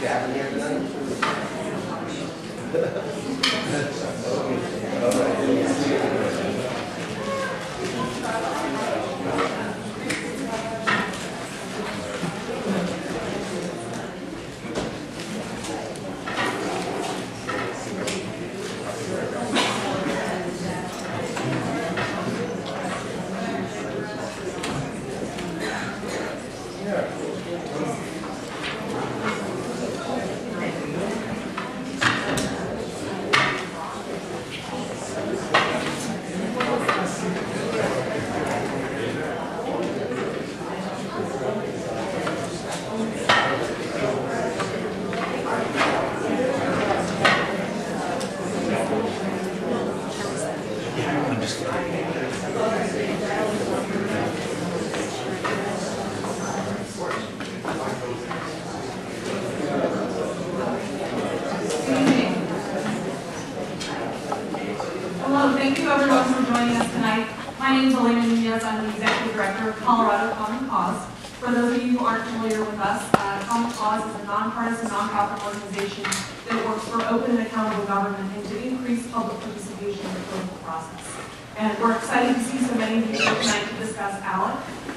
Gavin here tonight?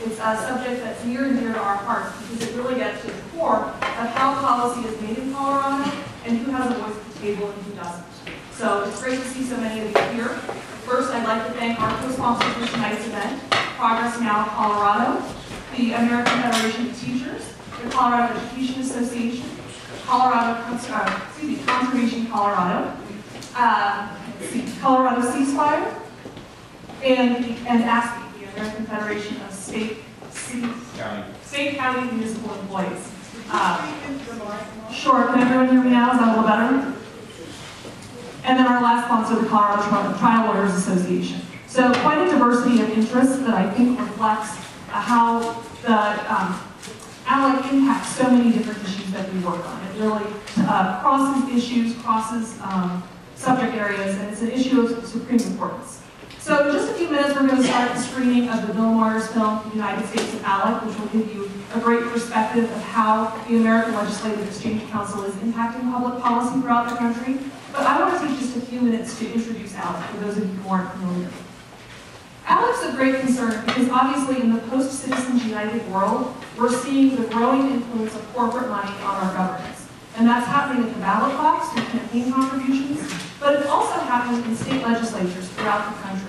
It's a subject that's near and dear to our hearts because it really gets to the core of how policy is made in Colorado and who has a voice at the table and who doesn't. So it's great to see so many of you here. First, I'd like to thank our co-sponsors for tonight's event, Progress Now Colorado, the American Federation of Teachers, the Colorado Education Association, Conservation Colorado, Colorado Ceasefire, and ASPE, the American Federation of State, County, Municipal Employees. Sure, can everyone hear me now? Is that a little better? And then our last sponsor, the Colorado Trial Lawyers Association. So quite a diversity of interests that I think reflects how the ALEC impacts so many different issues that we work on. It really crosses issues, crosses subject areas, and it's an issue of supreme importance. So in just a few minutes, we're going to start the screening of the Bill Moyers film, The United States of ALEC, which will give you a great perspective of how the American Legislative Exchange Council is impacting public policy throughout the country. But I want to take just a few minutes to introduce ALEC for those of you who aren't familiar. ALEC's of great concern because obviously in the post-Citizens United world, we're seeing the growing influence of corporate money on our governance. And that's happening at the ballot box through campaign contributions, but it's also happening in state legislatures throughout the country.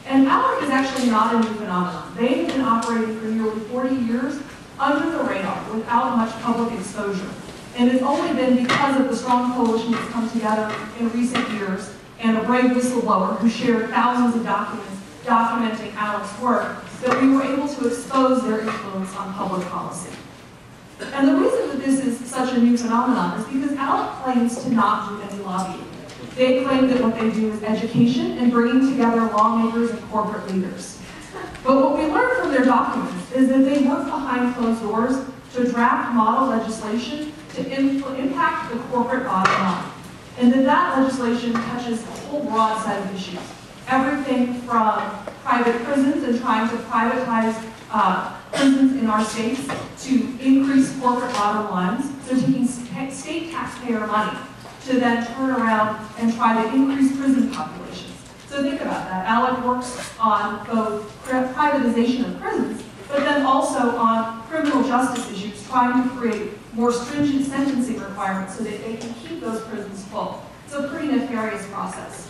And ALEC is actually not a new phenomenon. They've been operating for nearly 40 years under the radar without much public exposure. And it's only been because of the strong coalition that's come together in recent years and a brave whistleblower who shared thousands of documents documenting ALEC's work that we were able to expose their influence on public policy. And the reason that this is such a new phenomenon is because ALEC claims to not do any lobbying. They claim that what they do is education and bringing together lawmakers and corporate leaders. But what we learned from their documents is that they work behind closed doors to draft model legislation to impact the corporate bottom line. And that legislation touches a whole broad set of issues. Everything from private prisons and trying to privatize prisons in our states to increase corporate bottom lines, so taking state taxpayer money to then turn around and try to increase prison populations. So think about that. ALEC works on both privatization of prisons, but then also on criminal justice issues, trying to create more stringent sentencing requirements so that they can keep those prisons full. It's a pretty nefarious process.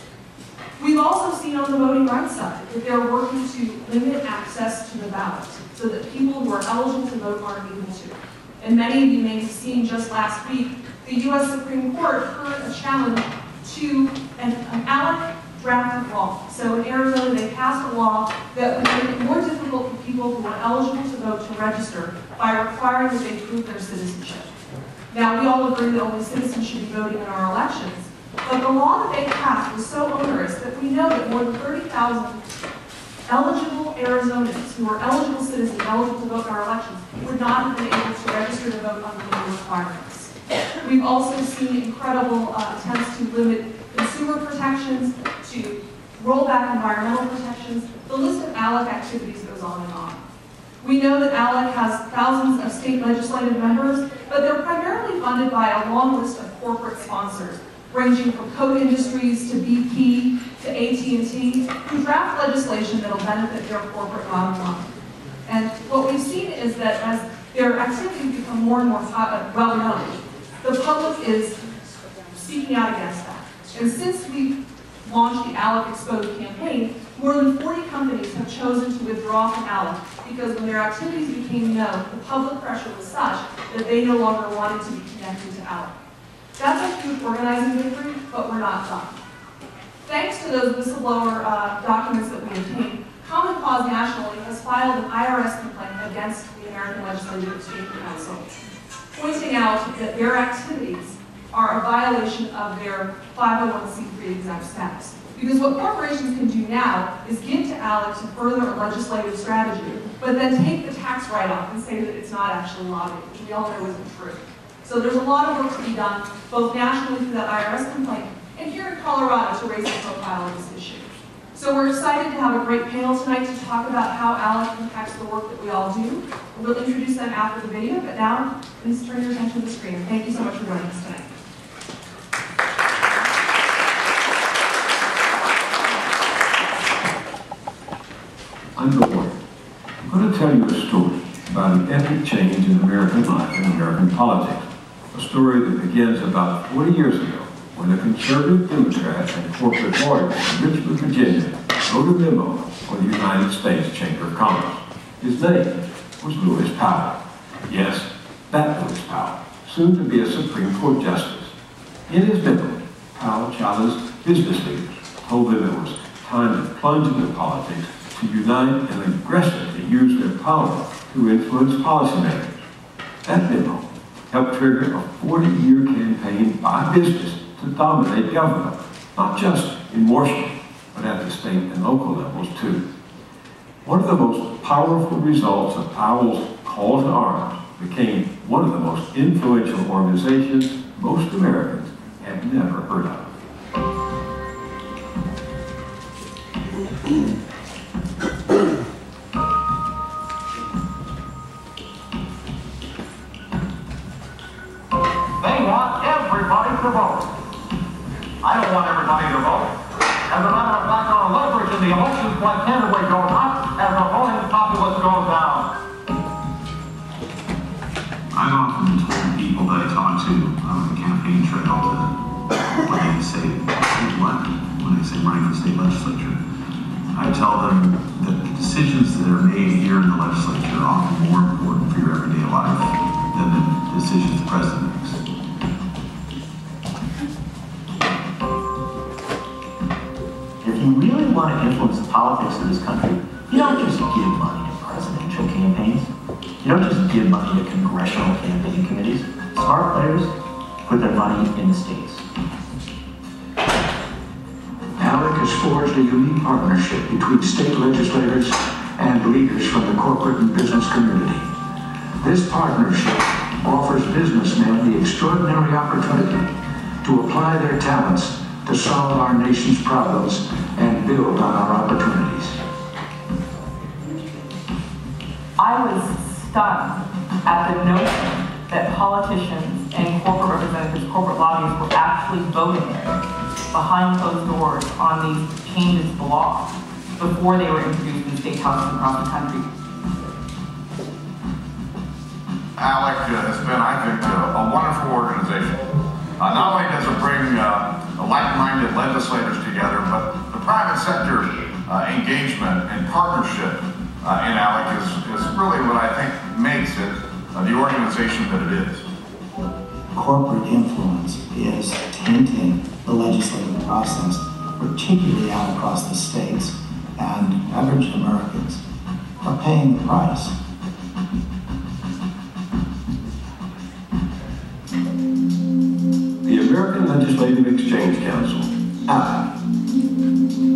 We've also seen on the voting rights side that they're working to limit access to the ballot so that people who are eligible to vote aren't able to. And many of you may have seen just last week, the U.S. Supreme Court heard a challenge to an ALEC drafted law. So in Arizona, they passed a law that would make it more difficult for people who are eligible to vote to register by requiring that they prove their citizenship. Now, we all agree that only citizens should be voting in our elections, but the law that they passed was so onerous that we know that more than 30,000 eligible Arizonans who are eligible citizens, eligible to vote in our elections, would not have been able to register to vote under the requirements. We've also seen incredible attempts to limit consumer protections, to roll back environmental protections. The list of ALEC activities goes on and on. We know that ALEC has thousands of state legislative members, but they're primarily funded by a long list of corporate sponsors, ranging from Coke Industries to BP to AT&T, who draft legislation that will benefit their corporate bottom line. And what we've seen is that as their activities become more and more well-known, the public is speaking out against that. And since we launched the ALEC Exposed campaign, more than 40 companies have chosen to withdraw from ALEC because when their activities became known, the public pressure was such that they no longer wanted to be connected to ALEC. That's a huge organizing victory, but we're not done. Thanks to those whistleblower documents that we obtained, Common Cause nationally has filed an IRS complaint against the American Legislative Exchange Council, pointing out that their activities are a violation of their 501c3 exempt status. Because what corporations can do now is give to ALEC to further a legislative strategy, but then take the tax write-off and say that it's not actually lobbying, which we all know isn't true. So there's a lot of work to be done, both nationally through that IRS complaint, and here in Colorado to raise the profile of this issue. So we're excited to have a great panel tonight to talk about how ALEC impacts the work that we all do. We'll introduce them after the video, but now, please turn your attention to the screen. Thank you so much for joining us tonight. I'm Bill Ward. I'm going to tell you a story about an epic change in American life and American politics. A story that begins about 40 years ago when a conservative Democrat and corporate lawyer in Richmond, Virginia wrote a memo for the United States Chamber of Commerce. His name was Lewis Powell. Yes, that Lewis Powell, soon to be a Supreme Court justice. In his memo, Powell challenged business leaders, told them it was time to plunge into politics, to unite and aggressively use their power to influence policymakers. That memo helped trigger a 40-year campaign by business to dominate government, not just in Washington, but at the state and local levels too. One of the most powerful results of Powell's call to arms became one of the most influential organizations most Americans had never heard of. They want everybody to vote. I don't want everybody to vote. As a matter of fact, our leverage in the elections quite candidly goes up as the voting populace goes down. I've often told people that I talk to on the campaign trail that when they say what, when they say running for state legislature, I tell them that the decisions that are made here in the legislature are often more important for your everyday life than the decisions the president makes. If you really want to influence the politics of this country, you don't just give money to presidential campaigns. You don't just give money to congressional campaign committees. Smart players put their money in the states. ALEC has forged a unique partnership between state legislators and leaders from the corporate and business community. This partnership offers businessmen the extraordinary opportunity to apply their talents to solve our nation's problems and build on our opportunities. I was stunned at the notion that politicians and corporate representatives, corporate lobbyists were actually voting behind closed doors on these changes to the law before they were introduced in state houses across the country. ALEC has been, I think, a wonderful organization. Not only does it bring like-minded legislators together, but the private sector engagement and partnership in ALEC is really what I think makes it the organization that it is. Corporate influence is tainting the legislative process, particularly out across the states, and average Americans are paying the price. The American Legislative Exchange Council, ALEC.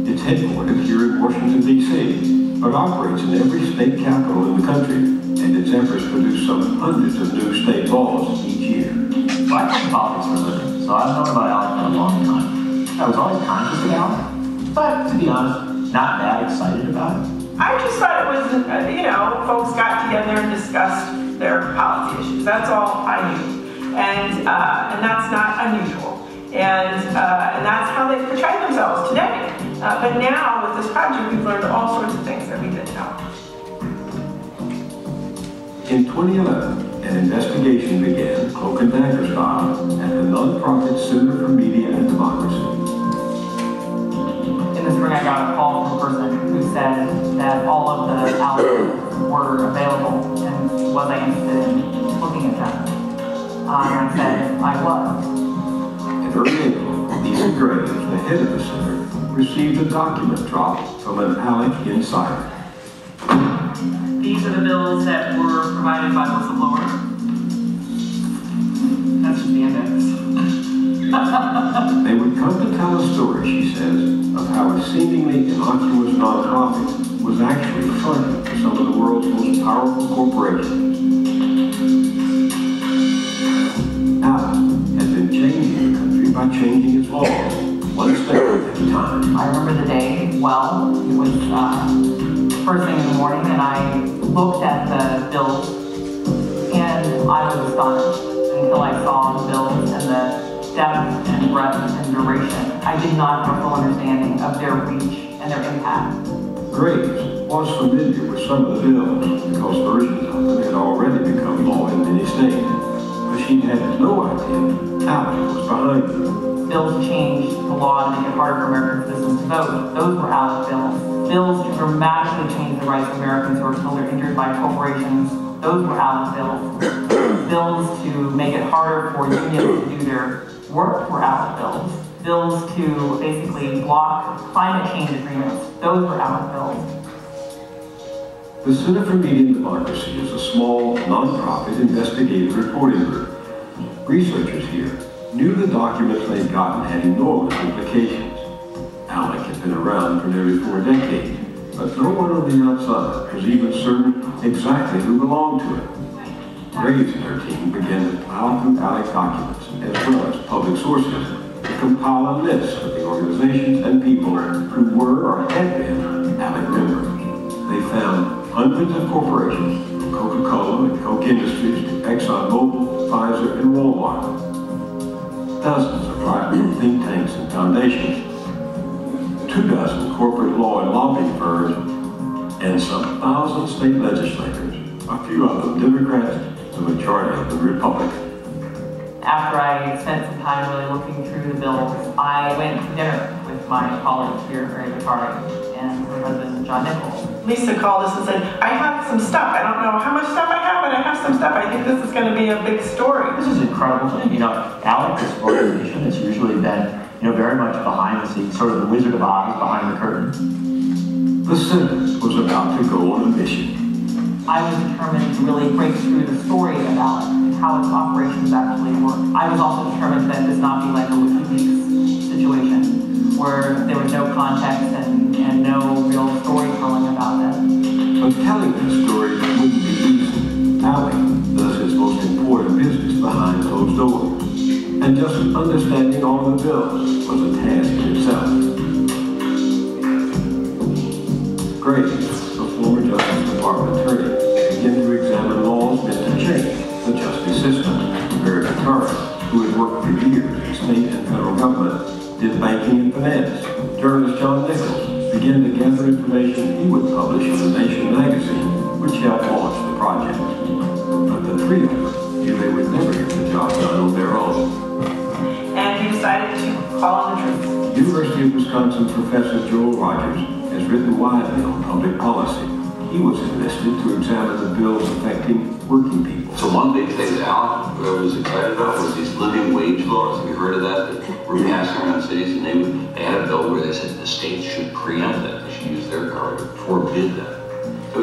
It's headquartered here in Washington, D.C., but operates in every state capital in the country, and its efforts produce some hundreds of new state laws each year. Well, I play politics for a living, so I've known about ALEC for a long time. I was always conscious of ALEC, but to be honest, not that excited about it. I just thought it was, folks got together and discussed their policy issues. That's all I knew. And that's not unusual. And that's how they portray themselves today. But now, with this project, we've learned all sorts of things that we didn't know. In 2011, an investigation began, cloak and dagger style, at the nonprofit Center for Media and Democracy. In the spring, I got a call from a person who said that all of the ALEC were available and was I interested in looking at them. I said I was. In early April, Ethan Graves, the head of the center, received a document drop from an ALEC insider. These are the bills that were provided by whistleblowers. That's just the index. They would come to tell a story, she says, of how a seemingly innocuous nonprofit was actually funding some of the world's most powerful corporations. ALEC has been changing the country by changing its laws, one step at a time. I remember the day well. It was first thing in the morning, and I looked at the bills, and I was astonished until I saw the bills and the depth and breadth and duration. I did not have a full understanding of their reach and their impact. Graves was familiar with some of the bills because versions of them had already become law in many states, but she had no idea ALEC was behind them. Bills changed the law to make it harder for American citizens to vote. Those were ALEC bills. Bills to dramatically change the rights of Americans who are killed or injured by corporations. Those were ALEC bills. Bills to make it harder for unions to do their work were ALEC bills. Bills to basically block climate change agreements. Those were ALEC bills. The Center for Media and Democracy is a small, nonprofit investigative reporting group. Researchers here knew the documents they'd gotten had enormous implications. ALEC had been around for nearly 4 decades, but no one on the outside was even certain exactly who belonged to it. Graves and her team began to plow through ALEC documents, as well as public sources, to compile a list of the organizations and people who were or had been ALEC members. They found hundreds of corporations, from Coca-Cola and Coke Industries to ExxonMobil, Pfizer, and Walmart. Dozens of private think tanks and foundations, 24 corporate law and lobbying firms, and some 1,000 state legislators, a few of them Democrats, the majority of them Republicans. After I spent some time really looking through the bills, I went to dinner with my colleague here, Ray Vitari, and her husband, John Nichols. Lisa called us and said, I have some stuff. I don't know how much stuff I have, but I have some stuff. I think this is going to be a big story. This is an incredible thing. ALEC is an organization that's usually been, very much behind the scenes, sort of the Wizard of Oz behind the curtain. The Center was about to go on a mission. I was determined to really break through the story of ALEC and how its operations actually work. I was also determined that this not be like a WikiLeaks situation, where there was no context and no real storytelling about them. But telling this story wouldn't be easy. ALEC does its most important business behind closed doors. And just understanding all the bills was a task in itself. Graves, a former Justice Department attorney, began to examine laws meant to change the justice system. Mary Vitari, who had worked for years in state and federal government, did banking and finance. Journalist John Nichols began to gather information he would publish in The Nation magazine, which helped launch the project. But the three of them knew they would never get the job done on their own. And we decided to call on the truth. University of Wisconsin professor Joel Rogers has written widely on public policy. He was enlisted to examine the bills affecting working people. So one big thing that ALEC was excited about was these living wage laws. Have you heard of that were passing around cities? And they had a bill where they said the states should preempt that. They should use their power to forbid that. So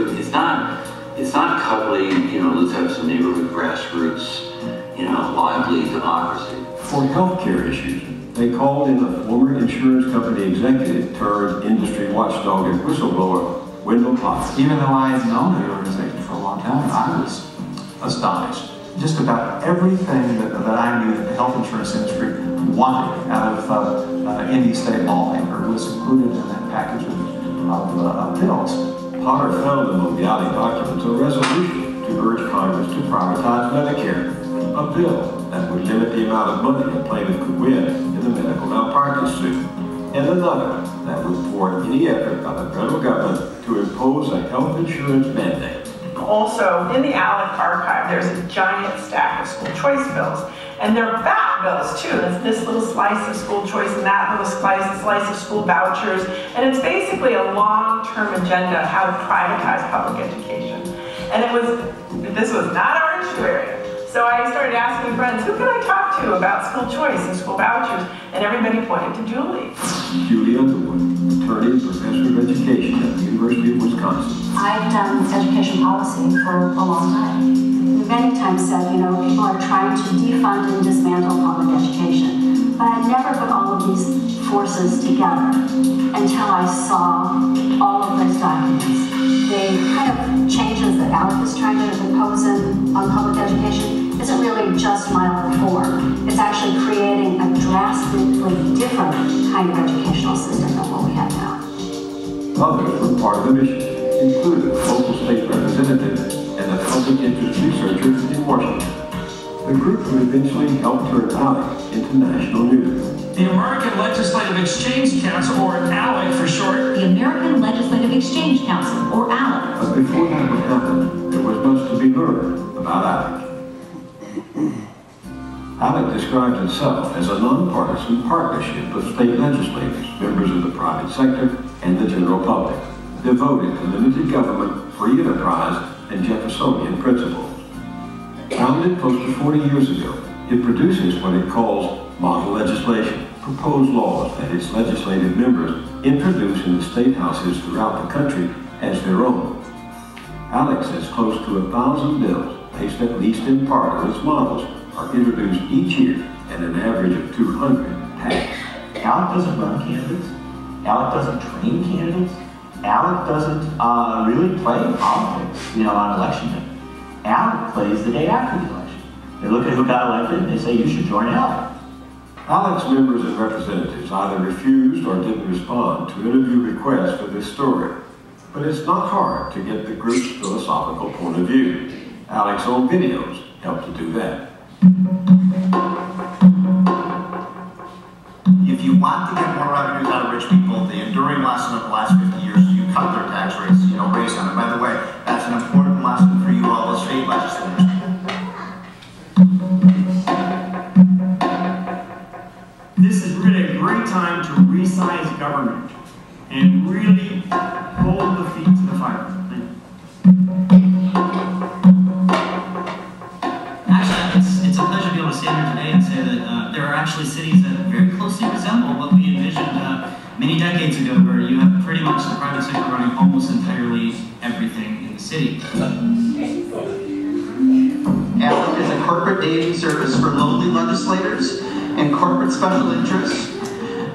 it's not cuddly, let's have some neighborhood grassroots, lively democracy. For healthcare issues, they called in a former insurance company executive turned industry watchdog and whistleblower, Wendell Potts. Even though I had known the organization for a long time, I was astonished. Just about everything that I knew that the health insurance industry wanted out of any state lawmaker was included in that package of bills. Potter found among the ALEC documents a resolution to urge Congress to privatize Medicare, a bill that would limit the amount of money a plaintiff could win in the medical malpractice suit, and another that would thwart any effort by the federal government to impose a health insurance mandate. Also, in the ALEC archive, there's a giant stack of school choice bills. And they're ballot bills, too. It's this little slice of school choice and that little slice of school vouchers. And it's basically a long-term agenda of how to privatize public education. And this was not our issue area. So I started asking friends, who can I talk to about school choice and school vouchers? And everybody pointed to Julie. Julie Underwood, attorney and professor of education at the University of Wisconsin. I've done education policy for a long time. Many times said, you know, people are trying to defund and dismantle public education. But I never put all of these forces together until I saw all of those documents. The kind of changes that ALEC is trying to impose on public education isn't really just mild reform. It's actually creating a drastically different kind of educational system than what we have now. Others were part of the mission, including local state representatives and a public interest researcher in Washington. The group would eventually help turn ALEC into national news. The American Legislative Exchange Council, or ALEC for short. The American Legislative Exchange Council, or ALEC. But before that would happen, there was much to be learned about ALEC. ALEC describes itself as a nonpartisan partnership of state legislators, members of the private sector, and the general public, devoted to limited government, free enterprise, and Jeffersonian principles. Founded close to 40 years ago, it produces what it calls model legislation, proposed laws that its legislative members introduce in the state houses throughout the country as their own. ALEC says close to 1,000 bills, based at least in part on its models, are introduced each year at an average of 200 passed. ALEC doesn't run candidates. ALEC doesn't train candidates. ALEC doesn't really play politics, you know, on election day. ALEC plays the day after the election. They look at who got elected and they say, you should join ALEC. ALEC's members and representatives either refused or didn't respond to interview requests for this story. But it's not hard to get the group's philosophical point of view. ALEC's own videos help to do that. If you want to get more revenues out of rich people, the enduring lesson of the last 50 years is you cut their tax rates, you don't raise them. And by the way, that's an important lesson for you all as state legislators. This is really a great time to resize government and really hold the feet to the fire. Actually, it's a pleasure to be able to stand here today and say that there are actually cities that very closely resemble what we envisioned many decades ago, where you have pretty much the private sector running almost entirely everything in the city. ALEC is a corporate dating service for lowly legislators and corporate special interests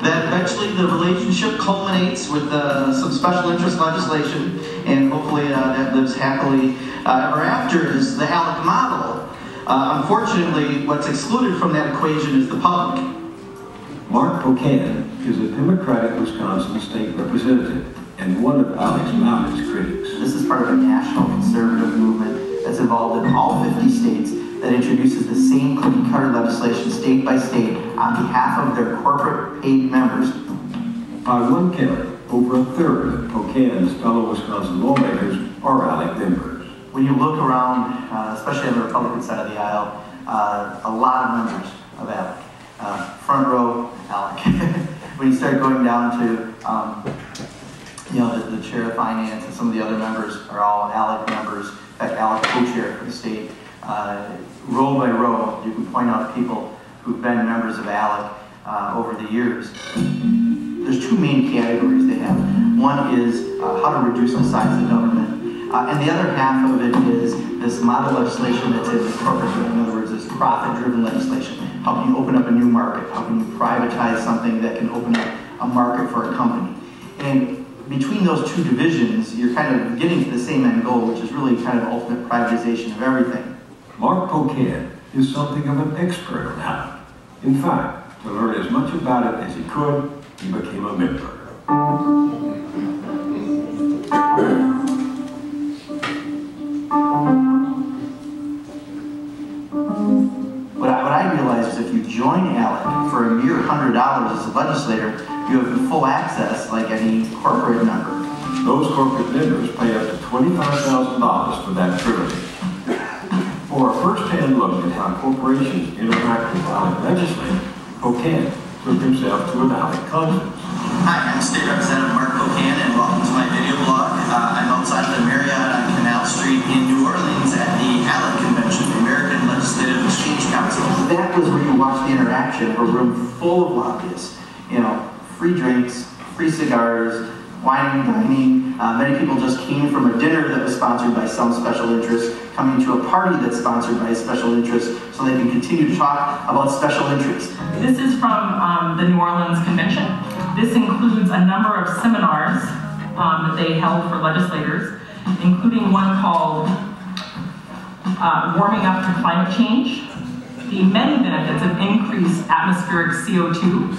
that eventually the relationship culminates with some special interest legislation, and hopefully that lives happily ever after is the ALEC model. Unfortunately, what's excluded from that equation is the public. Mark Pocan is a Democratic Wisconsin state representative and one of ALEC's loudest critics. This is part of a national conservative movement that's involved in all 50 states that introduces the same cookie-cutter legislation state by state on behalf of their corporate paid members. By one count, over a third of Pocan's fellow Wisconsin lawmakers are ALEC members. When you look around, especially on the Republican side of the aisle, a lot of members of ALEC. Front row, ALEC. When you start going down to, you know, the chair of finance and some of the other members are all ALEC members. In fact, ALEC co-chair for the state. Row by row, you can point out people who've been members of ALEC over the years. There's two main categories they have. One is how to reduce the size of government. And the other half of it is this model legislation that's in the corporate, in other words, this profit-driven legislation. How can you open up a new market? How can you privatize something that can open up a market for a company? And between those two divisions, you're kind of getting to the same end goal, which is really kind of ultimate privatization of everything. Mark Pocan is something of an expert on ALEC. In fact, to learn as much about it as he could, he became a member. you join ALEC for a mere $100 as a legislator, you have the full access like any corporate member. Those corporate members pay up to $25,000 for that privilege. For a first-hand look at how corporations interact with ALEC legislators, Cocan took himself to an ALEC conference. Hi, I'm State Representative Mark Cocan, and welcome to my video blog. I'm outside the Marriott on Canal Street in New Orleans at the ALEC convention, the American Legislative Exchange Council. That was where you watch the interaction of a room full of lobbyists. You know, free drinks, free cigars, wine and dining. Many people just came from a dinner that was sponsored by some special interest, coming to a party that's sponsored by a special interest, so they can continue to talk about special interests. This is from the New Orleans Convention. This includes a number of seminars that they held for legislators, including one called Warming Up to Climate Change, the many benefits of increased atmospheric CO2.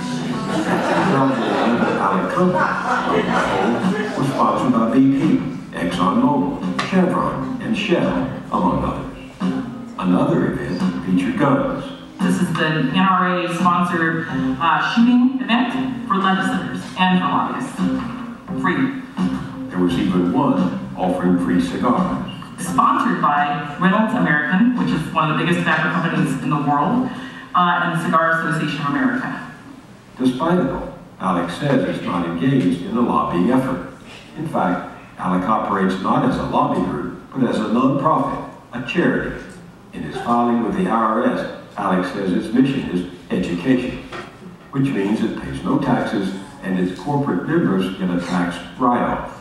Was sponsored by BP, ExxonMobil, Chevron, and Shell, among others. Another event featured guns. This is the NRA-sponsored shooting event for legislators and for lobbyists. Free. There was even one offering free cigars. Sponsored by Reynolds American, which is one of the biggest tobacco companies in the world, and the Cigar Association of America. Despite it all, ALEC says it's not engaged in a lobbying effort. In fact, ALEC operates not as a lobby group, but as a non-profit, a charity. In its filing with the IRS, ALEC says its mission is education, which means it pays no taxes and its corporate members get a tax write-off.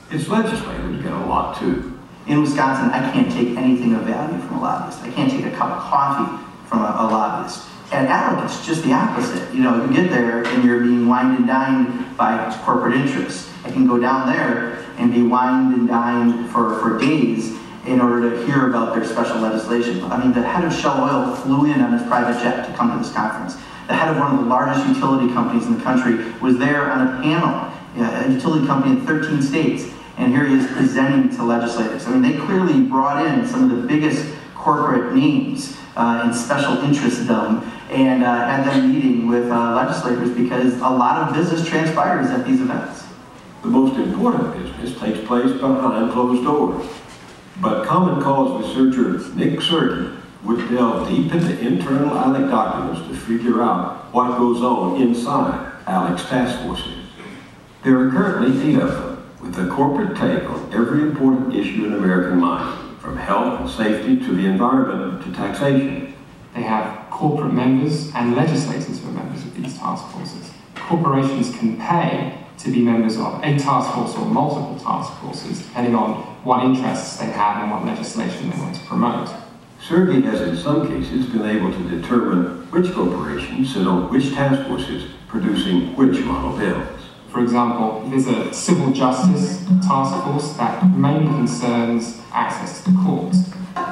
Its legislators get a lot too. In Wisconsin, I can't take anything of value from a lobbyist. I can't take a cup of coffee from a lobbyist. At ALEC, it's just the opposite. You know, you get there and you're being wined and dined by corporate interests. I can go down there and be wined and dined for days in order to hear about their special legislation. I mean, the head of Shell Oil flew in on his private jet to come to this conference. The head of one of the largest utility companies in the country was there on a panel, a utility company in 13 states, and here he is presenting to legislators. I mean, they clearly brought in some of the biggest corporate names in special interestdom and had them meeting with legislators because a lot of business transpires at these events. The most important business takes place behind closed doors. But Common Cause researcher Nick Sergey would delve deep into internal ALEC documents to figure out what goes on inside ALEC's task forces. There are currently 8 of them, with a corporate take on every important issue in American life, from health and safety to the environment to taxation. They have corporate members and legislators who are members of these task forces. Corporations can pay to be members of a task force or multiple task forces, depending on what interests they have and what legislation they want to promote. Sergey has in some cases been able to determine which corporations sit on which task forces producing which model bills. For example, there's a civil justice task force that mainly concerns access to the courts.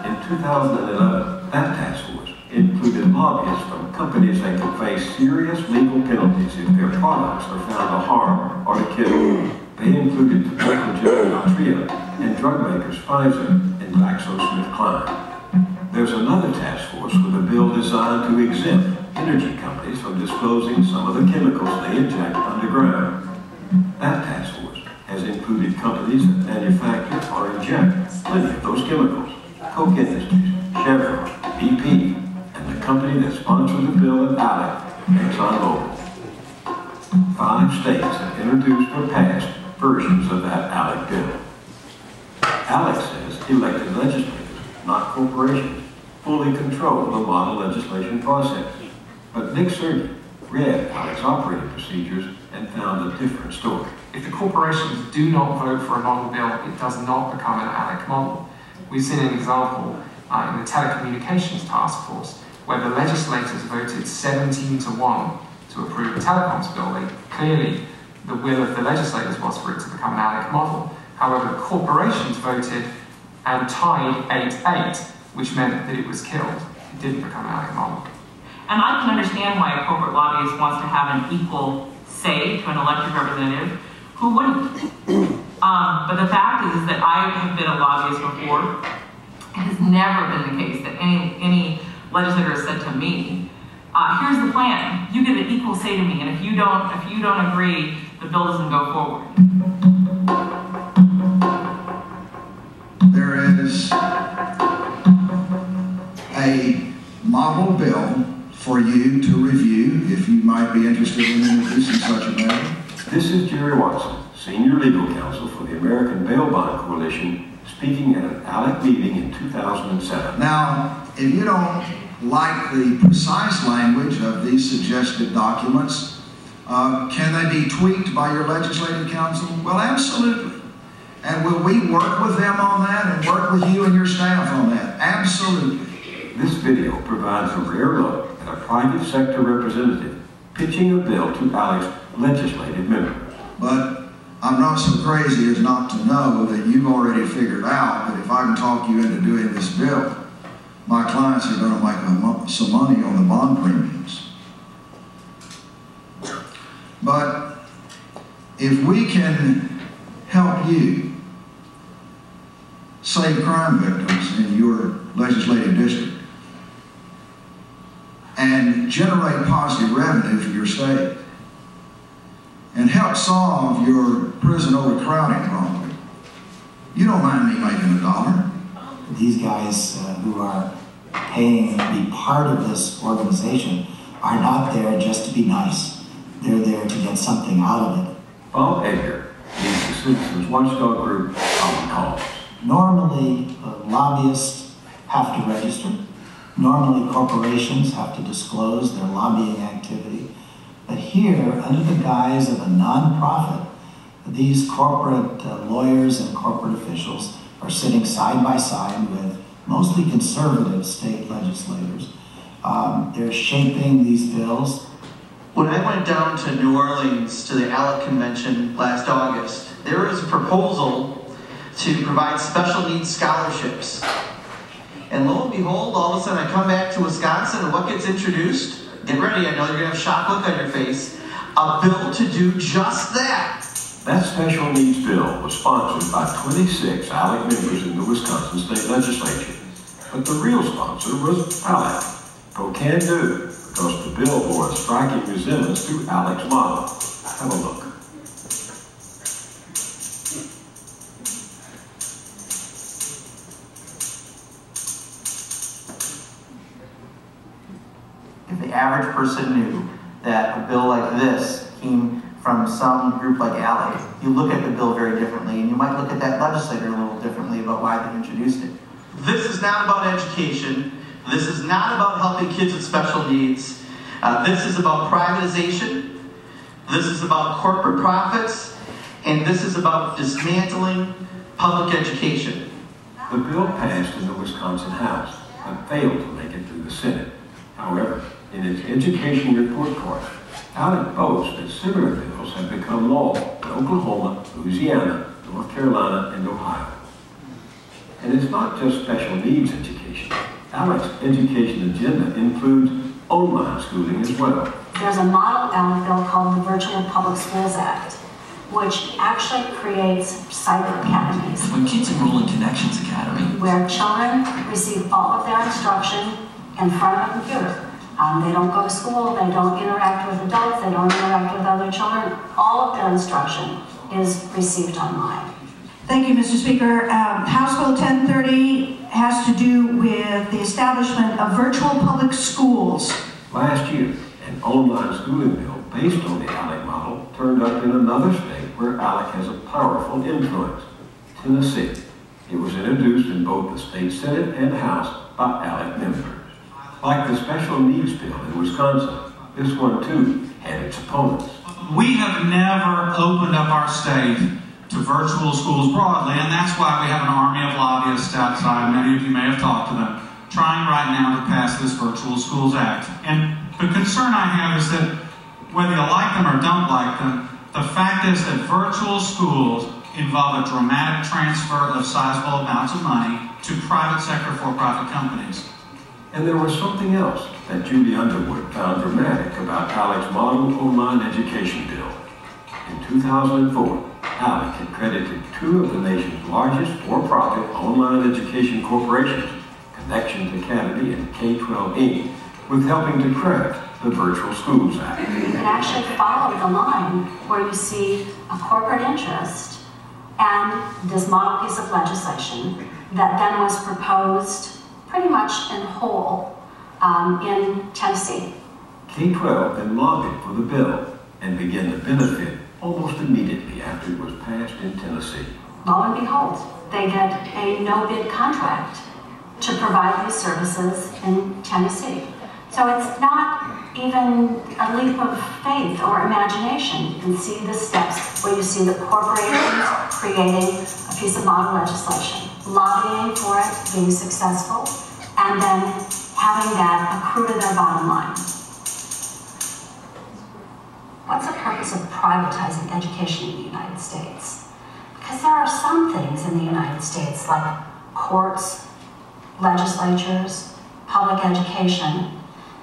In 2011, that task force included lobbyists from companies that could face serious legal penalties if their products are found to harm or to kill. They included tobacco giant Altria and drug makers Pfizer and GlaxoSmithKline. There's another task force with a bill designed to exempt energy companies from disclosing some of the chemicals they inject underground. That task force has included companies that manufacture or inject plenty of those chemicals. Koch Industries, Chevron, BP, and the company that sponsored the bill at ALEC, ExxonMobil. 5 states have introduced or passed versions of that ALEC bill. ALEC says elected legislators, not corporations, fully control the model legislation process. But Nick Sergey read ALEC's operating procedures and found a different story. If the corporations do not vote for a model bill, it does not become an ALEC model. We've seen an example in the Telecommunications Task Force, where the legislators voted 17-1 to approve the telecoms bill. Clearly, the will of the legislators was for it to become an ALEC model. However, the corporations voted and tied 8-8, which meant that it was killed. It didn't become an ALEC model. And I can understand why a corporate lobbyist wants to have an equal say to an elected representative. Who wouldn't? But the fact is that I have been a lobbyist before. It has never been the case that any legislator has said to me here's the plan. You get an equal say to me, and if you don't agree, the bill doesn't go forward. There is a model bill for you to review if you might be interested in introducing such a measure. This is Jerry Watson, Senior Legal Counsel for the American Bail Bond Coalition, speaking at an ALEC meeting in 2007. Now, if you don't like the precise language of these suggested documents, can they be tweaked by your legislative counsel? Well, absolutely. And will we work with them on that and work with you and your staff on that? Absolutely. This video provides a rare look at a private sector representative pitching a bill to ALEC's legislative member. But I'm not so crazy as not to know that you've already figured out that if I can talk you into doing this bill, my clients are going to make some money on the bond premiums. But if we can help you save crime victims in your legislative district and generate positive revenue for your state and help solve your prison overcrowding problem, you don't mind me making $1. These guys who are paying to be part of this organization are not there just to be nice. They're there to get something out of it. Bob Edgar leads the Citizens Watchdog Group Common Cause. Normally, lobbyists have to register. Normally, corporations have to disclose their lobbying activity. But here, under the guise of a nonprofit, these corporate lawyers and corporate officials are sitting side by side with mostly conservative state legislators. They're shaping these bills. When I went down to New Orleans to the ALEC convention last August, there was a proposal to provide special needs scholarships. And lo and behold, all of a sudden I come back to Wisconsin and what gets introduced? Get ready, I know you're going to have a shock look on your face. A bill to do just that. That special needs bill was sponsored by 26 ALEC members in the Wisconsin State Legislature. But the real sponsor was ALEC. Go can do, because the bill bore a striking resemblance to ALEC's model. Have a look. If the average person knew that a bill like this came from some group like ALEC, you look at the bill very differently, and you might look at that legislator a little differently about why they introduced it. This is not about education. This is not about helping kids with special needs. This is about privatization. This is about corporate profits. And this is about dismantling public education. The bill passed in the Wisconsin House, but failed to make it through the Senate. However, in its education report card, ALEC boasts that similar bills have become law in Oklahoma, Louisiana, North Carolina, and Ohio. And it's not just special needs education. ALEC's education agenda includes online schooling as well. There's a model ALEC bill called the Virtual Public Schools Act, which actually creates cyber academies. When kids enroll in Connections Academy, where children receive all of their instruction in front of a computer. They don't go to school, they don't interact with adults, they don't interact with other children. All of their instruction is received online. Thank you, Mr. Speaker. House Bill 1030 has to do with the establishment of virtual public schools. Last year, an online schooling bill based on the ALEC model turned up in another state where ALEC has a powerful influence, Tennessee. It was introduced in both the state Senate and House by ALEC members. Like the special needs bill in Wisconsin, this one too had its opponents. We have never opened up our state to virtual schools broadly, and that's why we have an army of lobbyists outside. Many of you may have talked to them, trying right now to pass this Virtual Schools Act. And the concern I have is that whether you like them or don't like them, the fact is that virtual schools involve a dramatic transfer of sizable amounts of money to private sector for-profit companies. And there was something else that Julie Underwood found dramatic about ALEC's model online education bill. In 2004, ALEC had credited two of the nation's largest for-profit online education corporations, Connections Academy and K-12 Inc., with helping to craft the Virtual Schools Act. It actually followed the line where you see a corporate interest and this model piece of legislation that then was proposed pretty much in whole in Tennessee. K-12 then lobbied for the bill and began to benefit almost immediately after it was passed in Tennessee. Lo and behold, they get a no-bid contract to provide these services in Tennessee. So it's not even a leap of faith or imagination. You can see the steps where you see the corporations creating a piece of model legislation, lobbying for it, being successful, and then having that accrue to their bottom line. What's the purpose of privatizing education in the United States? Because there are some things in the United States, like courts, legislatures, public education,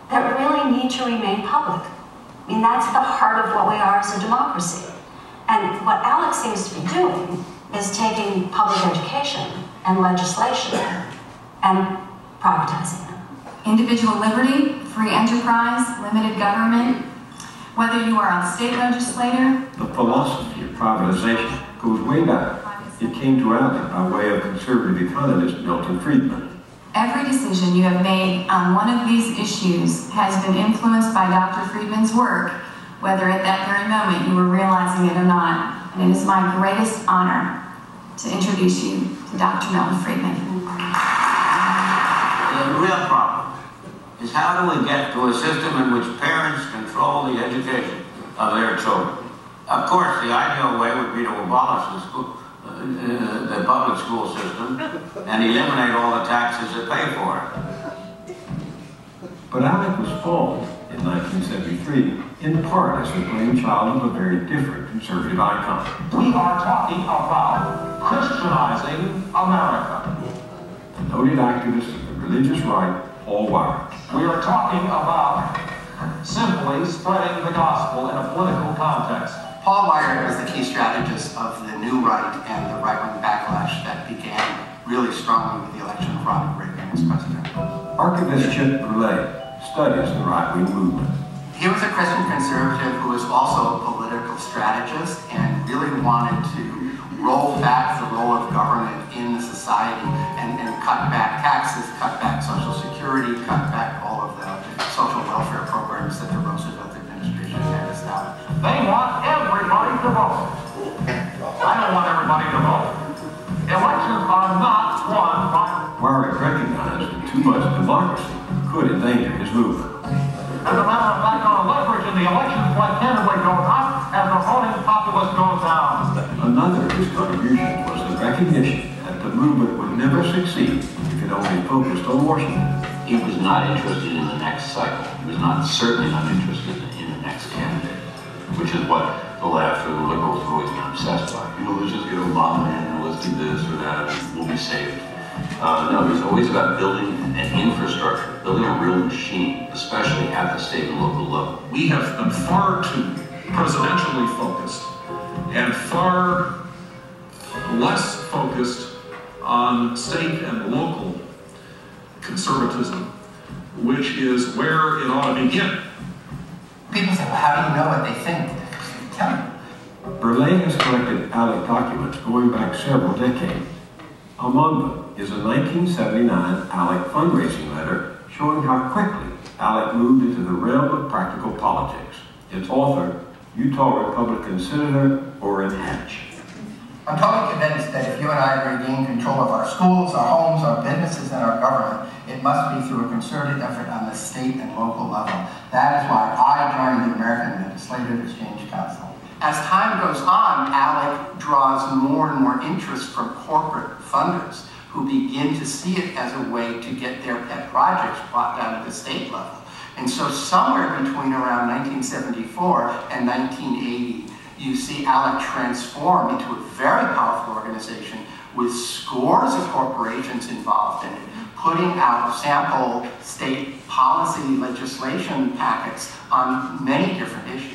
that really need to remain public. I mean, that's the heart of what we are as a democracy. And what ALEC seems to be doing is taking public education and legislation and privatizing them. Individual liberty, free enterprise, limited government, whether you are a state legislator. The philosophy of privatization goes way back. It came to ALEC by way of conservative economist Milton Friedman. Every decision you have made on one of these issues has been influenced by Dr. Friedman's work, whether at that very moment you were realizing it or not. And it is my greatest honor to introduce you to Dr. Milton Friedman. The real problem is how do we get to a system in which parents control the education of their children? Of course, the ideal way would be to abolish the public school system and eliminate all the taxes that pay for it. But ALEC was formed in 1973 in part as the brainchild of a very different conservative icon. We are talking about Christianizing America. The noted activist of the religious right, Paul Weyrich. We are talking about simply spreading the gospel in a political context. Paul Weyrich was the key strategist of the New Right and the right-wing backlash that began really strongly with the election of Ronald Reagan as president. Archivist Chip Burley studies the right-wing movement. He was a Christian conservative who was also a political strategist and really wanted to roll back the role of government in the society and cut back taxes, cut back Social Security, cut back all of the social welfare programs that the Roosevelt administration had established. They want everybody to vote. I don't want everybody to vote. Elections are not won by... Weyrich recognized that too much democracy could endanger his movement. As a matter of fact, our leverage in the elections quite candidly goes up as the voting populace goes down. Another of his contributions was the recognition that the movement would never succeed if it only focused on Washington. He was not interested in the next cycle. He was certainly not interested in the next candidate, which is what the left or the liberals have always been obsessed by. Let's just get Obama in, and let's do this or that, and we'll be saved. No, it was always about building an infrastructure, building a real machine, especially at the state and local level. We have been far too presidentially focused and far less focused on state and local conservatism, which is where it ought to begin. People say, well, how do you know what they think? Tell me. Burley has collected ALEC documents going back several decades. Among them is a 1979 ALEC fundraising letter showing how quickly ALEC moved into the realm of practical politics. Its author, Utah Republican Senator Orrin Hatch. I'm totally convinced that if you and I regain control of our schools, our homes, our businesses, and our government, it must be through a concerted effort on the state and local level. That is why I joined the American Legislative Exchange Council. As time goes on, ALEC draws more and more interest from corporate funders who begin to see it as a way to get their pet projects brought down at the state level. And so somewhere between around 1974 and 1980, you see ALEC transform into a very powerful organization with scores of corporations involved in it, putting out sample state policy legislation packets on many different issues.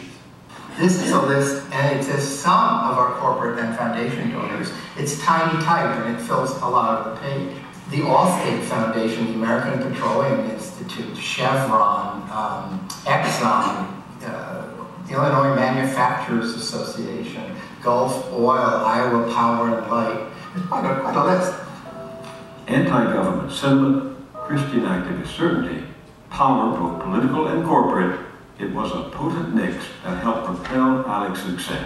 This is a list, and it says some of our corporate and foundation donors. It's tiny type, and it fills a lot of the page. the Allstate Foundation, the American Petroleum Institute, Chevron, Exxon, the Illinois Manufacturers Association, Gulf Oil, Iowa Power and Light. There's quite a list. Anti-government sentiment, Christian activist certainty, power both political and corporate, it was a potent mix that helped propel ALEC's success.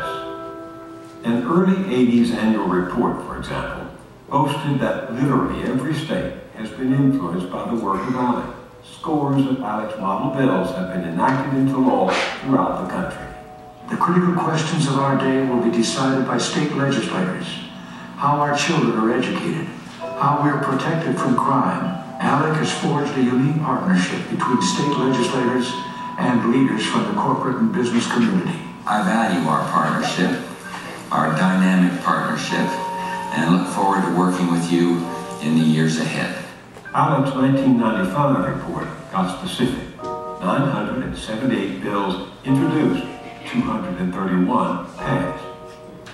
An early 80s annual report, for example, boasted that literally every state has been influenced by the work of ALEC. Scores of ALEC's model bills have been enacted into law throughout the country. The critical questions of our day will be decided by state legislators. How our children are educated, how we are protected from crime. ALEC has forged a unique partnership between state legislators and leaders from the corporate and business community. I value our partnership, our dynamic partnership, and look forward to working with you in the years ahead. ALEC's 1995 report got specific. 978 bills introduced, 231 passed.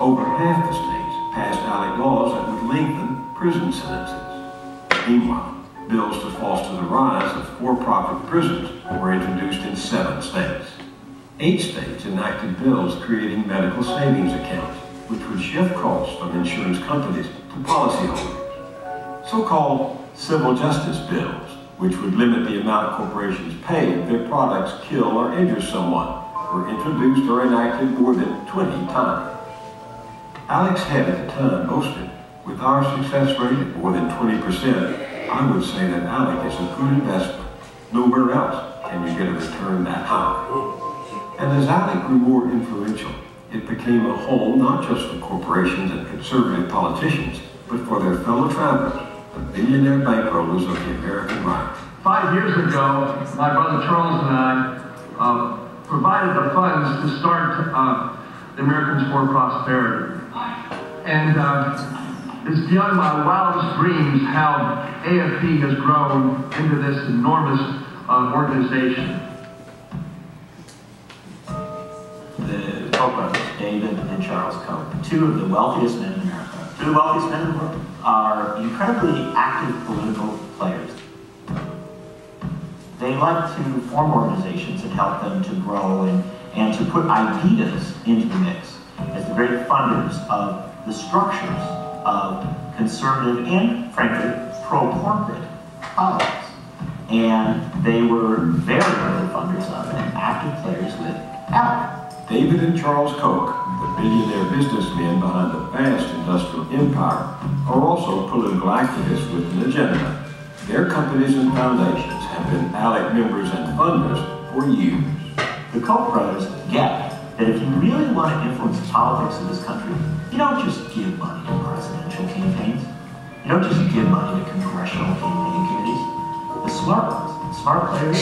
Over half the states passed ALEC laws that would lengthen prison sentences. Meanwhile, bills to foster the rise of for-profit prisons were introduced in 7 states. 8 states enacted bills creating medical savings accounts, which would shift costs from insurance companies to policyholders. So-called civil justice bills, which would limit the amount corporations pay if their products kill or injure someone, were introduced or enacted more than 20 times. ALEC's head at the time boasted, with our success rate at more than 20%, I would say that ALEC is a good investment. Nowhere else can you get a return that high. And as ALEC grew more influential, it became a home not just for corporations and conservative politicians, but for their fellow travelers, the billionaire bankrollers of the American right. 5 years ago, my brother Charles and I provided the funds to start the Americans for Prosperity. And it's beyond my wildest dreams how AFP has grown into this enormous organization. The Koch brothers, David and Charles Koch, 2 of the wealthiest men in America, 2 of the wealthiest men in the world, are incredibly active political players. They like to form organizations that help them to grow and to put ideas into the mix as the great funders of the structures of conservative and, frankly, pro-corporate politics. And they were very early funders of it and active players with ALEC. David and Charles Koch, the billionaire businessmen behind the vast industrial empire, are also political activists with an agenda. Their companies and foundations have been ALEC members and funders for years. The Koch brothers get that if you really want to influence the politics of this country, you don't just give money to presidential campaigns. You don't just give money to congressional campaign committees. The smart ones, the smart players,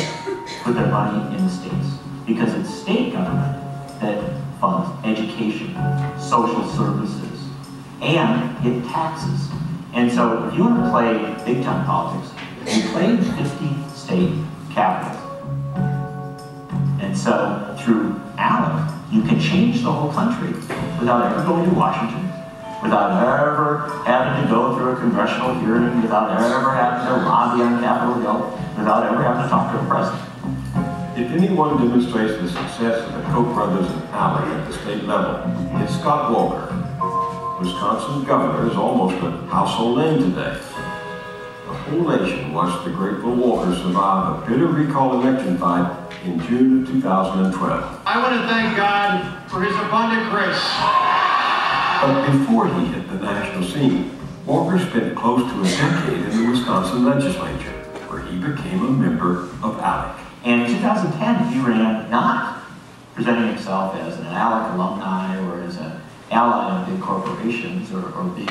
put their money in the states because it's state government that funds education, social services, and it taxes. And so if you want to play big-time politics, you play in 50 state capitals. And so through ALEC, you can change the whole country without ever going to Washington, without ever having to go through a congressional hearing, without ever having to lobby on Capitol Hill, without ever having to talk to a president. If anyone demonstrates the success of the Koch brothers and ALEC at the state level, it's Scott Walker. Wisconsin governor is almost a household name today. The whole nation watched the grateful Walker survive a bitter recall election fight in June of 2012. I want to thank God for his abundant grace. But before he hit the national scene, Walker spent close to a decade in the Wisconsin legislature, where he became a member of ALEC. And in 2010, he ran not presenting himself as an ALEC alumni or as an ally of big corporations or big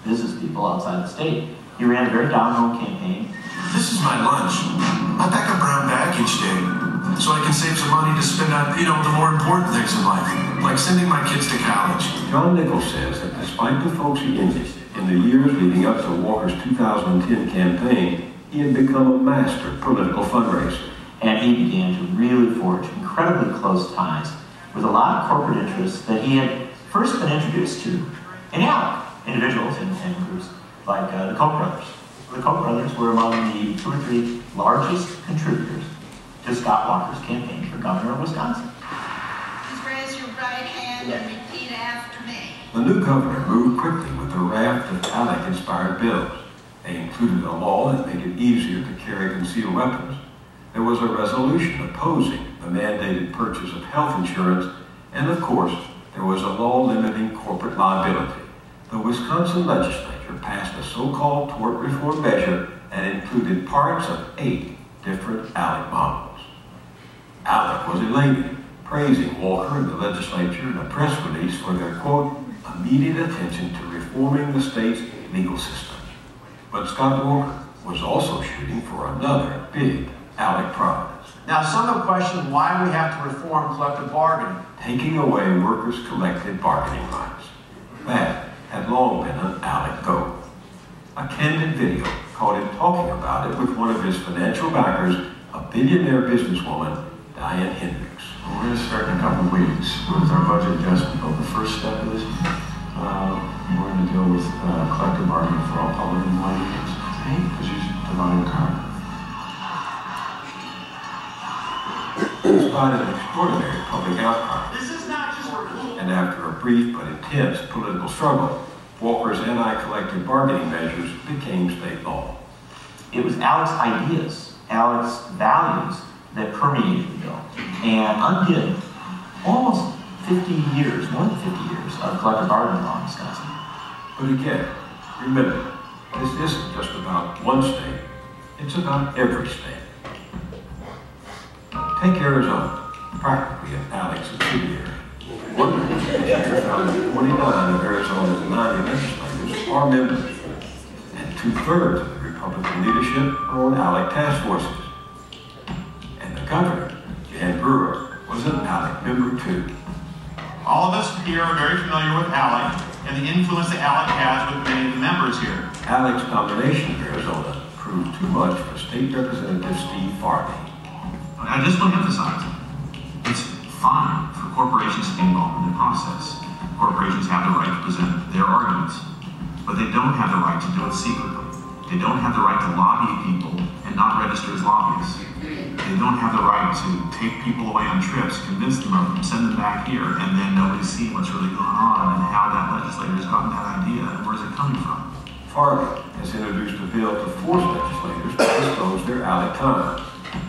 business people outside the state. He ran a very down-home campaign. This is my lunch. I pack a brown bag each day so I can save some money to spend on, the more important things in life, like sending my kids to college. John Nichols says that despite the folks he ended, in the years leading up to Walker's 2010 campaign, he had become a master political fundraiser. And he began to really forge incredibly close ties with a lot of corporate interests that he had first been introduced to in ALEC, individuals and groups like the Koch brothers. The Koch brothers were among the 2 or 3 largest contributors to Scott Walker's campaign for governor of Wisconsin. Please raise your right hand and repeat after me. The new governor moved quickly with a raft of ALEC-inspired bills. They included a law that made it easier to carry concealed weapons. There was a resolution opposing the mandated purchase of health insurance, and of course, there was a law limiting corporate liability. The Wisconsin legislature passed a so-called tort reform measure that included parts of 8 different ALEC models. ALEC was elated, praising Walker and the legislature in a press release for their, quote, immediate attention to reforming the state's legal system. But Scott Walker was also shooting for another big ALEC prize. Now, some have questioned why we have to reform collective bargaining. Taking away workers' collective bargaining rights. That had long been an ALEC goal. A candid video caught him talking about it with one of his financial backers, a billionaire businesswoman, Diane Hendricks. We're going to start in a couple of weeks with our budget adjustment. But the first step is we're going to deal with collective bargaining for all public employees. Because you divide the card. Despite an extraordinary public outcry, and after a brief but intense political struggle, Walker's anti-collective bargaining measures became state law. It was ALEC's ideas, ALEC's values that permeated the bill and undid almost 50 years, more than 50 years of collective bargaining law in Wisconsin. But again, remember, this isn't just about one state, it's about every state. Take Arizona, practically an ALEC subsidiary. One this year found that 29 of Arizona's 90 legislators are members, and 2/3 of the Republican leadership are on ALEC task forces. And the governor, Jan Brewer, was an ALEC member too. All of us here are very familiar with ALEC and the influence that ALEC has with many of the members here. ALEC's domination of Arizona proved too much for State Representative Steve Farley. I just want to emphasize, it's fine for corporations to be involved in the process. Corporations have the right to present their arguments, but they don't have the right to do it secretly. They don't have the right to lobby people and not register as lobbyists. They don't have the right to take people away on trips, convince them of them, send them back here, and then nobody's seeing what's really going on and how that legislator has gotten that idea and where's it coming from. Farley has introduced a bill to force legislators to disclose their ALEC time,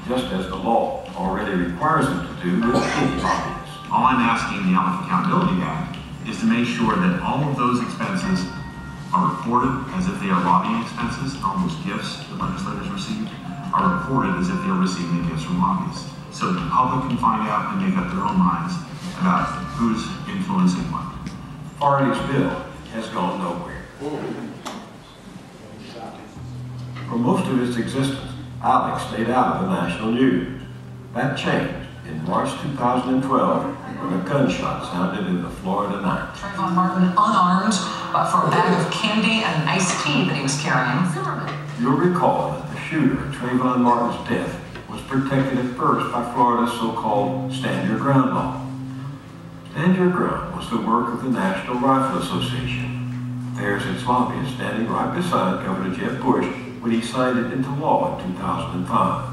just as the law already requires them to do with any lobbyists. All I'm asking the ALEC Accountability Act is to make sure that all of those expenses are reported as if they are lobbying expenses, and all those gifts that legislators receive are reported as if they are receiving gifts from lobbyists. So the public can find out and make up their own minds about who's influencing what. Farley's bill has gone nowhere. For most of its existence, ALEC stayed out of the national news. That changed in March 2012 when a gunshot sounded in the Florida night. Trayvon Martin unarmed for a bag of candy and an iced tea that he was carrying. You'll recall that the shooter in Trayvon Martin's death was protected at first by Florida's so-called Stand Your Ground law. Stand Your Ground was the work of the National Rifle Association. There's its lobbyist standing right beside Governor Jeb Bush when he signed it into law in 2005.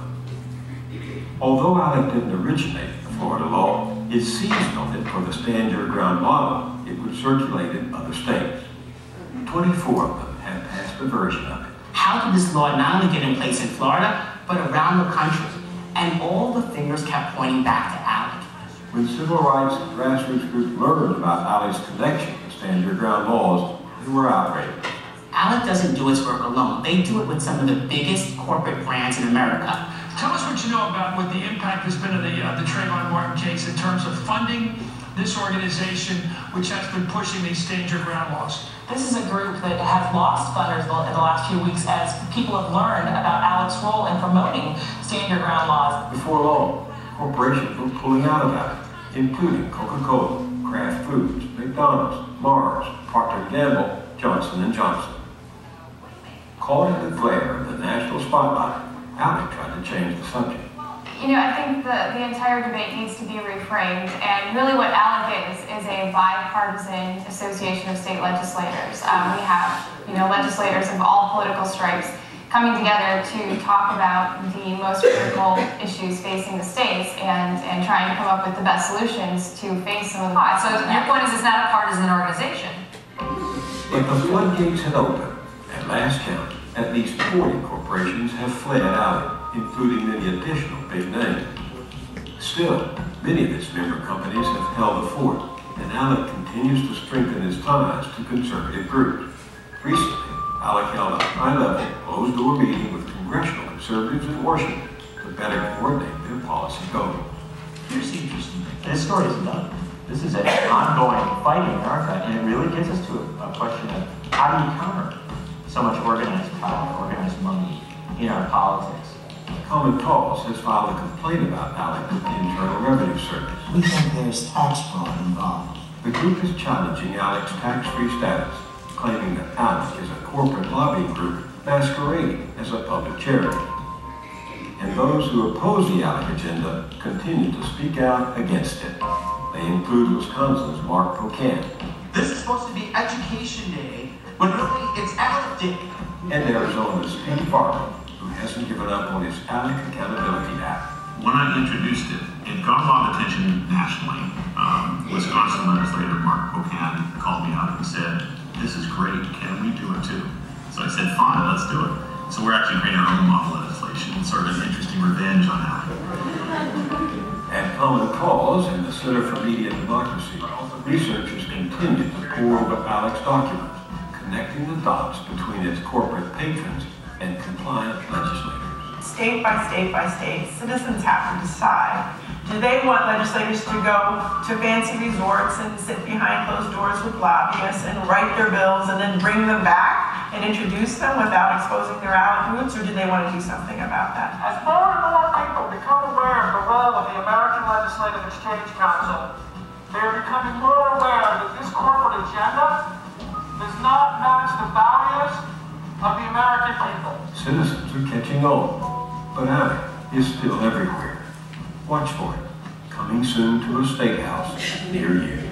Although ALEC didn't originate the Florida law, it seized on it for the Stand Your Ground model it would circulate in other states. 24 of them have passed a version of it. How did this law not only get in place in Florida, but around the country? And all the fingers kept pointing back to ALEC. When civil rights and grassroots groups learned about ALEC's connection to Stand Your Ground laws, they were outraged. ALEC doesn't do its work alone. They do it with some of the biggest corporate brands in America. Tell us what you know about what the impact has been of the Trayvon Martin case in terms of funding this organization, which has been pushing these Stand Your Ground laws. This is a group that has lost funders in the last few weeks as people have learned about ALEC's role in promoting Stand Your Ground laws. Before long, corporations were pulling out of ALEC, including Coca-Cola, Kraft Foods, McDonald's, Mars, Procter & Gamble, Johnson & Johnson. Caught in the glare of the national spotlight, ALEC tried to change the subject. You know, I think the entire debate needs to be reframed, and really what ALEC is a bipartisan association of state legislators. We have, legislators of all political stripes coming together to talk about the most critical issues facing the states and trying to come up with the best solutions to face some of the So your point is it's not a partisan organization. But the floodgates had opened. At last count, at least 40 corporations have fled ALEC, including many additional big names. Still, many of its member companies have held the fort, and ALEC continues to strengthen its ties to conservative groups. Recently, ALEC held a high-level, closed-door meeting with congressional conservatives in Washington to better coordinate their policy goals. Here's the interesting thing. This story isn't done. This is an ongoing fight in America, and it really gets us to a question of how do you counter so much organized power, organized money in our politics? Common Cause has filed a complaint about ALEC with the Internal Revenue Service. We think there's tax fraud involved. The group is challenging ALEC's tax-free status, claiming that ALEC is a corporate lobbying group masquerading as a public charity. And those who oppose the ALEC agenda continue to speak out against it. They include Wisconsin's Mark Pocan. This is supposed to be Education Day, when really it's ALEC Day. And Arizona's Pete Farley, who hasn't given up on his ALEC Accountability Act. When I introduced it, it got a lot of attention nationally. Wisconsin legislator Mark Pocan called me up and said, "This is great, can we do it too?" So I said, "Fine, let's do it." So we're actually creating our own model legislation. It's sort of an interesting revenge on ALEC. At Common Cause and the Center for Media and Democracy, researchers continue to pore over ALEC's documents, connecting the dots between its corporate patrons and compliant legislators. State by state by state, citizens have to decide. Do they want legislators to go to fancy resorts and sit behind closed doors with lobbyists and write their bills and then bring them back and introduce them without exposing their ALEC roots, or do they want to do something about that? As more and more people become aware of the role of the American Legislative Exchange Council, they are becoming more aware that this corporate agenda does not match the values of the American people. Citizens are catching on, but ALEC is still everywhere. Watch for it. Coming soon to a steakhouse near you.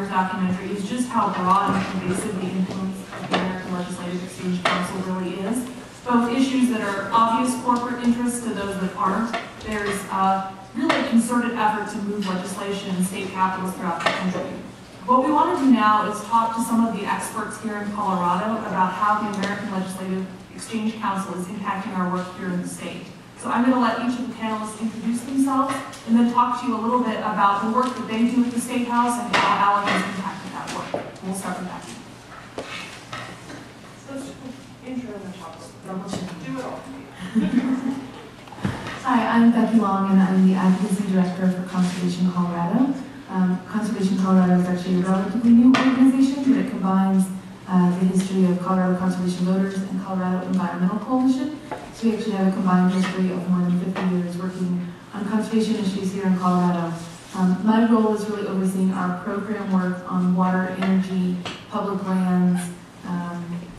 Documentary is just how broad and pervasive the influence of the American Legislative Exchange Council really is. Both issues that are obvious corporate interests to those that aren't. There's really a concerted effort to move legislation in state capitals throughout the country. What we want to do now is talk to some of the experts here in Colorado about how the American Legislative Exchange Council is impacting our work here in the state. So I'm going to let each of the panelists introduce themselves and then talk to you a little bit about the work that they do at the State House and how ALEC has impacted that work. We'll start with Becky. So let's intro and then talk about do it all. Hi, I'm Becky Long and I'm the Advocacy Director for Conservation Colorado. Conservation Colorado is actually a relatively new organization, but it combines the history of Colorado Conservation Voters and Colorado Environmental Coalition. So we actually have a combined history of more than 50 years working on conservation issues here in Colorado. My role is really overseeing our program work on water, energy, public lands,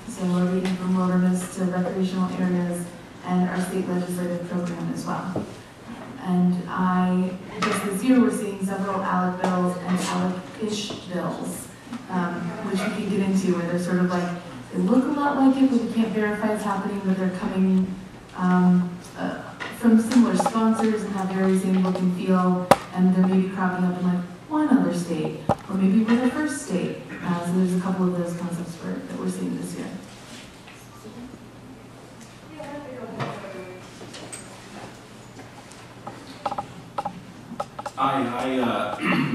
so everything from wilderness to recreational areas, and our state legislative program as well. And just this year we're seeing several ALEC bills and ALEC-ish bills, which we can get into, where they're sort of like, they look a lot like it, but we can't verify it's happening, but they're coming from similar sponsors and have very same look and feel, and they're maybe cropping up in like one other state, or maybe we're the first state. So there's a couple of those concepts that we're seeing this year. Hi,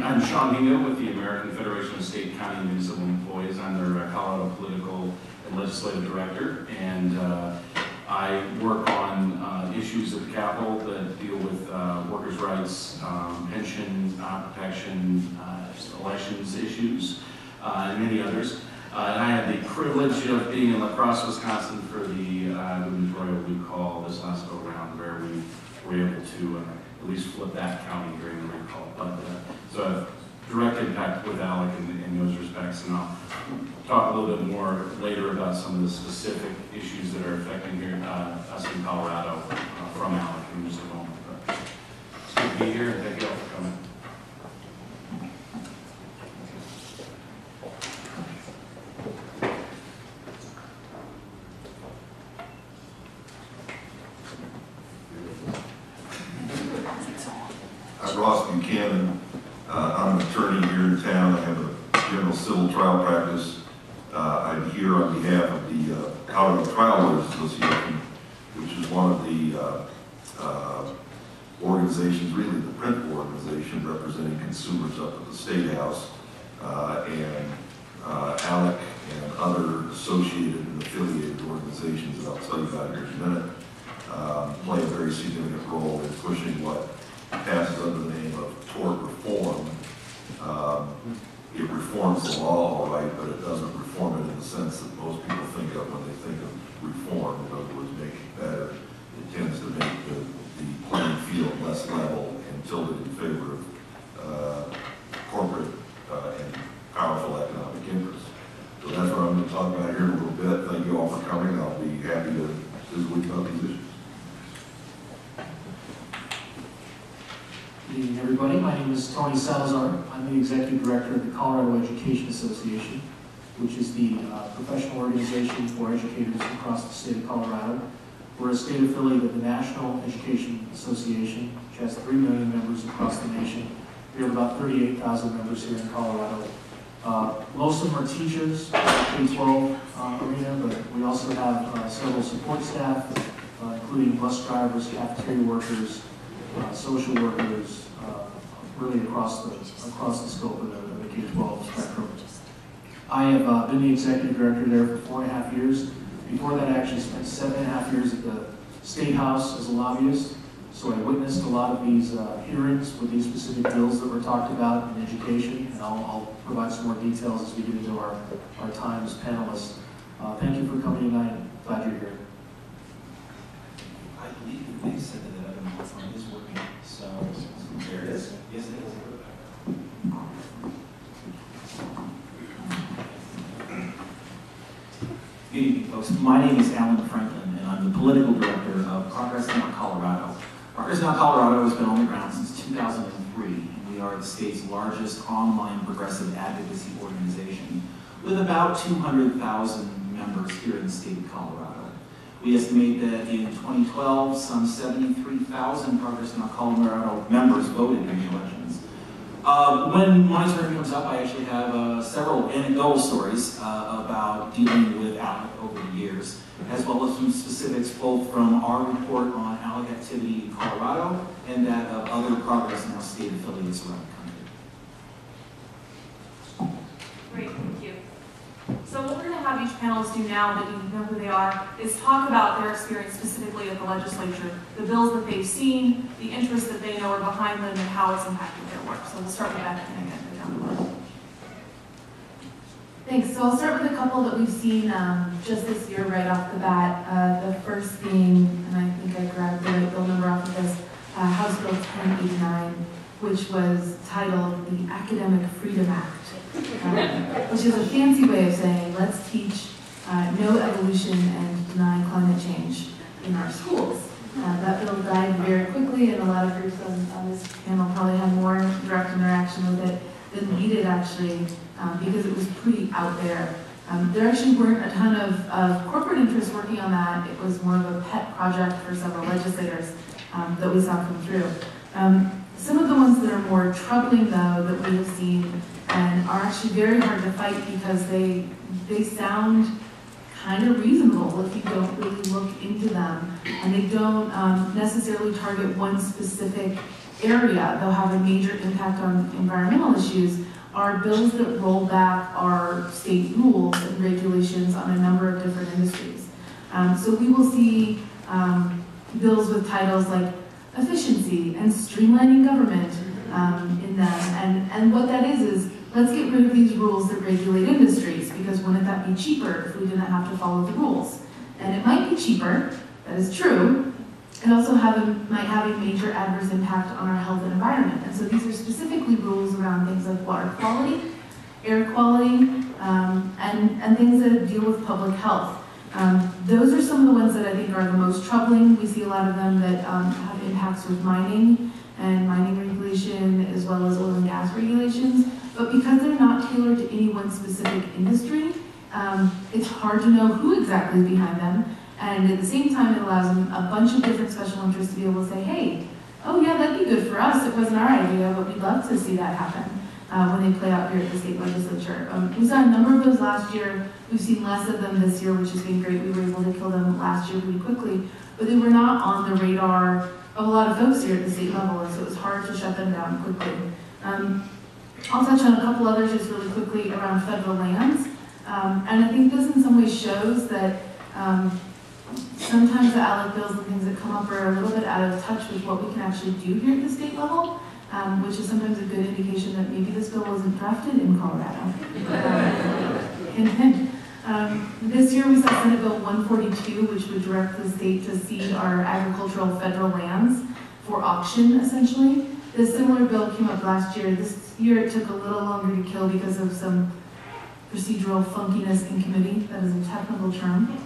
I'm Sean Hingo with the American Federation of State, County, and Municipal Employees. I'm their Colorado Political and Legislative Director, and I work on issues at the Capitol that deal with workers' rights, pension protection, elections issues, and many others. And I had the privilege of being in La Crosse, Wisconsin for the gubernatorial recall this last go-around, where we were able to at least flip that county during the recall. But so a direct impact with ALEC in those respects, and I'll talk a little bit more later about some of the specific issues that are affecting here, us in Colorado from ALEC in just a moment. But it's good to be here, and thank you all for coming. I'm Ross Buchanan. I'm an attorney here in town. I have a general civil trial practice. I'm here on behalf of the Colorado Trial Lawyers Association, which is one of the organizations, really the principal organization representing consumers up at the State House, and ALEC and other associated and affiliated organizations that I'll tell you about here in a minute, play a very significant role in pushing what passes under the name of tort reform. It reforms the law, all right, but it doesn't reform it in the sense that most people think of when they think of reform. In other words, make it better. It tends to make the playing field less level and tilted in favor of corporate and powerful economic interests. So that's what I'm going to talk about here in a little bit. Thank you all for coming. I'll be happy to visit with you about these issues. Good evening, everybody. My name is Tony Salazar. I'm the Executive Director of the Colorado Education Association, which is the professional organization for educators across the state of Colorado. We're a state affiliate of the National Education Association, which has 3 million members across the nation. We have about 38,000 members here in Colorado. Most of them are teachers, K-12 arena, but we also have several support staff, including bus drivers, cafeteria workers, social workers, really across the scope of the K-12 spectrum. I have been the executive director there for 4.5 years. Before that, I actually spent 7.5 years at the State House as a lobbyist. So I witnessed a lot of these hearings with these specific bills that were talked about in education, and I'll provide some more details as we get into our time as panelists. Thank you for coming tonight. Glad you're here. I believe they said that the other microphone is working, so there it is. Yes, it is. Good evening, folks. My name is Alan Franklin, and I'm the political director of Progress Now Colorado. Progress Now Colorado has been on the ground since 2003, and we are the state's largest online progressive advocacy organization with about 200,000 members here in the state of Colorado. We estimate that in 2012, some 73,000 Progress Now Colorado members voted in the elections. When my turn comes up, I actually have several anecdotal stories about dealing with ALEC over the years, as well as some specifics both from our report on ALEC activity in Colorado and that of other Progress Now state affiliates around the country. Great, thank you. So what we're going to have each panelist do now that you know who they are is talk about their experience specifically at the legislature, the bills that they've seen, the interests that they know are behind them, and how it's impacted their work. So we'll start with Becky and again go down the line. Thanks. So I'll start with a couple that we've seen just this year right off the bat. The first being, and I think I grabbed the right bill number off of this, House Bill 1089, which was titled the Academic Freedom Act. Which is a fancy way of saying, let's teach no evolution and deny climate change in our schools. That bill died very quickly, and a lot of groups on this panel probably had more direct interaction with it than we did actually, because it was pretty out there. There actually weren't a ton of corporate interests working on that. It was more of a pet project for several legislators that we saw come through. Some of the ones that are more troubling, though, that we have seen and are actually very hard to fight because they sound kind of reasonable if you don't really look into them, and they don't necessarily target one specific area, they'll have a major impact on environmental issues, are bills that roll back our state rules and regulations on a number of different industries. So we will see bills with titles like efficiency and streamlining government in them. And what that is let's get rid of these rules that regulate industries, because wouldn't that be cheaper if we didn't have to follow the rules? And it might be cheaper, that is true. It also might have a major adverse impact on our health and environment. And so these are specifically rules around things like water quality, air quality, and things that deal with public health. Those are some of the ones that I think are the most troubling. We see a lot of them that have impacts with mining and mining regulation, as well as oil and gas regulations. But because they're not tailored to any one specific industry, it's hard to know who exactly is behind them. And at the same time, it allows them a bunch of different special interests to be able to say, hey, oh yeah, that'd be good for us. It wasn't our idea, but we'd love to see that happen when they play out here at the state legislature. We saw a number of those last year. We've seen less of them this year, which has been great. We were able to kill them last year pretty quickly, but they were not on the radar of a lot of folks here at the state level, and so it was hard to shut them down quickly. I'll touch on a couple others just really quickly around federal lands. And I think this in some ways shows that sometimes the ALEC bills and things that come up are a little bit out of touch with what we can actually do here at the state level, which is sometimes a good indication that maybe this bill wasn't drafted in Colorado. This year we saw Senate Bill 142, which would direct the state to cede our agricultural federal lands for auction, essentially. The similar bill came up last year. This year it took a little longer to kill because of some procedural funkiness in committee. That is a technical term.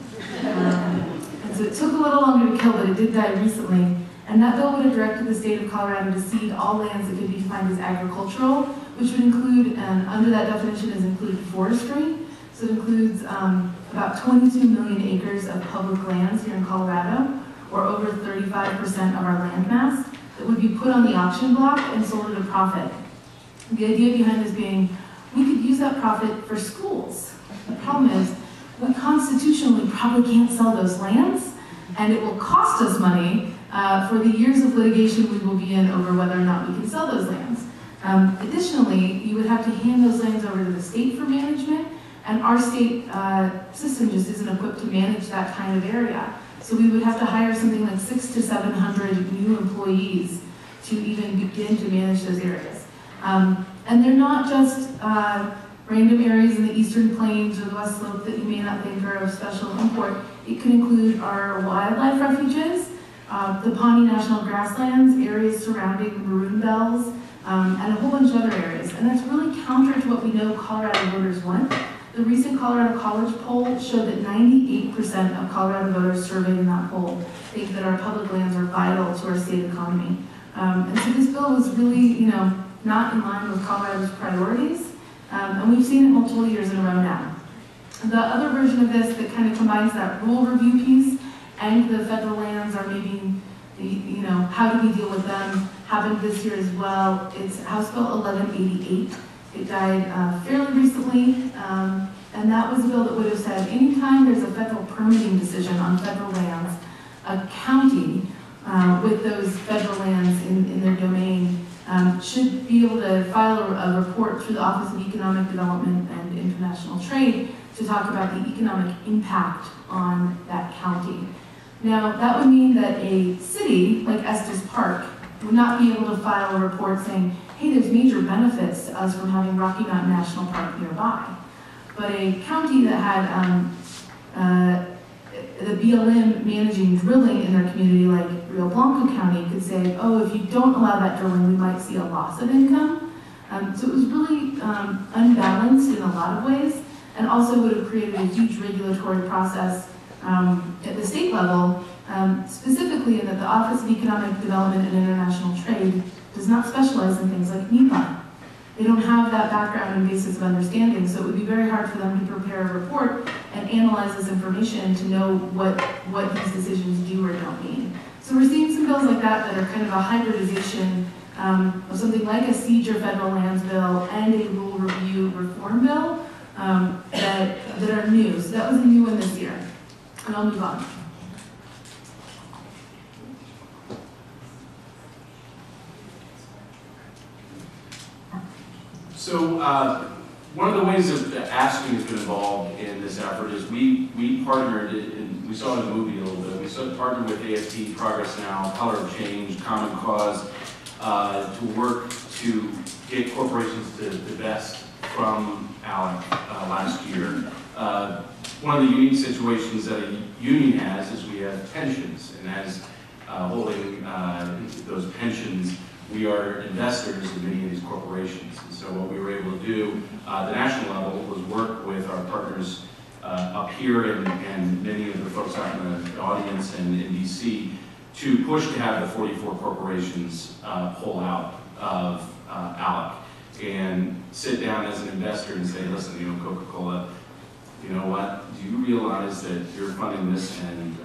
And so it took a little longer to kill, but it did die recently. And that bill would have directed the state of Colorado to cede all lands that could be defined as agricultural, which would include, and under that definition is included forestry. So it includes about 22 million acres of public lands here in Colorado, or over 35% of our land mass, that would be put on the auction block and sold at a profit. The idea behind this being, we could use that profit for schools. The problem is, we constitutionally probably can't sell those lands, and it will cost us money for the years of litigation we will be in over whether or not we can sell those lands. Additionally, you would have to hand those lands over to the state for management, and our state system just isn't equipped to manage that kind of area. So we would have to hire something like 600 to 700 new employees to even begin to manage those areas. And they're not just random areas in the Eastern Plains or the West Slope that you may not think are of special import. It could include our wildlife refuges, the Pawnee National Grasslands, areas surrounding maroon bells, and a whole bunch of other areas. And that's really counter to what we know Colorado voters want. The recent Colorado College poll showed that 98% of Colorado voters surveyed in that poll think that our public lands are vital to our state economy. And so this bill was really, not in line with Colorado's priorities, and we've seen it multiple years in a row now. The other version of this that kind of combines that rule review piece and the federal lands are maybe, how do we deal with them, happened this year as well. It's House Bill 1188. It died fairly recently, and that was a bill that would have said anytime there's a federal permitting decision on federal lands, a county with those federal lands in their domain should be able to file a report through the Office of Economic Development and International Trade to talk about the economic impact on that county. Now, that would mean that a city like Estes Park would not be able to file a report saying, hey, there's major benefits to us from having Rocky Mountain National Park nearby. But a county that had the BLM managing drilling in their community, like Rio Blanco County, could say, oh, if you don't allow that drilling, we might see a loss of income. So it was really unbalanced in a lot of ways, and also would have created a huge regulatory process at the state level, specifically in that the Office of Economic Development and International Trade does not specialize in things like NEPA. They don't have that background and basis of understanding, so it would be very hard for them to prepare a report and analyze this information to know what these decisions do or don't mean. So we're seeing some bills like that are kind of a hybridization of something like a Siege Your Federal Lands bill and a rule review reform bill that are new. So that was a new one this year. And I'll move on. So one of the ways that ASME has been involved in this effort is we partnered, and we saw it in the movie a little bit, we partnered with AFT, Progress Now, Color of Change, Common Cause, to work to get corporations to divest from ALEC last year. One of the unique situations that a union has is we have pensions, and as holding those pensions, we are investors in many of these corporations. And so what we were able to do at the national level was work with our partners up here and many of the folks out in the audience and in DC to push to have the 44 corporations pull out of ALEC and sit down as an investor and say, listen, you know, Coca-Cola, you know what, do you realize that you're funding this and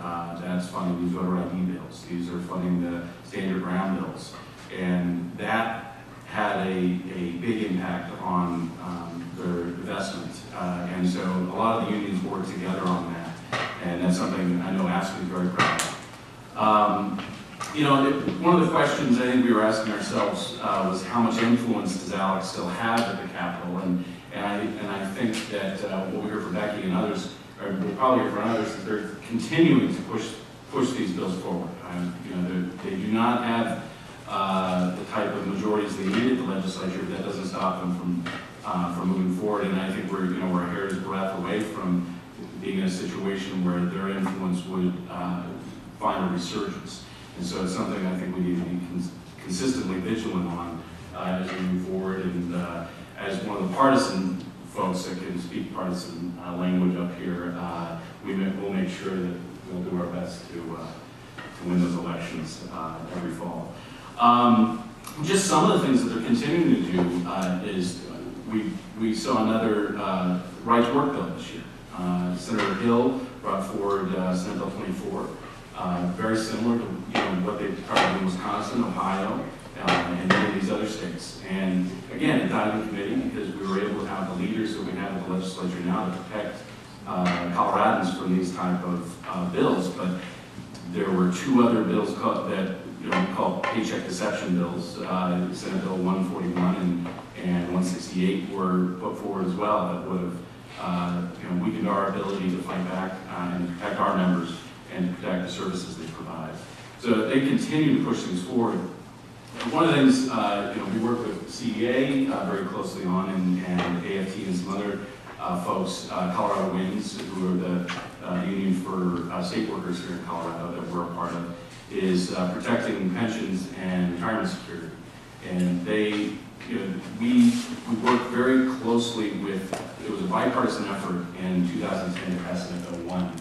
that's funding these voter ID bills? These are funding the standard ground bills. And that had a big impact on their investment. And so a lot of the unions worked together on that. And that's something I know ASME is very proud of. You know, one of the questions I think we were asking ourselves was how much influence does ALEC still have at the Capitol? And I think that what we heard from Becky and others, or we'll probably hear from others, is they're continuing to push these bills forward. You know, they do not have the type of majorities they need at the legislature, but that doesn't stop them from moving forward. And I think we're a hair's breadth away from being in a situation where their influence would find a resurgence. And so it's something I think we need to be consistently vigilant on as we move forward. And as one of the partisan folks that can speak partisan language up here, we'll make sure that we'll do our best to win those elections every fall. Just some of the things that they're continuing to do is we saw another right to work bill this year. Senator Hill brought forward Senate Bill 24, very similar to what they tried in Wisconsin, Ohio, and many of these other states. And again, it died in committee because we were able to have the leaders that we have in the legislature now to protect Coloradans from these type of bills. But there were two other bills that we call paycheck deception bills. Senate Bill 141 and 168 were put forward as well that would have weakened our ability to fight back and protect our members and to protect the services they provide. So they continue to push things forward. One of the things we work with CDA very closely on, and AFT and some other folks, Colorado Wins, who are the union for state workers here in Colorado that we're a part of, is protecting pensions and retirement security. And they, we worked very closely with, it was a bipartisan effort in 2010 to pass Senate Bill 1.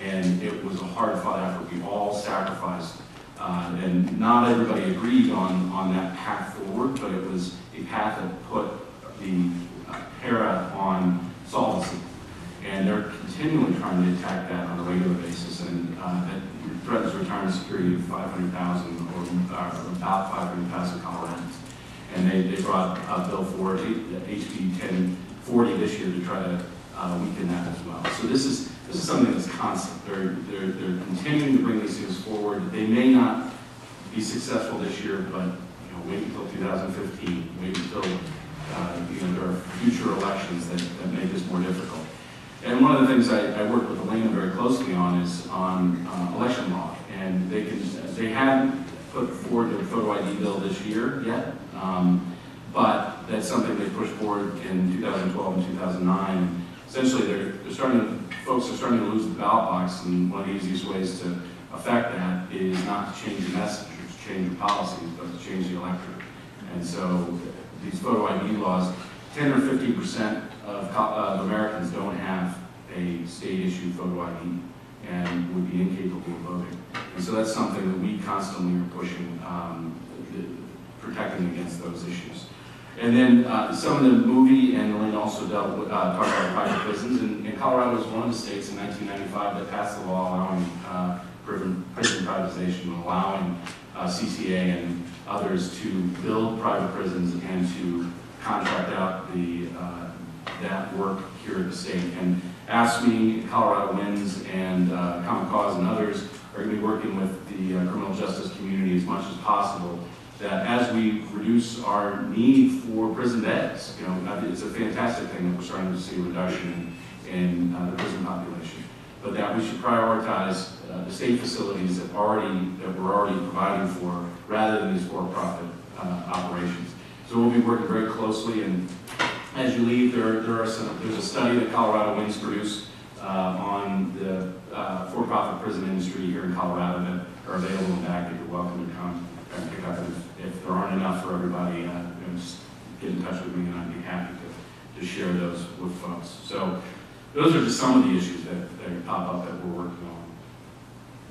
And it was a hard-fought effort. We all sacrificed, and not everybody agreed on that path forward, but it was a path that put the PARA on solvency. And they're continually trying to attack that on a regular basis, and that threatens retirement security of 500,000 or about 500,000 Coloradans. And they brought a bill forward, HB 1040 this year, to try to weaken that as well. So this is something that's constant. They're continuing to bring these things forward. They may not be successful this year, but wait until 2015. Wait until there are future elections that make this more difficult. And one of the things I work with Elena very closely on is on election law. And they haven't put forward their photo ID bill this year yet, but that's something they pushed forward in 2012 and 2009. Essentially, folks are starting to lose the ballot box, and one of the easiest ways to affect that is not to change the message or to change the policies, but to change the electorate. And so these photo ID laws, 10 or 15% of Americans don't have a state-issued photo ID and would be incapable of voting. And so that's something that we constantly are pushing, protecting against those issues. And then some of the movie, and Elena also talked about private prisons. And Colorado was one of the states in 1995 that passed the law allowing prison privatization, and allowing CCA and others to build private prisons and to contract out that work here at the state. And ASME, Colorado Wins, and Common Cause and others are going to be working with the criminal justice community as much as possible that as we reduce our need for prison beds, you know, it's a fantastic thing that we're starting to see a reduction in the prison population, but that we should prioritize the state facilities that we're already providing for, rather than these for-profit operations. So we'll be working very closely, and as you leave, there's a study that Colorado Wings produced on the for-profit prison industry here in Colorado that are available in back that you're welcome to come and pick up. If there aren't enough for everybody, just get in touch with me, and I'd be happy to share those with folks. So those are just some of the issues that pop up that we're working on.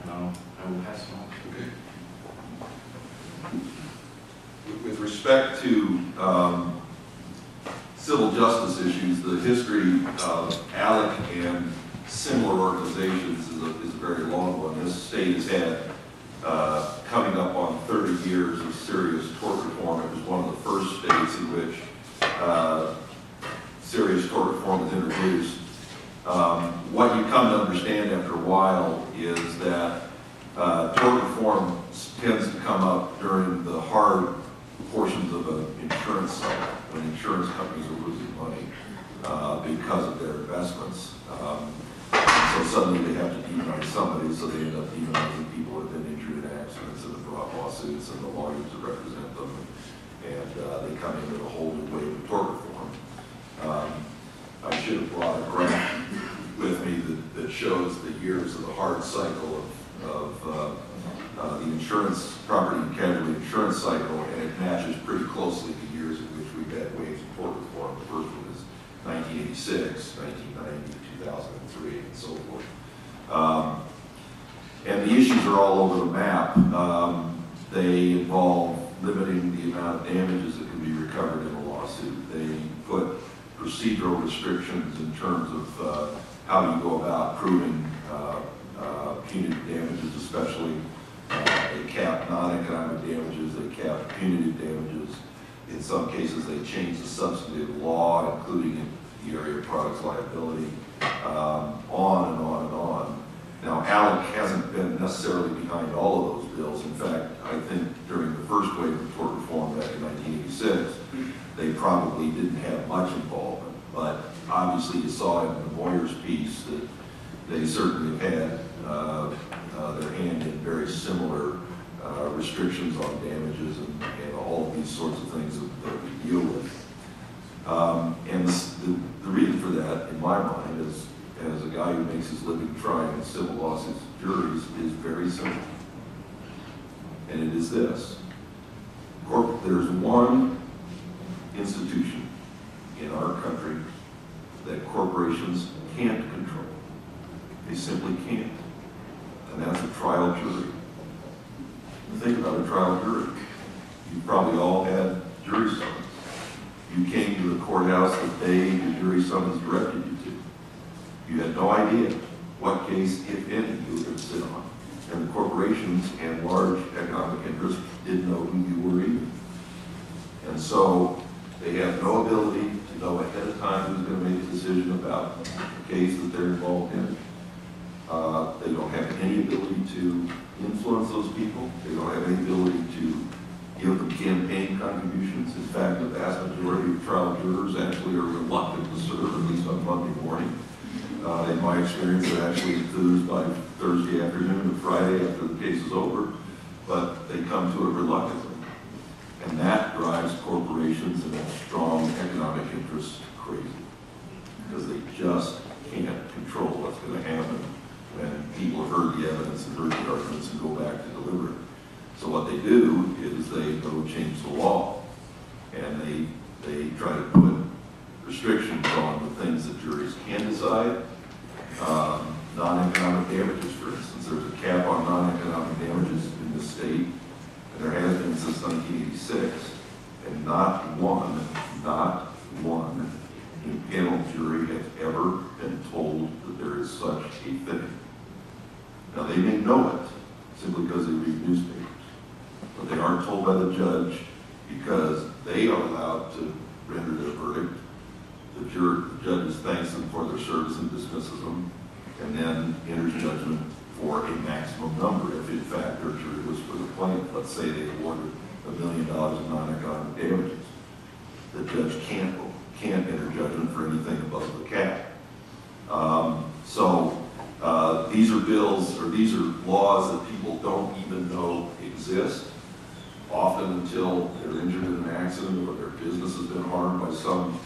I will pass it on. Okay. With respect to civil justice issues, the history of ALEC and similar organizations is a very long one. This state has had coming up on 30 years of serious tort reform. It was one of the first states in which serious tort reform was introduced. What you come to understand after a while is that tort reform tends to come up during the hard portions of an insurance cycle, when insurance companies are losing money because of their investments. So suddenly they have to demonize somebody, so they end up demonizing people who have been injured in accidents and have brought lawsuits and the lawyers that represent them, and they come in with a whole new wave of tort reform. I should have brought a graph with me that shows the years of the hard cycle of the insurance, property and casualty insurance cycle, and it matches pretty closely the years in which we've had waves of tort reform. The first one is 1986, 1990, 2003, and so forth. And the issues are all over the map. They involve limiting the amount of damages that can be recovered in a lawsuit. They put procedural restrictions in terms of how you go about proving punitive damages, especially. They cap non-economic damages, they cap punitive damages. In some cases, they change the substantive law, including in the area of products liability, on and on and on. Now, ALEC hasn't been necessarily behind all of those bills. In fact, I think during the first wave of tort reform back in 1986, they probably didn't have much involvement. But obviously, you saw in the Moyer's piece that they certainly have had their hand in very similar restrictions on damages and all of these sorts of things that we deal with. And the reason for that, in my mind, as a guy who makes his living trying civil lawsuits juries, is very simple. And it is this. There's one institution in our country that corporations can't control. They simply can't. And that's a trial jury. Think about a trial jury. You probably all had jury summons. You came to the courthouse the day the jury summons directed you to. You had no idea what case, if any, you were going to sit on. And the corporations and large economic interests didn't know who you were either. And so they have no ability to know ahead of time who's going to make a decision about the case that they're involved in. They don't have any ability to influence those people. They don't have any ability to give them campaign contributions. In fact, the vast majority of trial jurors actually are reluctant to serve, at least on Monday morning. In my experience, they're actually enthused by Thursday afternoon or Friday after the case is over, but they come to it reluctantly. And that drives corporations and strong economic interests crazy, because they just can't control what's going to happen when people have heard the evidence and heard the arguments and go back to deliver it. So what they do is they go change the law, and they try to put restrictions on the things that juries can decide. Non-economic damages, for instance. There's a cap on non-economic damages in this state, and there has been since 1986, and not one panel jury has ever been told that there is such a thing. Now, they may know it simply because they read newspapers, but they aren't told by the judge because they are allowed to render their verdict. The judge thanks them for their service and dismisses them, and then enters judgment for a maximum number if in fact their jury was for the plaintiff. Let's say they awarded $1 million in non-economic damages. The judge can't enter judgment for anything above the cap. These are bills, or these are laws that people don't even know exist, often until they're injured in an accident or their business has been harmed by some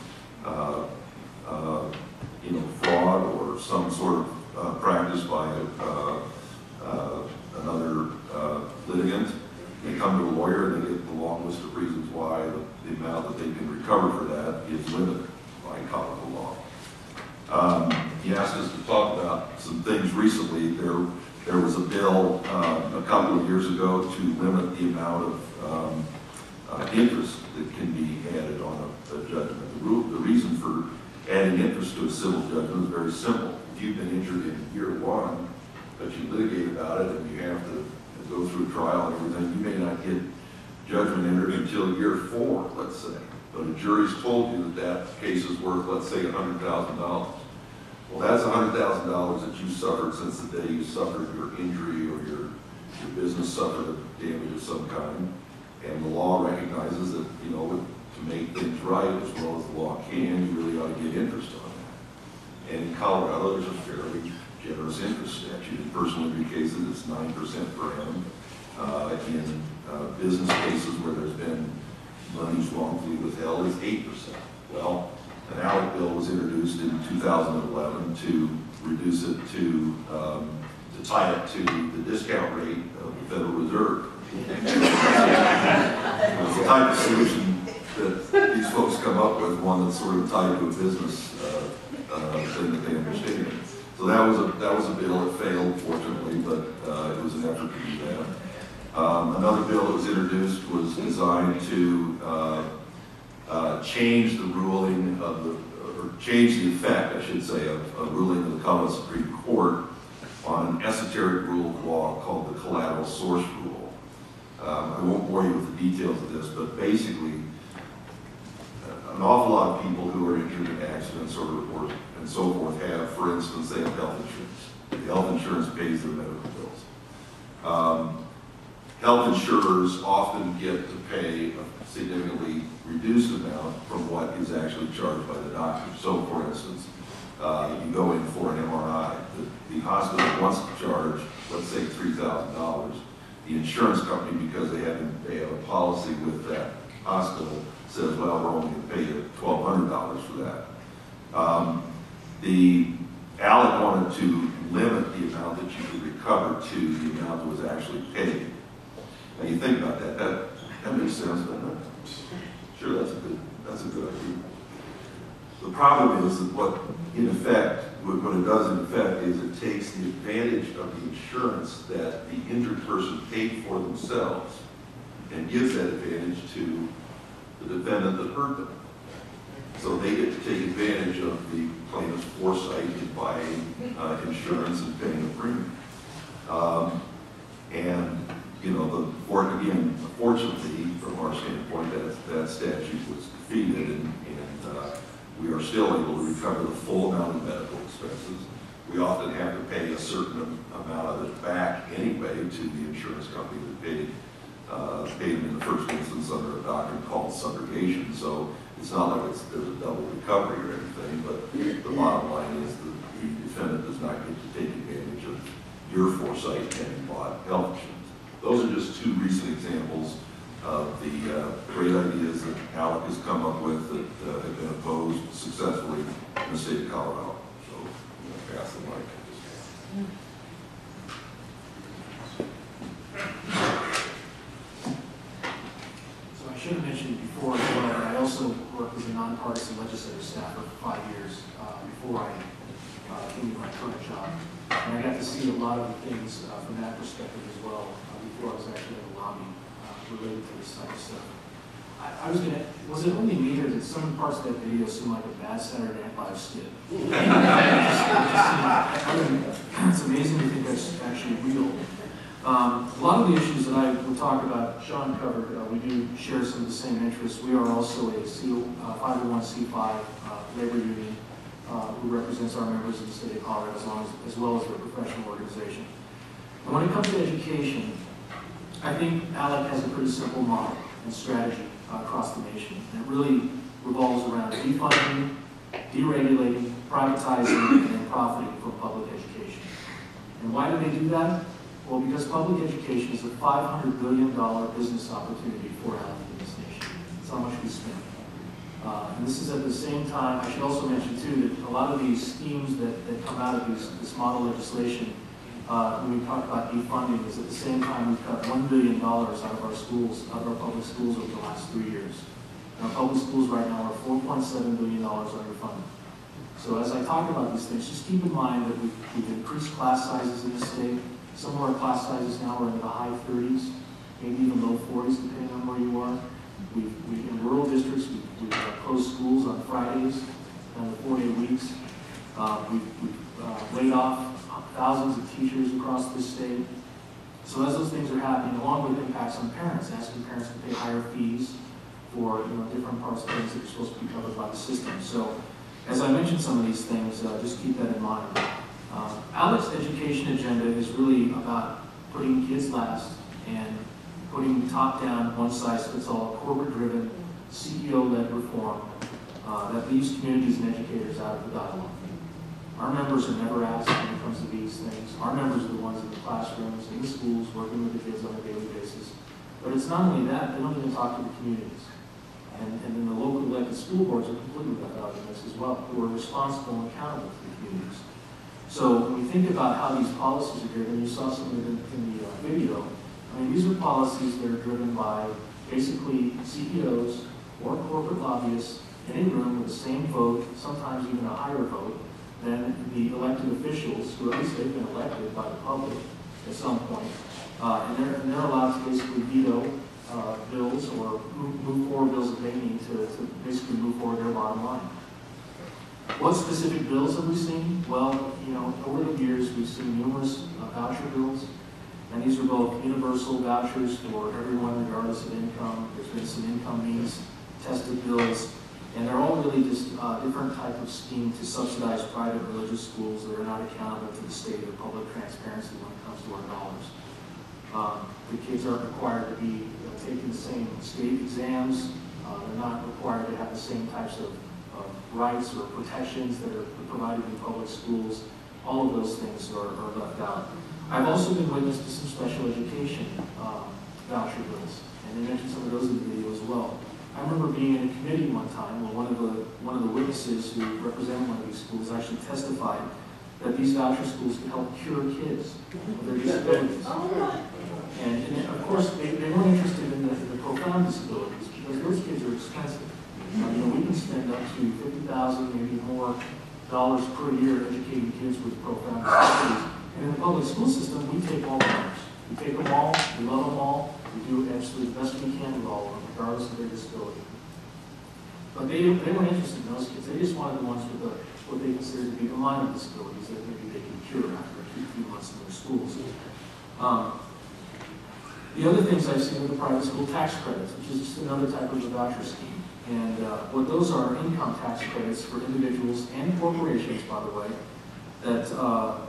fraud or some sort of practice by another litigant. They come to a lawyer and they get the long list of reasons why the amount that they can recover for that is limited by Colorado law. He asked us to talk about some things recently. There was a bill a couple of years ago to limit the amount of interest that can be added on a judgment. The reason for adding interest to a civil judgment is very simple. If you've been injured in year one, but you litigate about it and you have to go through a trial and everything, you may not get judgment entered until year 4, let's say. But a jury's told you that case is worth, let's say, $100,000. Well, that's $100,000 that you suffered since the day you suffered your injury or your business suffered a damage of some kind. And the law recognizes that, to make things right as well as the law can, you really ought to get interest on that. And in Colorado, there's a fairly generous interest statute. In personal injury cases, it's 9% per annum. In business cases where there's been monies wrongfully withheld, it's 8%. Well, an ALEC bill was introduced in 2011 to reduce it to tie it to the discount rate of the Federal Reserve. It's the type of solution that these folks come up with, one that's sort of tied to a business thing that they understand. So that was a bill that failed, fortunately, but it was an effort to do that. Another bill that was introduced was designed to change the ruling of change the effect, I should say, of a ruling of the Colorado Supreme Court on an esoteric rule of law called the collateral source rule. I won't bore you with the details of this, but basically, an awful lot of people who are injured in accidents or and so forth have, for instance, they have health insurance. The health insurance pays their medical bills. Health insurers often get to pay a significantly reduced amount from what is actually charged by the doctor. So, for instance, you go in for an MRI. The hospital wants to charge, let's say, $3,000. The insurance company, because they have a policy with that hospital, says, well, we're only going to pay you $1,200 for that. The ALEC wanted to limit the amount that you could recover to the amount that was actually paid. Now you think about that. That makes sense, doesn't it? Sure, that's a good idea. The problem is that what it does in effect is it takes the advantage of the insurance that the injured person paid for themselves and gives that advantage to the defendant that hurt them. So they get to take advantage of the plaintiff's foresight in buying insurance and paying a premium. Unfortunately, from our standpoint, that statute was defeated, and we are still able to recover the full amount of medical expenses. We often have to pay a certain amount of it back anyway to the insurance company that paid them in the first instance under a doctrine called subrogation. So it's not like there's a double recovery or anything, but the bottom line is that the defendant does not get to take advantage of your foresight having bought health insurance. Those are just two recent examples of the great ideas that ALEC has come up with that have been opposed successfully in the state of Colorado. So I'm going to pass the mic. So I should have mentioned before as well that I also worked as a nonpartisan legislative staffer for 5 years before I came to my current job. And I got to see a lot of the things from that perspective as well before I was actually in the lobby related to this type of stuff. Was it only me or did some parts of that video seem like a bad Saturday Night Live skit? It's amazing to think that's actually real. A lot of the issues that I would talk about, Sean covered. We do share some of the same interests. We are also a 501c5 labor union who represents our members in the state of Colorado as well as their professional organization. And when it comes to education, I think ALEC has a pretty simple model and strategy across the nation. And it really revolves around defunding, deregulating, privatizing, and then profiting from public education. And why do they do that? Well, because public education is a $500 billion business opportunity for ALEC in this nation. That's how much we spend. And this is at the same time, I should also mention too, that a lot of these schemes that come out of this model legislation, when we talk about defunding, is at the same time we've cut $1 billion out of our schools, out of our public schools over the last 3 years. And our public schools right now are $4.7 billion underfunded. So as I talk about these things, just keep in mind that we've increased class sizes in this state. Some of our class sizes now are in the high 30s, maybe even low 40s, depending on where you are. In rural districts, we've closed schools on Fridays and the 4-day weeks. We've laid off thousands of teachers across this state. So as those things are happening, along with impacts on parents, asking parents to pay higher fees for different parts of things that are supposed to be covered by the system. So as I mentioned some of these things, just keep that in mind. ALEC's education agenda is really about putting kids last and putting top-down, one-size-fits-all, corporate-driven, CEO-led reform that leaves communities and educators out of the dialogue. Our members are never asked when it comes to these things. Our members are the ones in the classrooms, in the schools, working with the kids on a daily basis. But it's not only that, they don't even talk to the communities. And then the local elected school boards are completely left out of this as well, who are responsible and accountable to the communities. So when we think about how these policies are driven, you saw some of it in the video. I mean, these are policies that are driven by basically CEOs or corporate lobbyists in a room with the same vote, sometimes even a higher vote, than the elected officials, who at least they've been elected by the public at some point. And they're allowed to basically veto bills or move forward bills that they need to basically move forward their bottom line. What specific bills have we seen? Well, over the years we've seen numerous voucher bills, and these are both universal vouchers for everyone regardless of income. There's been some income means tested bills, and they're all really just different type of scheme to subsidize private religious schools that are not accountable to the state or public transparency when it comes to our dollars. The kids aren't required to be taking the same state exams. They're not required to have the same types of rights or protections that are provided in public schools. All of those things are left out. I've also been witness to some special education voucher bills, and they mentioned some of those in the video as well. I remember being in a committee one time where one of the witnesses who represented one of these schools actually testified that these voucher schools can help cure kids of their disabilities. And of course, they weren't interested in the profound disabilities because those kids are expensive. We can spend up to $50,000, maybe more, dollars per year educating kids with profound disabilities. And in the public school system, we take all learners. We take them all, we love them all, we do absolutely the best we can with all of them, regardless of their disability. But they weren't interested in those kids. They just wanted the ones with what they considered to be the minor disabilities that maybe they could cure after a few months in their schools. The other things I've seen are the private school tax credits, which is just another type of a voucher scheme. And what those are income tax credits for individuals and corporations, by the way, that are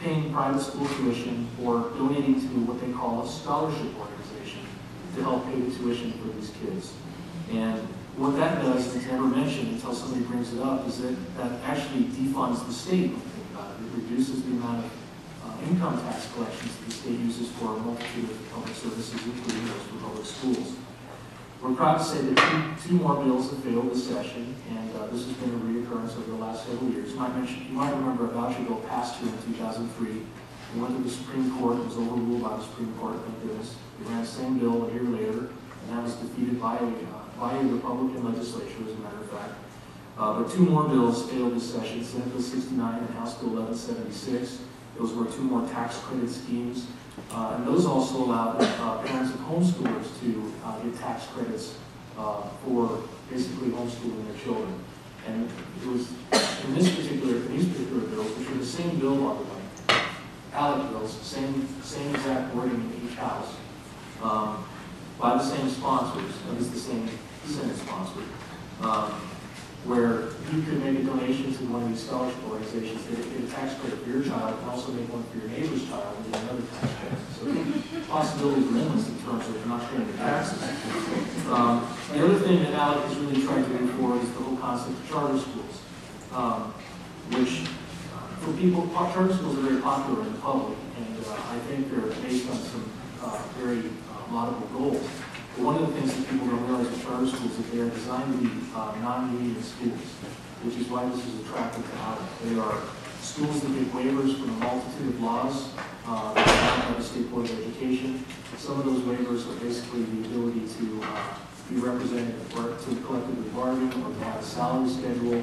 paying private school tuition or donating to what they call a scholarship organization to help pay the tuition for these kids. And what that does, and it's never mentioned until somebody brings it up, is that actually defunds the state when you think about it. It reduces the amount of income tax collections that the state uses for a multitude of public services, including those for public schools. We're proud to say that two more bills have failed this session, and this has been a reoccurrence over the last several years. You might remember a voucher bill passed here in 2003. It went to the Supreme Court. It was overruled by the Supreme Court, thank goodness. We ran the same bill a year later, and that was defeated by a Republican legislature, as a matter of fact. But two more bills failed this session, Senate Bill 69 and House Bill 1176. Those were two more tax credit schemes. And those also allowed parents of homeschoolers to get tax credits for basically homeschooling their children. And it was in these particular bills, which were the same bill, by the way, ALEC bills, same exact wording in each house, by the same sponsors, at least the same Senate sponsor. where you could make a donation to one of these scholarship organizations, get a tax credit for your child, and also make one for your neighbor's child, and get another tax credit. So the possibilities are endless in terms of not paying the taxes. The other thing that ALEC has really tried to do for is the whole concept of charter schools, which for people, charter schools are very popular in the public, and I think they're based on some very laudable goals. But one of the things that people don't realize with charter schools is that they are designed to be non-union schools, which is why this is attractive to ALEC. They are schools that get waivers from a multitude of laws that are by the State Board of Education. Some of those waivers are basically the ability to be represented to collectively bargain or to have a salary schedule,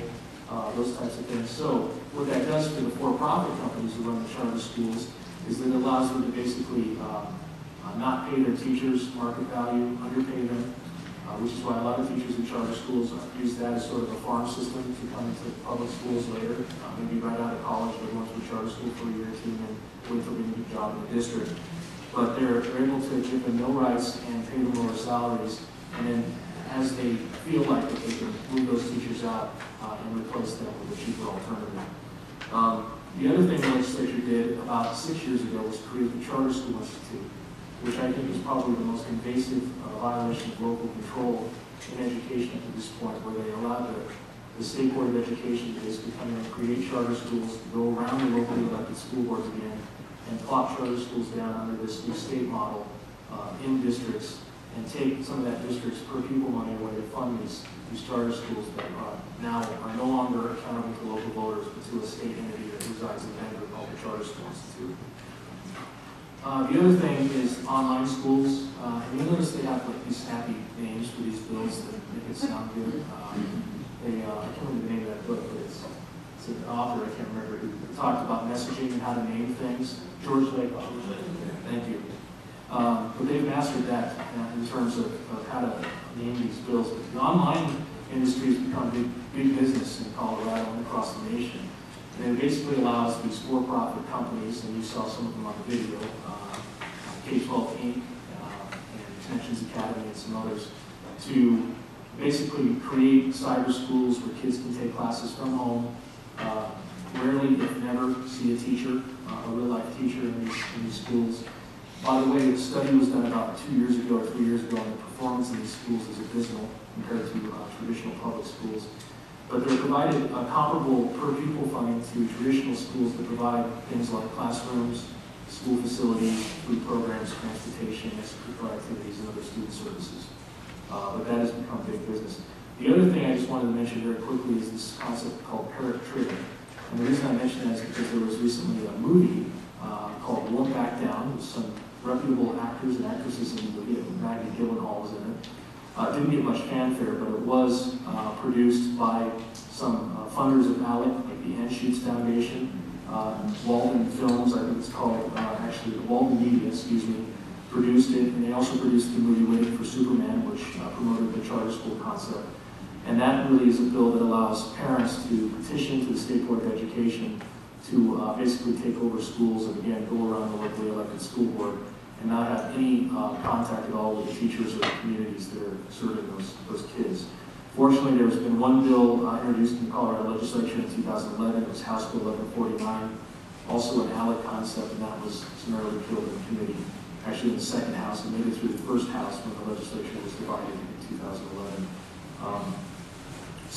those types of things. So what that does for the for-profit companies who run the charter schools is that it allows them to basically not pay their teachers market value, underpay them, which is why a lot of teachers in charter schools use that as sort of a farm system to come into public schools later, maybe right out of college, they're going to a charter school for a year or two and then wait for getting a job in the district. But they're able to give them no rights and pay them lower salaries, and then as they feel like that they can move those teachers out and replace them with a cheaper alternative. The other thing the legislature did about 6 years ago was create the Charter School Institute, which I think is probably the most invasive violation of local control in education to this point, where they allow the State Board of Education to basically come in and create charter schools, to go around the locally elected school boards again, and plop charter schools down under this new state model in districts, and take some of that district's per pupil money away to fund these charter schools that now are no longer accountable to local voters, but to a state entity that resides in Denver called the Charter School Institute. The other thing is online schools. And you notice they have like these snappy names for these bills that make it sound good. I can't remember the name of that book, but it's an author, I can't remember, who talked about messaging and how to name things. George Lake. Thank you. But they've mastered that in terms of how to name these bills. But the online industry has become big business in Colorado and across the nation. And it basically allows these for-profit companies, and you saw some of them on the video, K-12 Inc., and Connections Academy and some others, to basically create cyber schools where kids can take classes from home, rarely, if never, see a teacher, a real-life teacher in these schools. By the way, a study was done about 2 years ago or 3 years ago, and the performance in these schools is abysmal compared to traditional public schools. But they're provided comparable per pupil funding to traditional schools that provide things like classrooms, school facilities, food programs, transportation, extracurricular activities, and other student services. But that has become big business. The other thing I just wanted to mention very quickly is this concept called parent trigger. And the reason I mention that is because there was recently a movie called Won't Back Down with some reputable actors and actresses in the movie. Maggie Gyllenhaal was in it. Didn't get much fanfare, but it was produced by some funders of ALEC, like the Anschutz Foundation, Walden Films, I think it's called, actually Walden Media, excuse me, produced it, and they also produced the movie Waiting for Superman, which promoted the charter school concept. And that really is a bill that allows parents to petition to the State Board of Education to basically take over schools and again go around the locally elected school board and not have any contact at all with the teachers or the communities that are serving those kids. Fortunately, there's been one bill introduced in the Colorado legislature in 2011. It was House Bill 1149, also an ALEC concept, and that was summarily killed in committee. Actually, in the second house, and maybe through the first house when the legislature was divided in 2011.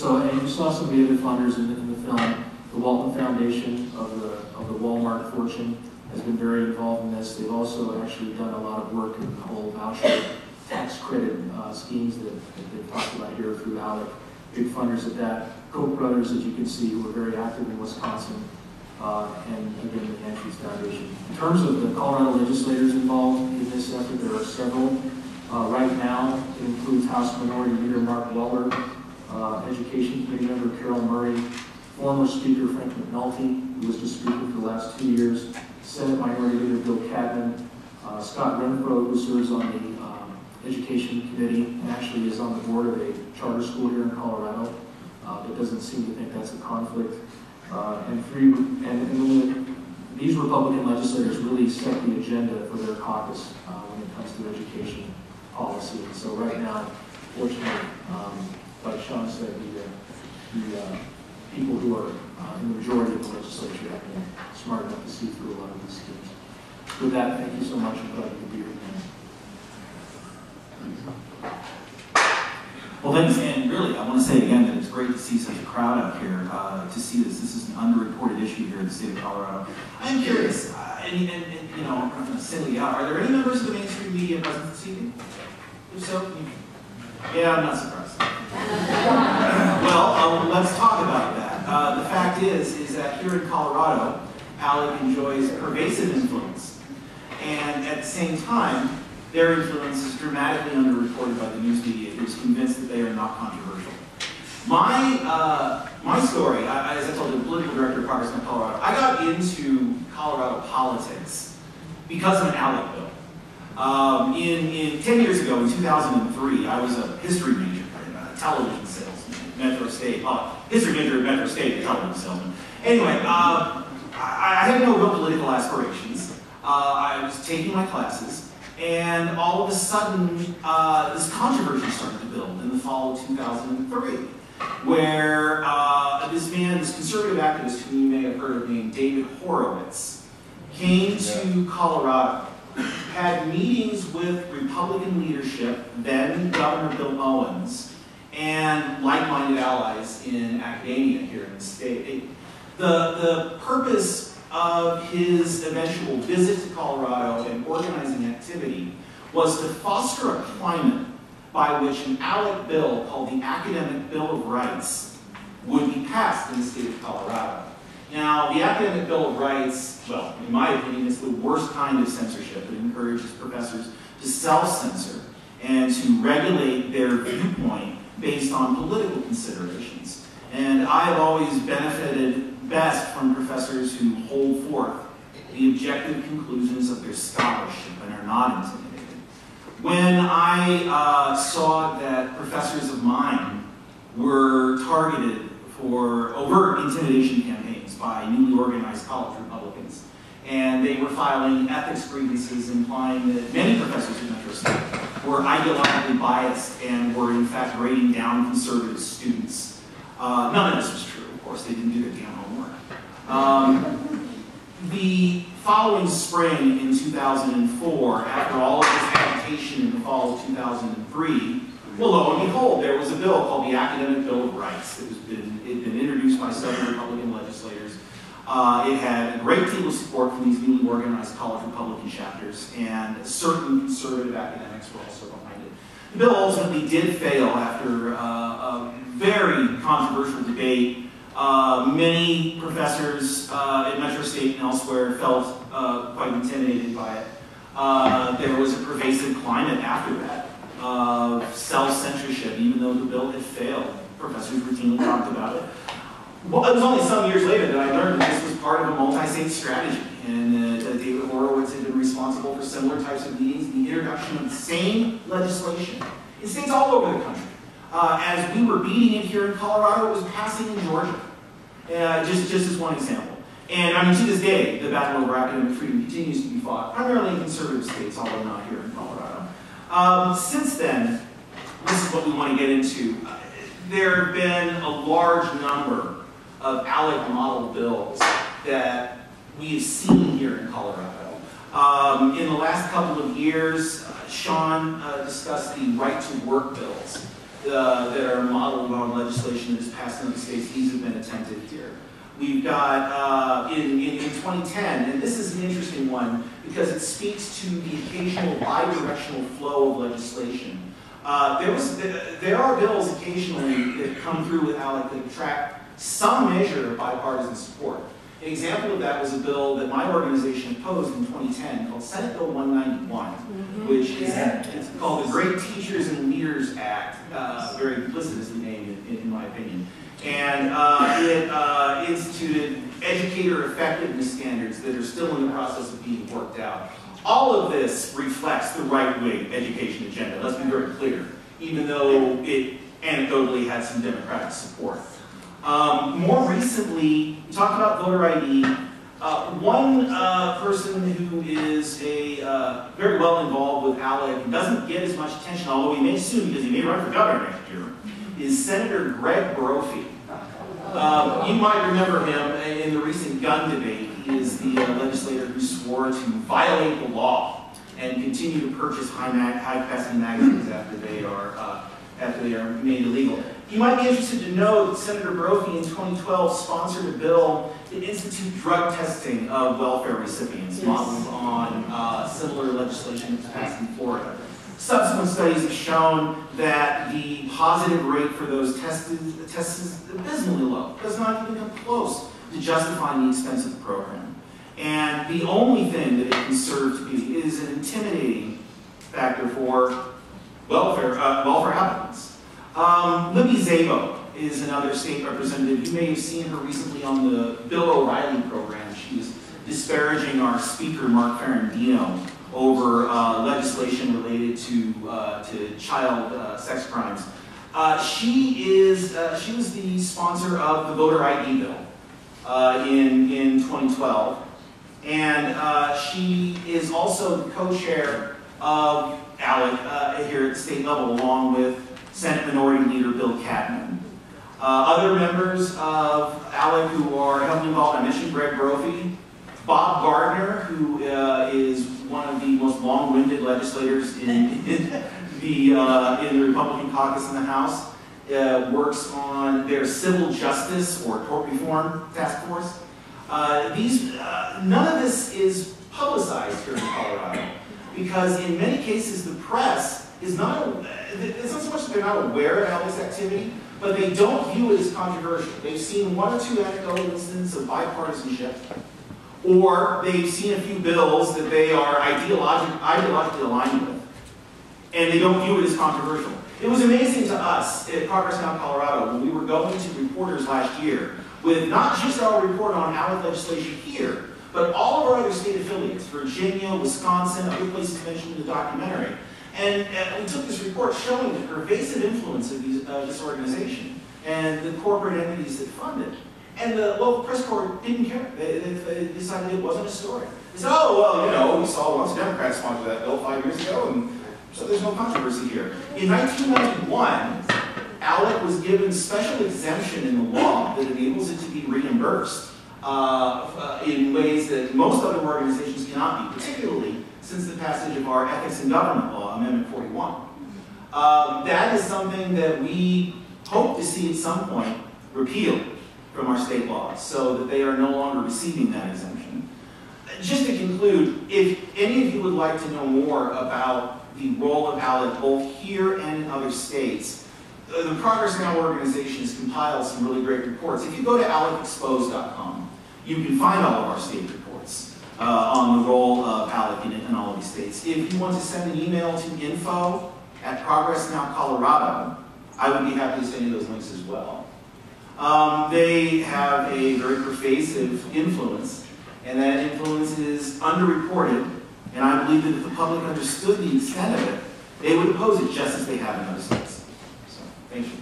And you saw some of the other funders in the film. The Walton Foundation of the Walmart fortune has been very involved in this. They've also actually done a lot of work in the whole voucher tax credit schemes that they've talked about here through ALEC. Big funders of that. Koch brothers, as you can see, who are very active in Wisconsin, and again, the Anschutz Foundation. In terms of the Colorado legislators involved in this effort, there are several. Right now, it includes House Minority Leader Mark Weller, Education Committee member Carol Murray, former Speaker Frank McNulty, who was just Speaker for the last 2 years, Senate Minority Leader Bill Cadman, Scott Renfro, who serves on the Education Committee and actually is on the board of a charter school here in Colorado, but doesn't seem to think that's a conflict. These Republican legislators really set the agenda for their caucus when it comes to education policy. And so right now, fortunately, like Sean said, to people who are in the majority of the legislature have been smart enough to see through a lot of these schemes. With that, thank you so much. I'm glad to be here. Well, thanks, and really, I want to say again that it's great to see such a crowd out here to see this. This is an underreported issue here in the state of Colorado. I'm curious, and you know, I'm not going to single you out. Are there any members of the mainstream media present this evening? If so, yeah, I'm not surprised. Well, let's talk about that. The fact is that here in Colorado, ALEC enjoys pervasive influence, and at the same time, their influence is dramatically underreported by the news media, who's convinced that they are not controversial. My story, as I told you, the political director of Progress in Colorado, I got into Colorado politics because of an ALEC bill. 10 years ago, in 2003, I was a history major in television salesman at Metro State. History major at Metro State, television salesman. Anyway, I had no real political aspirations. I was taking my classes. And all of a sudden, this controversy started to build in the fall of 2003, where this man, this conservative activist who you may have heard of named David Horowitz, came to Colorado, had meetings with Republican leadership, then Governor Bill Owens, and like-minded allies in academia here in the state. The purpose of his eventual visit to Colorado and organizing activity was to foster a climate by which an ALEC bill called the Academic Bill of Rights would be passed in the state of Colorado. Now, the Academic Bill of Rights, well, in my opinion, is the worst kind of censorship. It encourages professors to self-censor and to regulate their viewpoint based on political considerations. And I have always benefited best from professors who hold forth the objective conclusions of their scholarship and are not intimidated. When I saw that professors of mine were targeted for overt intimidation campaigns by newly organized college Republicans, and they were filing ethics grievances implying that many professors in Metro State were ideologically biased and were in fact rating down conservative students. None of this was true, of course. They didn't do their damn homework. The following spring in 2004, after all of this agitation in the fall of 2003, well, lo and behold, there was a bill called the Academic Bill of Rights. It had been introduced by several Republican legislators. It had a great deal of support from these newly organized college Republican chapters, and certain conservative academics were also behind it. The bill ultimately did fail after a very controversial debate. Many professors at Metro State and elsewhere felt quite intimidated by it. There was a pervasive climate after that of self-censorship, even though the bill had failed. Professors routinely talked about it. Well, it was only some years later that I learned that this was part of a multi-state strategy, and that David Horowitz had been responsible for similar types of meetings, the introduction of the same legislation in states all over the country. As we were beating it here in Colorado, it was passing in Georgia, just as one example. And I mean, to this day, the battle over academic freedom continues to be fought, primarily in conservative states, although not here in Colorado. Since then, this is what we want to get into. There have been a large number of ALEC model bills that we have seen here in Colorado. In the last couple of years, Sean discussed the right to work bills that are modeled on legislation that is passed in the states. These have been attempted here. We've got, in 2010, and this is an interesting one because it speaks to the occasional bidirectional flow of legislation. There are bills occasionally that come through with ALEC that attract some measure of bipartisan support. An example of that was a bill that my organization opposed in 2010 called Senate Bill 191, which is it's called the Great Teachers and Leaders Act, very implicitously named in my opinion. And it instituted educator effectiveness standards that are still in the process of being worked out. All of this reflects the right-wing education agenda, let's be very clear, even though it anecdotally had some Democratic support. More recently, we talked about voter ID. One person who is very well involved with ALEC and doesn't get as much attention, although he may soon because he may run for governor next year, is Senator Greg Brophy. You might remember him in the recent gun debate. He is the legislator who swore to violate the law and continue to purchase high-capacity magazines after they are made illegal. You might be interested to know that Senator Brophy in 2012 sponsored a bill to institute drug testing of welfare recipients, modeled on similar legislation that was passed in Florida. Subsequent studies have shown that the positive rate for those tests is abysmally low. It does not even come close to justifying the expense of the program. And the only thing that it can serve to be is an intimidating factor for welfare applicants. Libby Szabo is another state representative. You may have seen her recently on the Bill O'Reilly program. She was disparaging our speaker, Mark Ferrandino, over legislation related to child sex crimes. She was the sponsor of the voter ID bill in 2012, and she is also the co-chair of ALEC here at the state level, along with Senate Minority Leader Bill Catman. Other members of ALEC who are heavily involved, I mentioned Greg Brophy, Bob Gardner, who is one of the most long-winded legislators in the Republican caucus in the House, works on their civil justice or tort reform task force. None of this is publicized here in Colorado because in many cases the press is not, it's not so much that they're not aware of ALEC's activity, but they don't view it as controversial. They've seen one or two anecdotal instances of bipartisanship, or they've seen a few bills that they are ideologically aligned with, and they don't view it as controversial. It was amazing to us at Progress Now Colorado when we were going to reporters last year with not just our report on ALEC legislation here, but all of our other state affiliates, Virginia, Wisconsin, other places mentioned in the documentary. And we took this report showing the pervasive influence of this organization and the corporate entities that fund it. And the local press corps didn't care. They decided it wasn't a story. They said, oh, well, you know, we saw once Democrats sponsor that bill 5 years ago, and so there's no controversy here. In 1991, ALEC was given special exemption in the law that enables it to be reimbursed in ways that most other organizations cannot be, particularly since the passage of our Ethics in Government Law, Amendment 41. That is something that we hope to see at some point repealed from our state laws so that they are no longer receiving that exemption. Just to conclude, if any of you would like to know more about the role of ALEC both here and in other states, the Progress Now organization has compiled some really great reports. If you go to alecexposed.com, you can find all of our state reports on the role of ALEC in all of these states. If you want to send an email to info@Progress Now Colorado, I would be happy to send you those links as well. They have a very pervasive influence, and that influence is underreported, and I believe that if the public understood the extent of it, they would oppose it just as they have in other states. So, thank you.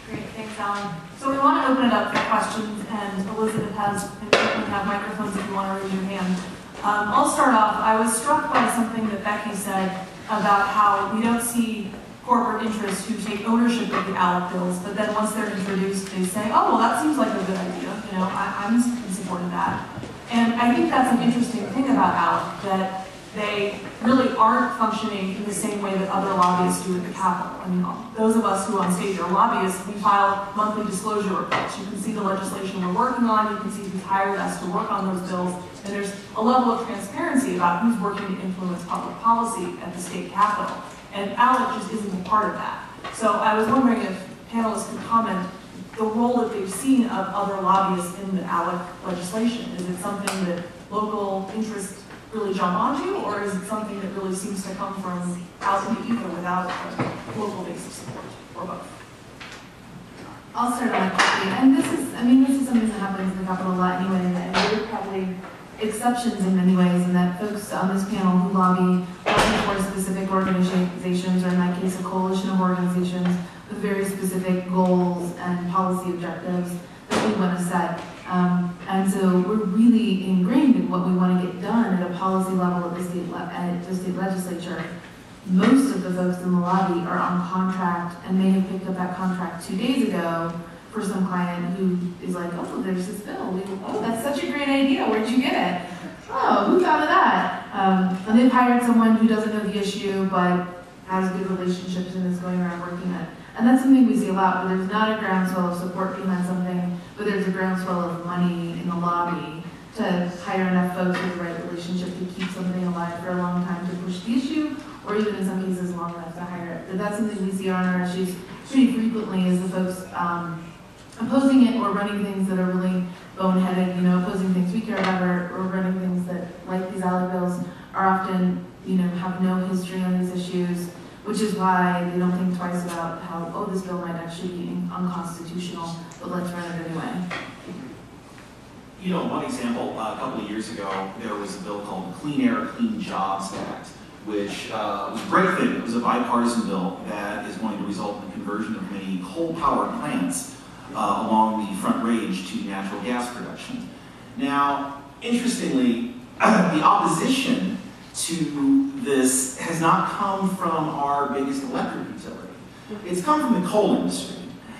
Great, thanks, Alan. So we want to open it up for questions, and Elizabeth has, and we have microphones if you want to raise your hand. I'll start off. I was struck by something that Becky said about how we don't see corporate interests who take ownership of the ALEC bills, but then once they're introduced, they say, oh, well, that seems like a good idea. You know, I'm in support of that. And I think that's an interesting thing about ALEC, that they really aren't functioning in the same way that other lobbyists do at the Capitol. I mean, those of us who on stage are lobbyists, we file monthly disclosure reports. You can see the legislation we're working on, you can see who's hired us to work on those bills, and there's a level of transparency about who's working to influence public policy at the state Capitol. And ALEC just isn't a part of that. So I was wondering if panelists could comment the role that they've seen of other lobbyists in the ALEC legislation. Is it something that local interests really jump onto, or is it something that really seems to come from out in the ether without a local base of support, or both? I'll start on quickly. And this is something that happens in the Capitol a lot anyway, and there are probably exceptions in many ways, in that folks on this panel who lobby for specific organizations, or in my case, a coalition of organizations with very specific goals and policy objectives that we want to set. And so we're really ingrained in what we want to get done at a policy level at the state legislature. most of the folks in the lobby are on contract and may have picked up that contract 2 days ago for some client who is like, oh, there's this bill. Oh, that's such a great idea. Where'd you get it? Oh, who thought of that? And they've hired someone who doesn't know the issue but has good relationships and is going around working it. And that's something we see a lot, where there's not a groundswell of support behind something, but there's a groundswell of money in the lobby to hire enough folks with the right relationship to keep something alive for a long time to push the issue, or even in some cases long enough to hire it. But that's something we see on our issues pretty frequently, is the folks opposing it or running things that are really boneheaded, opposing things we care about, or running things that, like these ALEC bills, are often, have no history on these issues, which is why they don't think twice about how, oh, this bill might actually be unconstitutional, but let's run it anyway. One example, a couple of years ago, there was a bill called the Clean Air, Clean Jobs Act, which was a great thing. It was a bipartisan bill that is going to result in the conversion of many coal-powered plants along the Front Range to natural gas production. Now, interestingly, the opposition to this has not come from our biggest electric utility. It's come from the coal industry.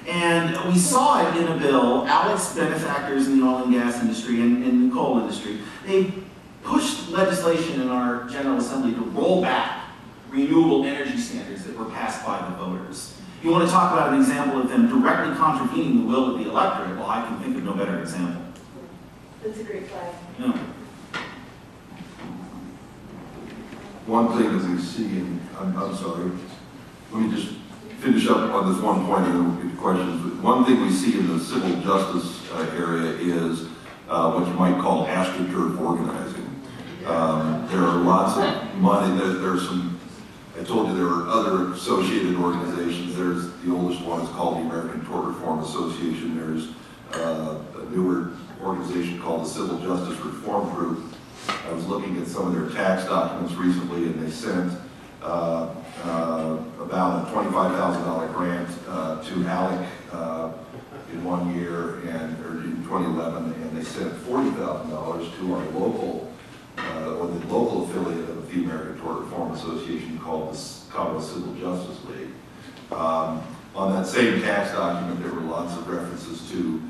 And we saw it in a bill. ALEC's benefactors in the oil and gas industry and the coal industry, they pushed legislation in our General Assembly to roll back renewable energy standards that were passed by the voters. You want to talk about an example of them directly contravening the will of the electorate? Well, I can think of no better example. That's a great flag. Yeah. One thing that we see, and I'm sorry, let me just finish up on this one point and then we'll get to questions. One thing we see in the civil justice area is what you might call astroturf organizing. There are lots of money, there's some, I told you there are other associated organizations. There's, the oldest one is called the American Tort Reform Association. There's a newer organization called the Civil Justice Reform Group. I was looking at some of their tax documents recently, and they sent about a $25,000 grant to ALEC in 1 year, or in 2011, and they sent $40,000 to our local, or the local affiliate of the American Tort Reform Association called the Colorado Civil Justice League. On that same tax document, there were lots of references to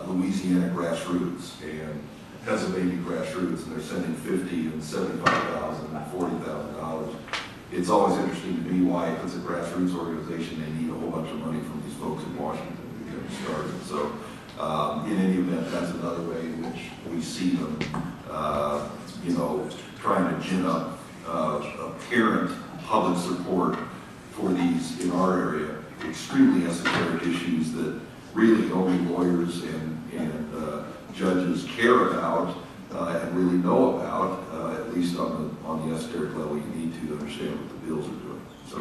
Louisiana grassroots and Pennsylvania grassroots, and they're sending $50,000 and $75,000 and $40,000. It's always interesting to me why, if it's a grassroots organization, they need a whole bunch of money from these folks in Washington to get them started. So, in any event, that's another way in which we see them, trying to gin up apparent public support for these, in our area, extremely esoteric issues that really only lawyers and judges care about and really know about, at least on the esoteric level. You need to understand what the bills are doing. So.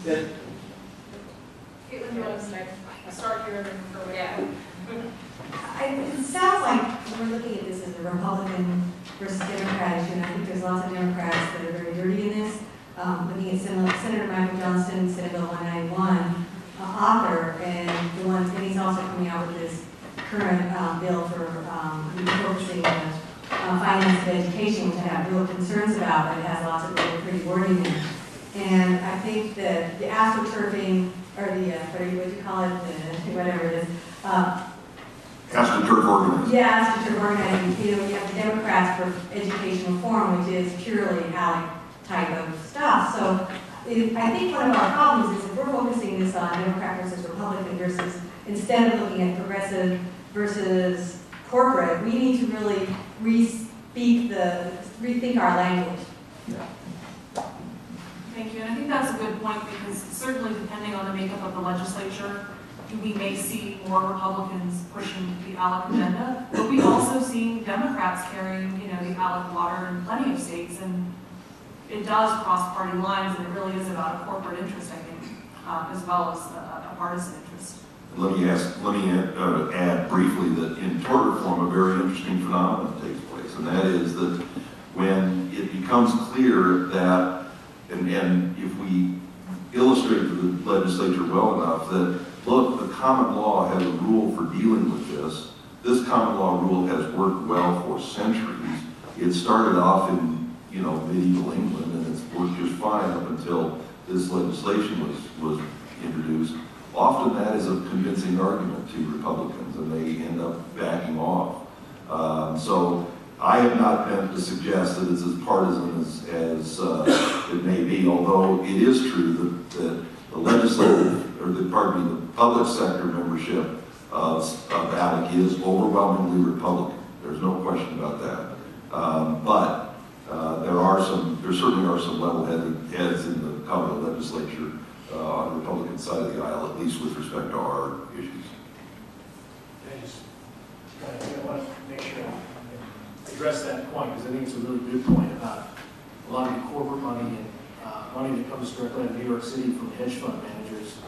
Good. Caitlin, you want to start? I'll start here and then go away. Yeah. It sounds like we're looking at this as a Republican versus Democrat issue, and I think there's lots of Democrats that are very dirty in this. Looking at Senator Michael Johnston, Senate Bill 191, author, and he's also coming out with this current bill for focusing on finance of education, which I have real concerns about, but it has lots of really pretty wording in it. And I think that the astroturfing, or the, what do you call it, whatever it is, AstroTurf organizing. Yeah, AstroTurf organizing. You have the Democrats for education reform, which is purely ALEC type of stuff. So I think one of our problems is if we're focusing this on Democrat versus Republican versus, instead of looking at progressive versus corporate, we need to really rethink our language. Yeah. Thank you, and I think that's a good point, because certainly depending on the makeup of the legislature, we may see more Republicans pushing the ALEC agenda, but we also see Democrats carrying, the ALEC water in plenty of states, and it does cross party lines, and it really is about a corporate interest, I think, as well as a partisan interest. Let me add briefly that in tort reform, a very interesting phenomenon takes place, and that is that when it becomes clear that, and if we illustrate to the legislature well enough that, look, the common law has a rule for dealing with this. This common law rule has worked well for centuries. it started off in, you know, medieval England, and it's worked just fine up until this legislation was introduced. Often that is a convincing argument to Republicans, and they end up backing off. So I have not meant to suggest that it's as partisan as it may be, although it is true that the legislative, or the public sector membership of ALEC is overwhelmingly Republican. There's no question about that. But there certainly are some level-headed heads in the Colorado legislature on the Republican side of the aisle, at least with respect to our issues. I want to make sure I address that point, because I think it's a really good point about a lot of the corporate money and money that comes directly out of New York City from hedge fund managers.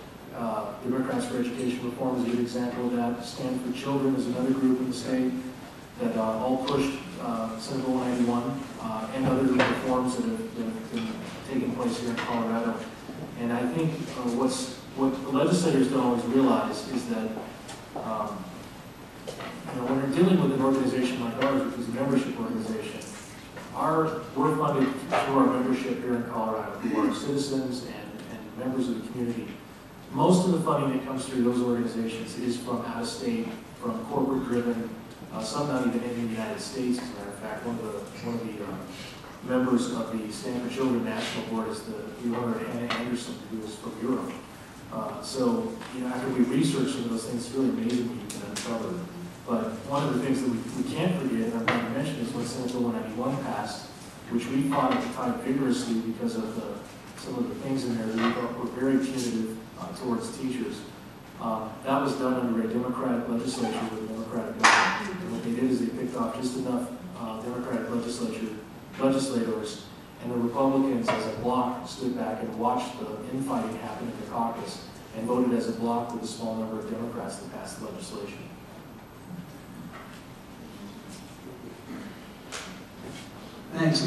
Democrats for Education Reform is a good example of that. Stand for Children is another group in the state that all pushed Senate Bill 191 and other reforms that have been taking place here in Colorado. And I think what the legislators don't always realize is that when they're dealing with an organization like ours, which is a membership organization, we're funded through our membership here in Colorado, who are citizens and members of the community. Most of the funding that comes through those organizations is from out of state, from corporate driven, some not even in the United States. As a matter of fact, one of the members of the Stand for Children National Board is the owner, Anna Anderson, who is from Europe. So, after we research some of those things, it's really amazing what you can uncover. But one of the things that we can't forget, and I'm going to mention, is when Senate Bill 191 passed, which we fought at the time vigorously because of some of the things in there that we thought were very punitive towards teachers. That was done under a Democratic legislature with a Democratic government. And what they did is they picked off just enough Democratic legislators, and the Republicans as a bloc stood back and watched the infighting happen in the caucus and voted as a bloc with a small number of Democrats to pass the legislation. Thanks.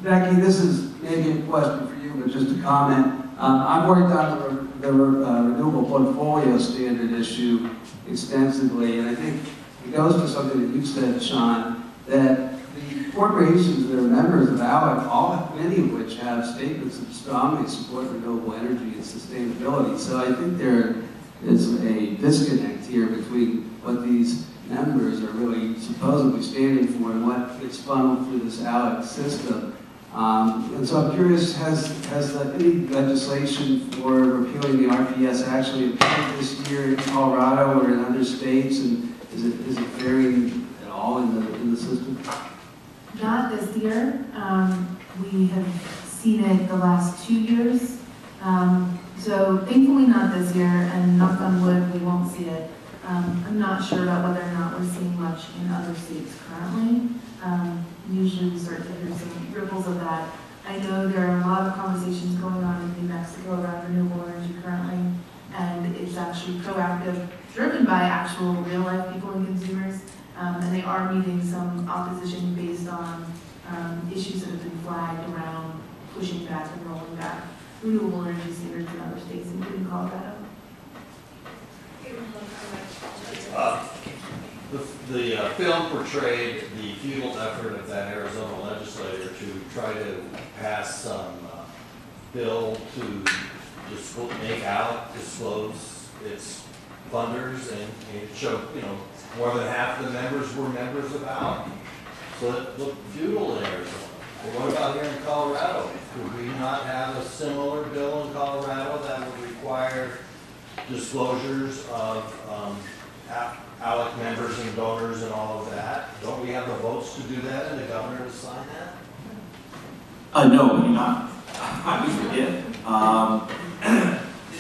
Becky, this is maybe a question for you, but just a comment. I've worked on the renewable portfolio standard issue extensively, and I think it goes to something that you said, Sean, that the corporations that are members of ALEC, many of which have statements that strongly support renewable energy and sustainability. So I think there is a disconnect here between what these members are really supposedly standing for and what gets funneled through this ALEC system. And so I'm curious, has any legislation for repealing the RPS actually appeared this year in Colorado or in other states, and is it varying at all in the system? Not this year. We have seen it the last 2 years. So thankfully not this year, and knock on wood, we won't see it. I'm not sure about whether or not we're seeing much in other states currently. Usually we start to hear some ripples of that. I know there are a lot of conversations going on in New Mexico around renewable energy currently, and it's actually proactive, driven by actual real-life people and consumers, and they are meeting some opposition based on issues that have been flagged around pushing back and rolling back renewable energy standards in other states, including Colorado. The film portrayed the futile effort of that Arizona legislator to try to pass some bill to just make ALEC disclose its funders, and it showed, more than half the members were members of ALEC. So it looked futile in Arizona. But what about here in Colorado? Could we not have a similar bill in Colorado that would require disclosures of ALEC members and donors and all of that? Don't we have the votes to do that and the governor to sign that? No, we do not. I wish we did.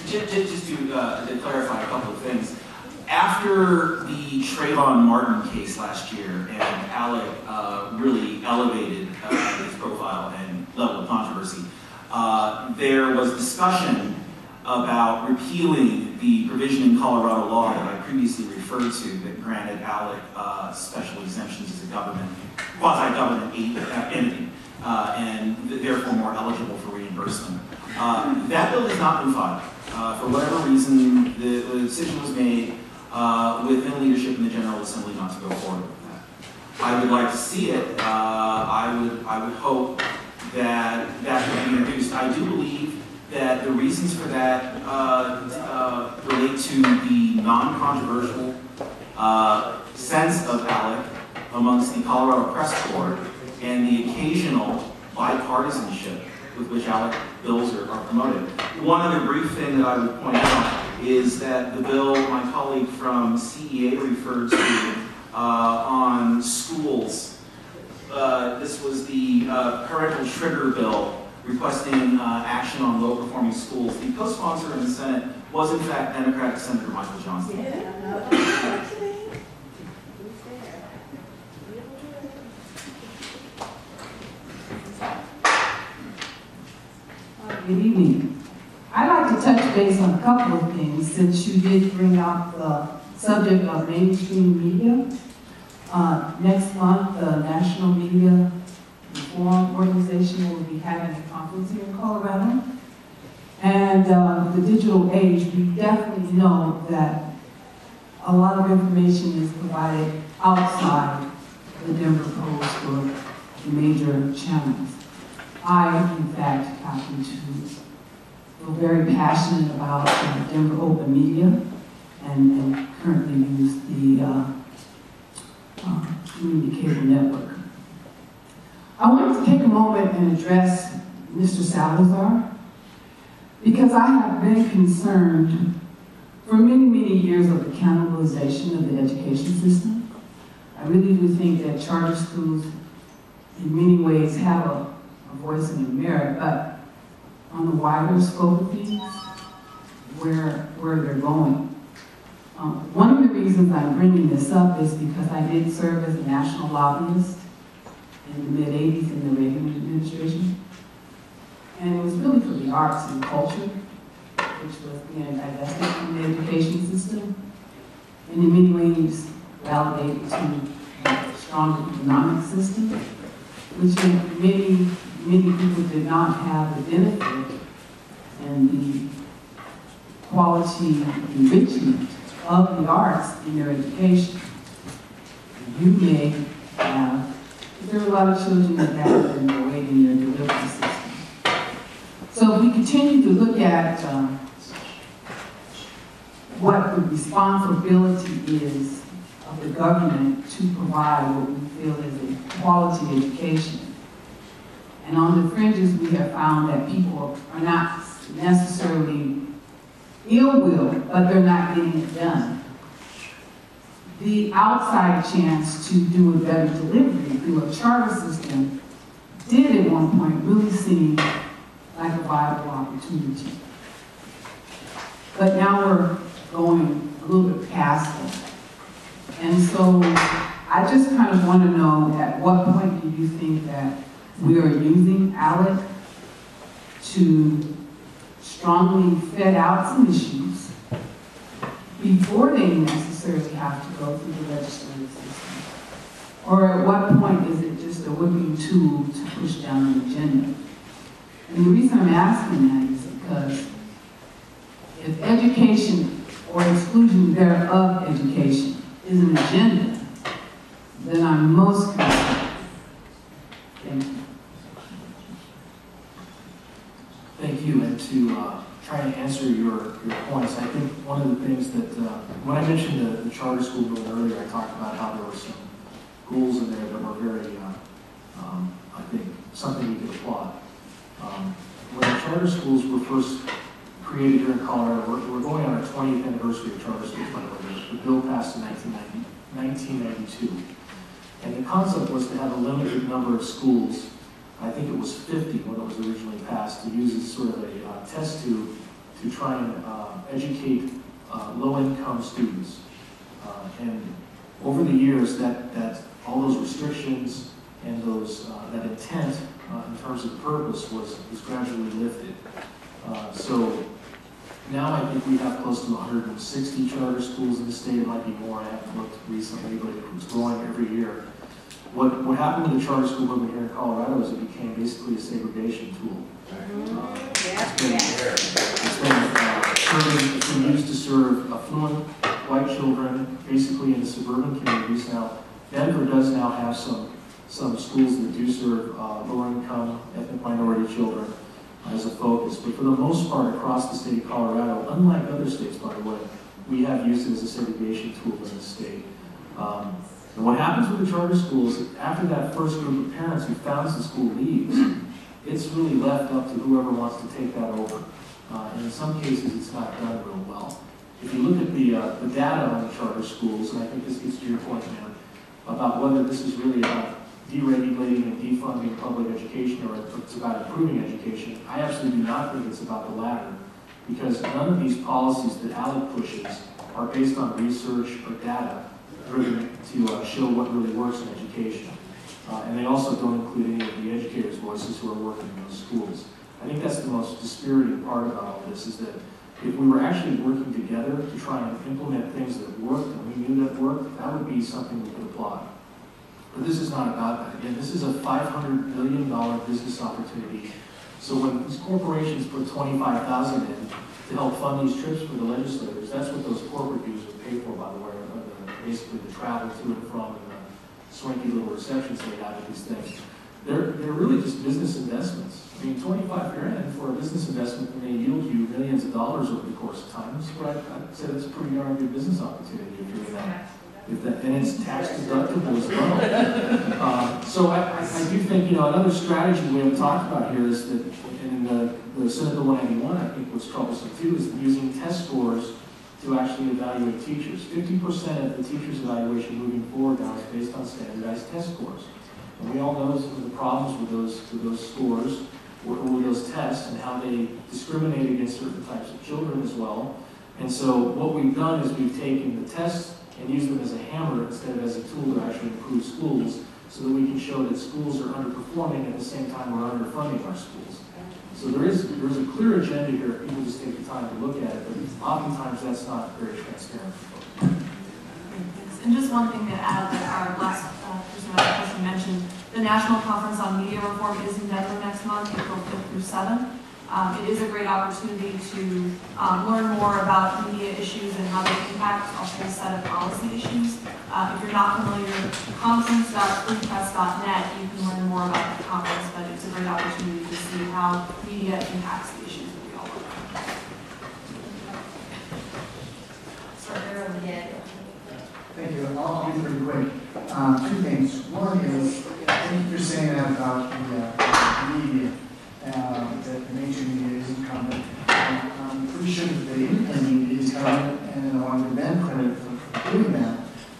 Just to clarify a couple of things. After the Trayvon Martin case last year, and ALEC really elevated his profile and level of controversy, there was discussion about repealing the provision in Colorado law that I previously referred to that granted ALEC special exemptions as a quasi-government entity, and therefore more eligible for reimbursement. That bill has not been filed. For whatever reason, the decision was made within leadership in the General Assembly not to go forward with that. I would like to see it. I would hope that that could be introduced. I do believe that the reasons for that relate to the non-controversial sense of ALEC amongst the Colorado Press Corps and the occasional bipartisanship with which ALEC bills are promoted. One other brief thing that I would point out is that the bill my colleague from CEA referred to on schools, this was the parental trigger bill requesting action on low-performing schools. The co-sponsor in the Senate was, in fact, Democratic Senator Michael Johnson. Good evening. I'd like to touch base on a couple of things since you did bring up the subject of mainstream media. Next month, the National Media Reform Organization will be having a conference here in Colorado. And the digital age, we definitely know that a lot of information is provided outside the Denver Post or the major channels. I, in fact, happen to feel very passionate about Denver Open Media and currently use the community cable network. I wanted to take a moment and address Mr. Salazar because I have been concerned for many, many years of the cannibalization of the education system. I really do think that charter schools in many ways have a voice and a merit, but on the wider scope of things, where they're going. One of the reasons I'm bringing this up is because I did serve as a national lobbyist in the mid-'80s in the Reagan administration. And it was really for the arts and culture, which was being divested from the education system, and in many ways validated to a stronger economic system, which many people did not have the benefit and the quality enrichment of the arts in their education. You may have, there are a lot of children that have been awaiting their delivery system. So if we continue to look at what the responsibility is of the government to provide what we feel is a quality education, and on the fringes, we have found that people are not necessarily ill-will, but they're not getting it done. The outside chance to do a better delivery through a charter system did at one point really seem like a viable opportunity. But now we're going a little bit past that. And so I just kind of want to know, at what point do you think that we are using ALEC to strongly vet out some issues before they necessarily have to go through the legislative system? Or at what point is it just a whipping tool to push down an agenda? And the reason I'm asking that is because if education or exclusion thereof education is an agenda, then I'm most concerned. Thank you. Thank you, and to try and answer your points, I think one of the things that, when I mentioned the charter school bill earlier, I talked about how there were some rules in there that were very, I think, something we could applaud. When the charter schools were first created here in Colorado, we're going on our 20th anniversary of charter schools, by the way. The bill passed in 1992. And the concept was to have a limited number of schools. I think it was 50 when it was originally passed, to use as sort of a test tube to try and educate low-income students. And over the years, that all those restrictions and those that intent in terms of purpose was gradually lifted. So now I think we have close to 160 charter schools in the state. It might be more. I haven't looked recently, but it's growing every year. What happened with the charter school movement here in Colorado is it became basically a segregation tool. It's been used to serve affluent white children, basically in the suburban communities. Now, Denver does now have some schools that do serve lower-income, ethnic minority children as a focus. But for the most part, across the state of Colorado, unlike other states, by the way, we have used it as a segregation tool in the state. And what happens with the charter schools, after that first group of parents who founds the school leaves, it's really left up to whoever wants to take that over. And in some cases, it's not done real well. If you look at the data on the charter schools, and I think this gets to your point, man, about whether this is really about deregulating and defunding public education or it's about improving education, I absolutely do not think it's about the latter, because none of these policies that ALEC pushes are based on research or data driven to show what really works in education. And they also don't include any of the educators' voices who are working in those schools. I think that's the most dispiriting part about all this, is that if we were actually working together to try and implement things that worked and we knew that worked, that would be something we could applaud. But this is not about that. Again, this is a $500 billion business opportunity. So when these corporations put $25,000 in to help fund these trips for the legislators, that's what those corporate dues are paid for, by the way, basically the travel to and from and the swanky little receptions they have at these things. They're really just business investments. I mean, 25 grand for a business investment when they yield you millions of dollars over the course of time. I'd say that's a pretty darn good business opportunity if you're that. And it's tax deductible as well. So I do think, another strategy we haven't talked about here is that in the Senate Bill 191, I think what's troublesome too is using test scores to actually evaluate teachers. 50% of the teachers' evaluation moving forward now is based on standardized test scores. And we all know some of the problems with those scores or with those tests and how they discriminate against certain types of children as well. And so what we've done is we've taken the tests and used them as a hammer instead of as a tool to actually improve schools, so that we can show that schools are underperforming at the same time we're underfunding our schools. So there is a clear agenda here if people just take the time to look at it, but oftentimes that's not very transparent. And just one thing to add that our last person mentioned, the National Conference on Media Reform is in Denver next month, April 5th through 7th. It is a great opportunity to learn more about media issues and how they impact a whole set of policy issues. If you're not familiar, conference.freepress.net, you can learn more about the conference, but it's a great opportunity to see how media impacts the issues that we all work on. Start there on the end. Thank you. I'll be pretty quick. Two things. One is, I think you're saying that about the media. That the mainstream media is incumbent. I'm pretty sure that the independent media is incumbent, and I want to give them credit for doing that.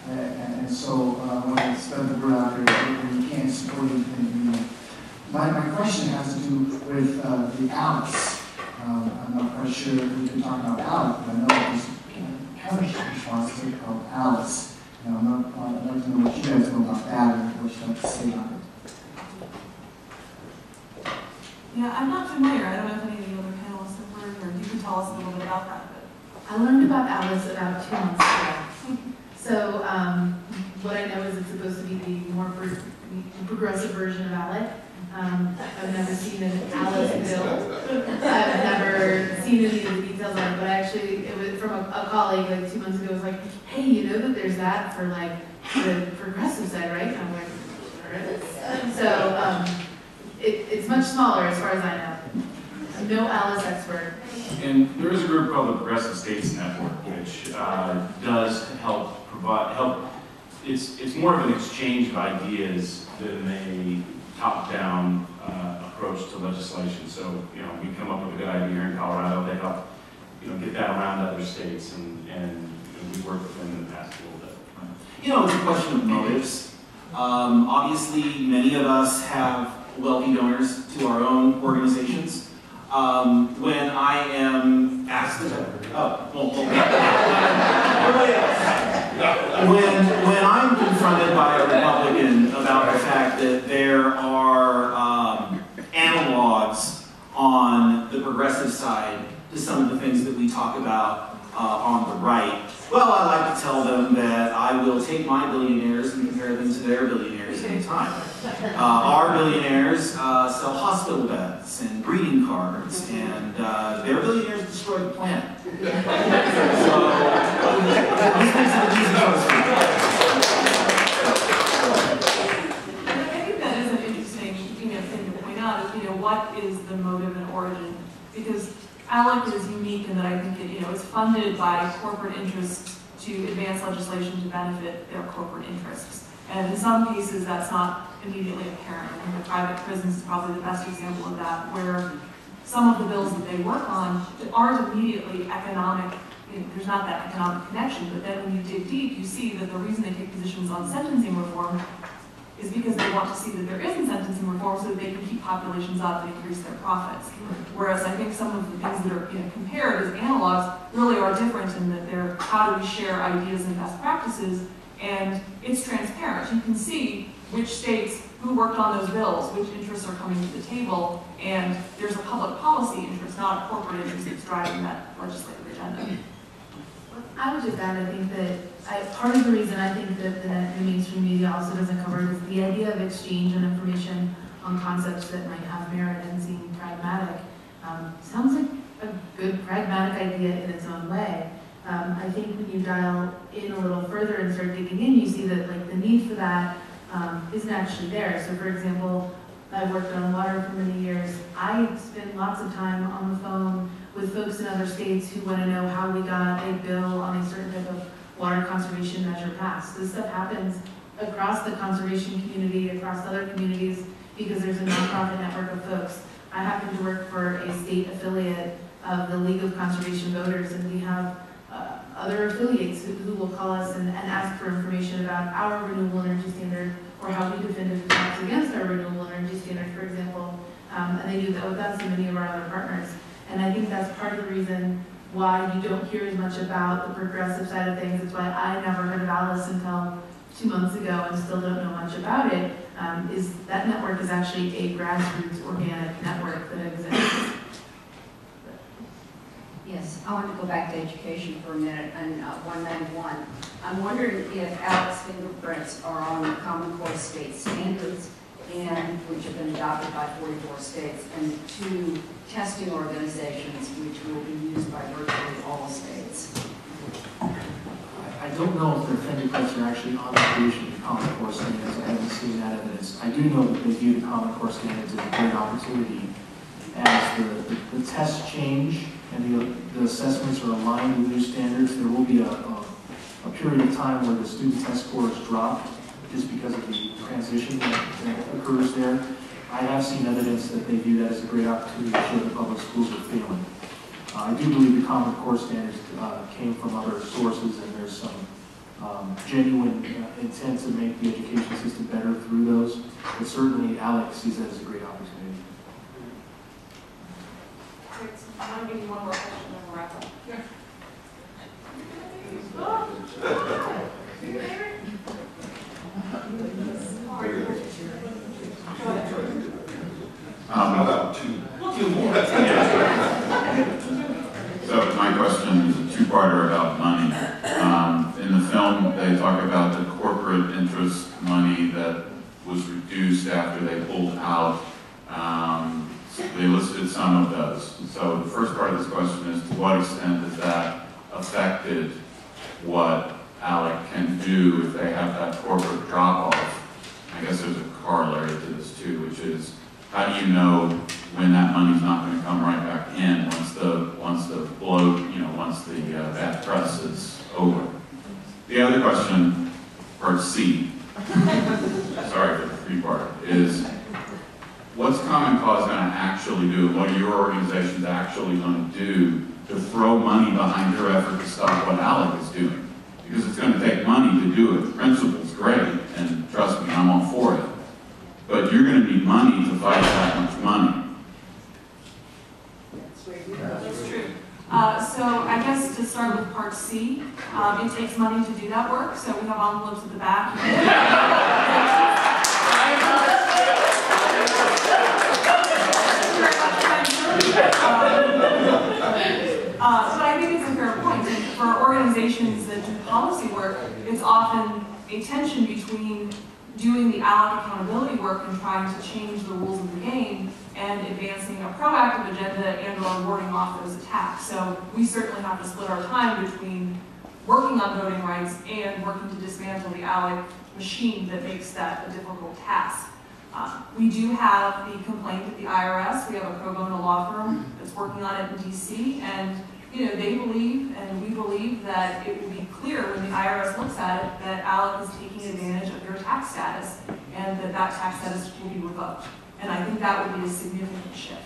And so I want to spread the word out there that you can't support independent media. My question has to do with the ALECs. I'm not quite sure if we can talk about ALEC, but I know there's a counter responsibility called ALECs. I'd like to know what you guys know about that and what you have to say about it. Yeah, I'm not familiar. I don't know if any of the other panelists have heard, or you can tell us a little bit about that. I learned about ALEC about 2 months ago. So what I know is it's supposed to be the more progressive version of ALEC. I've never seen an ALEC bill. I've never seen any of the details on it, but actually it was from a colleague like 2 months ago was like, hey, you know that there's that for like the progressive side, right? And I'm like, there is. So it's much smaller as far as I know. I'm no ALEC expert. And there is a group called the Progressive States Network, which does help provide It's more of an exchange of ideas than a top-down approach to legislation. So we come up with a good idea here in Colorado. They help get that around other states, and we work with them in the past a little bit. It's a question of motives. Obviously, many of us have wealthy donors to our own organizations. When I am asked when I'm confronted by a Republican about the fact that there are analogs on the progressive side to some of the things that we talk about on the right, well, I like to tell them that I will take my billionaires and compare them to their billionaires anytime. Our billionaires sell hospital beds and greeting cards, and their billionaires destroy the planet. So, these things are easy choices. because ALEC is unique in that I think it's funded by corporate interests to advance legislation to benefit their corporate interests. And in some cases, that's not immediately apparent. I think the private prisons is probably the best example of that, where some of the bills that they work on aren't immediately economic. There's not that economic connection, but then when you dig deep, you see that the reason they take positions on sentencing reform is because they want to see that there isn't sentencing reform so that they can keep populations up and increase their profits. Whereas I think some of the things that are compared as analogs really are different in that they're how do we share ideas and best practices, and it's transparent. You can see which states who worked on those bills, which interests are coming to the table, and there's a public policy interest, not a corporate interest that's driving that legislative agenda. I would just add, I think that part of the reason I think that the mainstream media also doesn't cover it is the idea of exchange and information on concepts that might have merit and seem pragmatic. Sounds like a good pragmatic idea in its own way. I think when you dial in a little further and start digging in, you see that the need for that isn't actually there. So for example, I've worked on water for many years. I spend lots of time on the phone with folks in other states who want to know how we got a bill on a certain type of water conservation measure passed. This stuff happens across the conservation community, across other communities, because there's a nonprofit network of folks. I happen to work for a state affiliate of the League of Conservation Voters, and we have other affiliates who will call us and ask for information about our renewable energy standard or how we defended attacks against our renewable energy standard, for example. And they do that with us and many of our other partners. And I think that's part of the reason why you don't hear as much about the progressive side of things. It's why I never heard of ALEC until 2 months ago and still don't know much about it, is that network is actually a grassroots organic network that exists. Yes, I want to go back to education for a minute and 191. I'm wondering if ALEC's fingerprints are on the Common Core state standards, and which have been adopted by 44 states, and 2 testing organizations which will be used by virtually all states. I don't know if their fingerprints are actually on the creation of the Common Core standards. I haven't seen that evidence. I do know that they view the Common Core standards as a great opportunity as the tests change and the assessments are aligned with new standards. There will be a period of time where the student test scores drop just because of the transition that occurs there. I have seen evidence that they view that as a great opportunity to show that public schools are failing. I do believe the Common Core standards came from other sources, and there's some genuine intent to make the education system better through those, but certainly ALEC sees that as a great opportunity. Great. I'm going to give you one more question and then we'll wrap up. Yeah. How about 2? 2 more. So my question is a two-parter about money. In the film, they talk about the corporate interest money that was reduced after they pulled out. They listed some of those. So the first part of this question is, to what extent has that affected what ALEC can do if they have that corporate drop-off? I guess there's a corollary to this too, which is, how do you know when that money's not going to come right back in once the bloat, once the bad press is over? The other question, part C, sorry for the 3-part, is what's Common Cause going to actually do? What are your organizations actually going to do to throw money behind your effort to stop what ALEC is doing? Because it's going to take money to do it. The principle's great, and trust me, I'm all for it. But you're going to need money to fight that much money. That's true. So I guess to start with part C, it takes money to do that work, so we have envelopes at the back. But I think it's a fair point. And for organizations that do policy work, it's often a tension between doing the ALEC accountability work and trying to change the rules of the game and advancing a proactive agenda and/or warding off those attacks. So we certainly have to split our time between working on voting rights and working to dismantle the ALEC machine that makes that a difficult task. We do have the complaint at the IRS. We have a pro bono law firm that's working on it in DC, and they believe, and we believe, that it will be clear when the IRS looks at it that ALEC is taking advantage of your tax status, and that tax status will be revoked. And I think that would be a significant shift.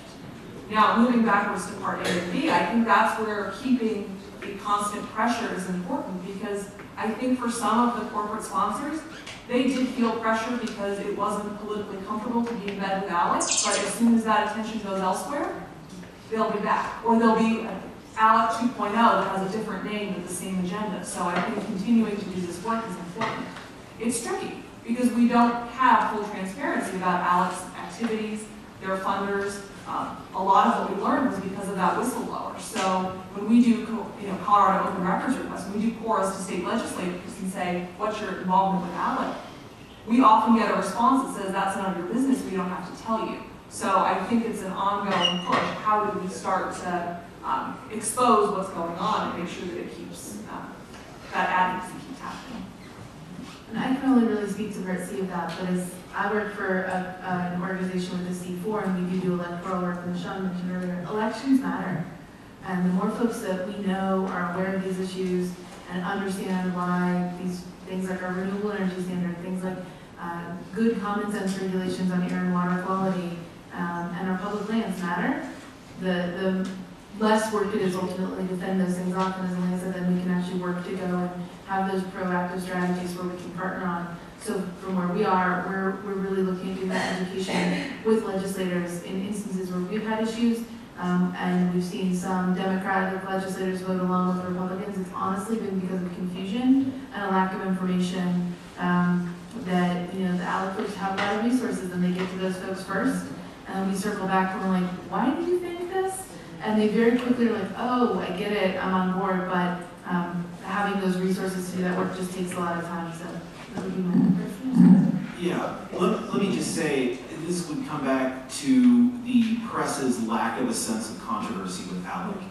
Now, moving backwards to Part A and B, I think that's where keeping a constant pressure is important, because I think for some of the corporate sponsors, they did feel pressure because it wasn't politically comfortable to be in bed with ALEC, but as soon as that attention goes elsewhere, they'll be back. Or there'll be ALEC 2.0 that has a different name with the same agenda. So I think continuing to do this work is important. It's tricky because we don't have full transparency about ALEC's activities, their funders. A lot of what we learned was because of that whistleblower. So when we do Colorado Open Records requests, when we do CORAs to state legislators and say, what's your involvement with ALEC? We often get a response that says, that's none of your business, we don't have to tell you. So I think it's an ongoing push. How do we start to expose what's going on and make sure that it keeps, that advocacy keeps happening? And I can only really speak to Part C of that, but as I work for an organization with a C4, and we do electoral work, and Sean mentioned earlier, elections matter. And the more folks that we know are aware of these issues and understand why these things like our renewable energy standard, things like good common sense regulations on air and water quality, and our public lands matter, the less work it is ultimately to fend those things off, and as Elena said, then we can actually work to go and have those proactive strategies where we can partner on. So from where we are, we're really looking to do that education with legislators in instances where we've had issues, and we've seen some Democratic legislators vote along with Republicans. It's honestly been because of confusion and a lack of information that, the ALEC folks have a lot of resources and they get to those folks first. And we circle back and we're like, why did you think this? And they very quickly are like, oh, I get it, I'm on board, but having those resources to do that work just takes a lot of time. So that would be my question. Yeah, let me just say, this would come back to the press's lack of a sense of controversy with ALEC.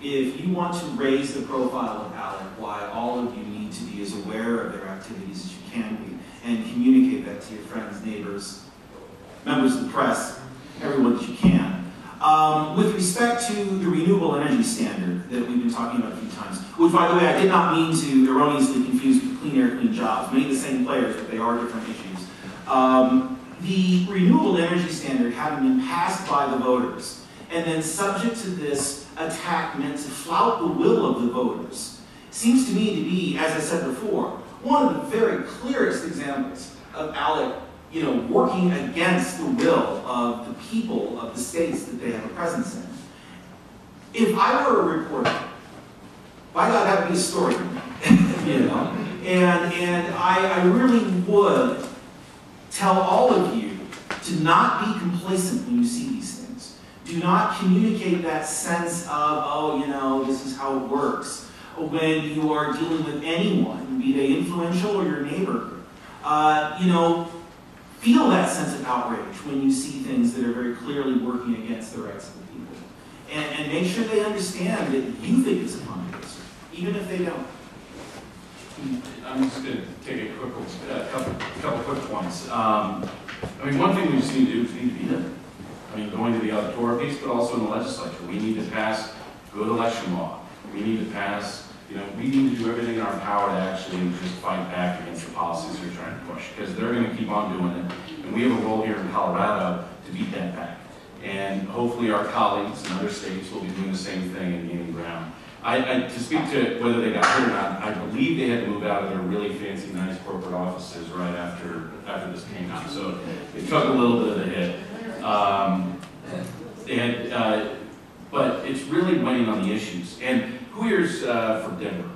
If you want to raise the profile of ALEC, why all of you need to be as aware of their activities as you can be, and communicate that to your friends, neighbors, members of the press, everyone that you can. With respect to the renewable energy standard that we've been talking about a few times, which, by the way, I did not mean to erroneously confuse with clean air, clean jobs. Many of the same players, but they are different issues. The renewable energy standard having been passed by the voters and then subject to this attack meant to flout the will of the voters seems to me to be, as I said before, one of the very clearest examples of ALEC working against the will of the people of the states that they have a presence in. If I were a reporter, by God, that would be a story, and I really would tell all of you to not be complacent when you see these things. Do not communicate that sense of, this is how it works. When you are dealing with anyone, be they influential or your neighbor, feel that sense of outrage when you see things that are very clearly working against the rights of the people. And make sure they understand that you think it's a fundraiser, even if they don't. I'm just going to take a couple quick points. One thing we just need to do is need to be there. Going to the electoral piece, but also in the legislature. We need to pass good election law. We need to pass, we need to do everything in our power to actually just fight back against the policies they're trying to push, because they're going to keep on doing it. And we have a role here in Colorado to beat that back. And hopefully our colleagues in other states will be doing the same thing and gaining ground. To speak to whether they got hurt or not, I believe they had to move out of their really fancy, nice corporate offices right after this came out. So it took a little bit of a hit. But it's really weighing on the issues. And who here's for Denver?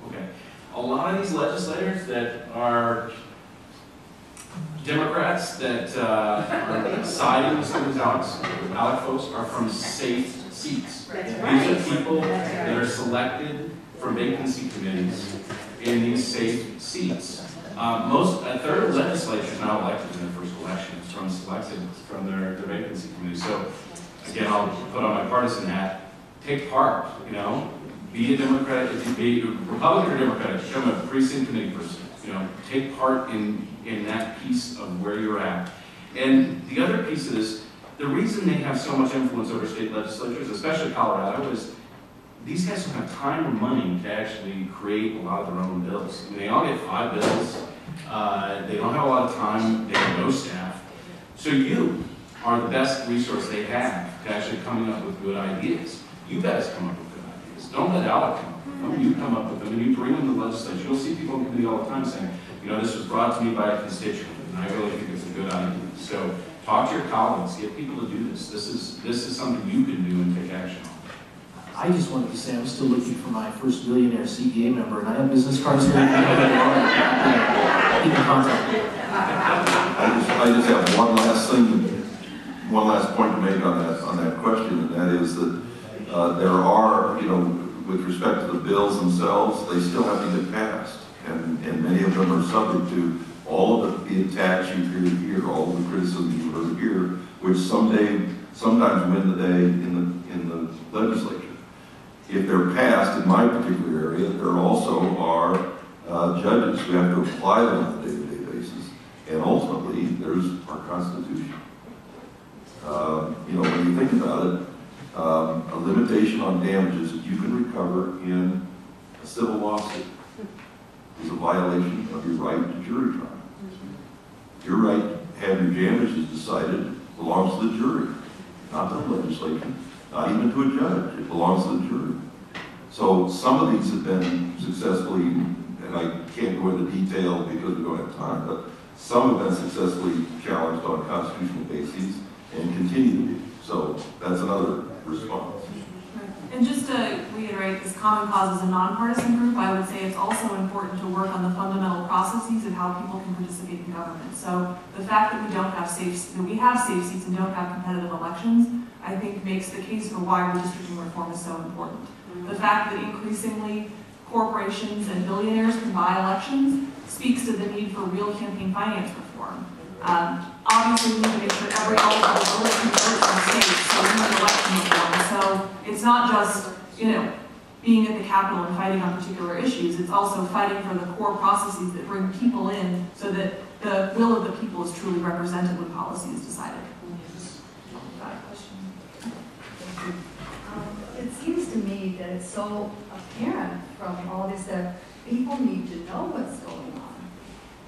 Okay. A lot of these legislators that are Democrats that are siding with some of these ALEC folks are from safe seats. These are people that are selected from vacancy committees in these safe seats. A third of legislatures now elected in their first election is from selected from their vacancy committee. So again, I'll put on my partisan hat. Take part. Be a Democrat, if you be Republican or Democrat, become a precinct committee person. Take part in that piece of where you're at. And the other piece is the reason they have so much influence over state legislatures, especially Colorado, is these guys don't have time or money to actually create a lot of their own bills. I mean, they all get 5 bills. They don't have a lot of time. They have no staff. So you are the best resource they have to actually coming up with good ideas. You guys come up with good ideas. Don't let ALEC come up with them. You come up with them and you bring them to the legislature. You'll see people in committee all the time saying, you know, this was brought to me by a constituent, and I really think it's a good idea. So talk to your colleagues, get people to do this. This is something you can do and take action on. I just wanted to say I'm still looking for my first billionaire CEA member, and I have business cards here. Keep in contact. I just have one last point to make on that question, and that is that there are, you know, with respect to the bills themselves, they still have to get passed, and many of them are subject to all of the attacks you've heard here, all of the criticism you've heard here, which sometimes win the day in the legislature. If they're passed in my particular area, there also are judges who have to apply them on a day-to-day basis, and ultimately there's our Constitution. You know, when you think about it, a limitation on damages that you can recover in a civil lawsuit is a violation of your right to jury trial. Your right to have your damages decided belongs to the jury, not to the legislature, not even to a judge. It belongs to the jury. So some of these have been successfully, and I can't go into detail because we don't have time, but some have been successfully challenged on constitutional bases and continue to be. So that's another response. And just to reiterate, this Common Cause is a nonpartisan group. I would say it's also important to work on the fundamental processes of how people can participate in government. So the fact that we have safe seats and don't have competitive elections, I think makes the case for why redistricting reform is so important. The fact that increasingly corporations and billionaires can buy elections speaks to the need for real campaign finance reform. Obviously, we need to make sure every eligible voter can vote in the state, so we need election reform. So it's not just, you know, being at the Capitol and fighting on particular issues. It's also fighting for the core processes that bring people in so that the will of the people is truly represented when policy is decided. It seems to me that it's so apparent from all this that people need to know what's going on.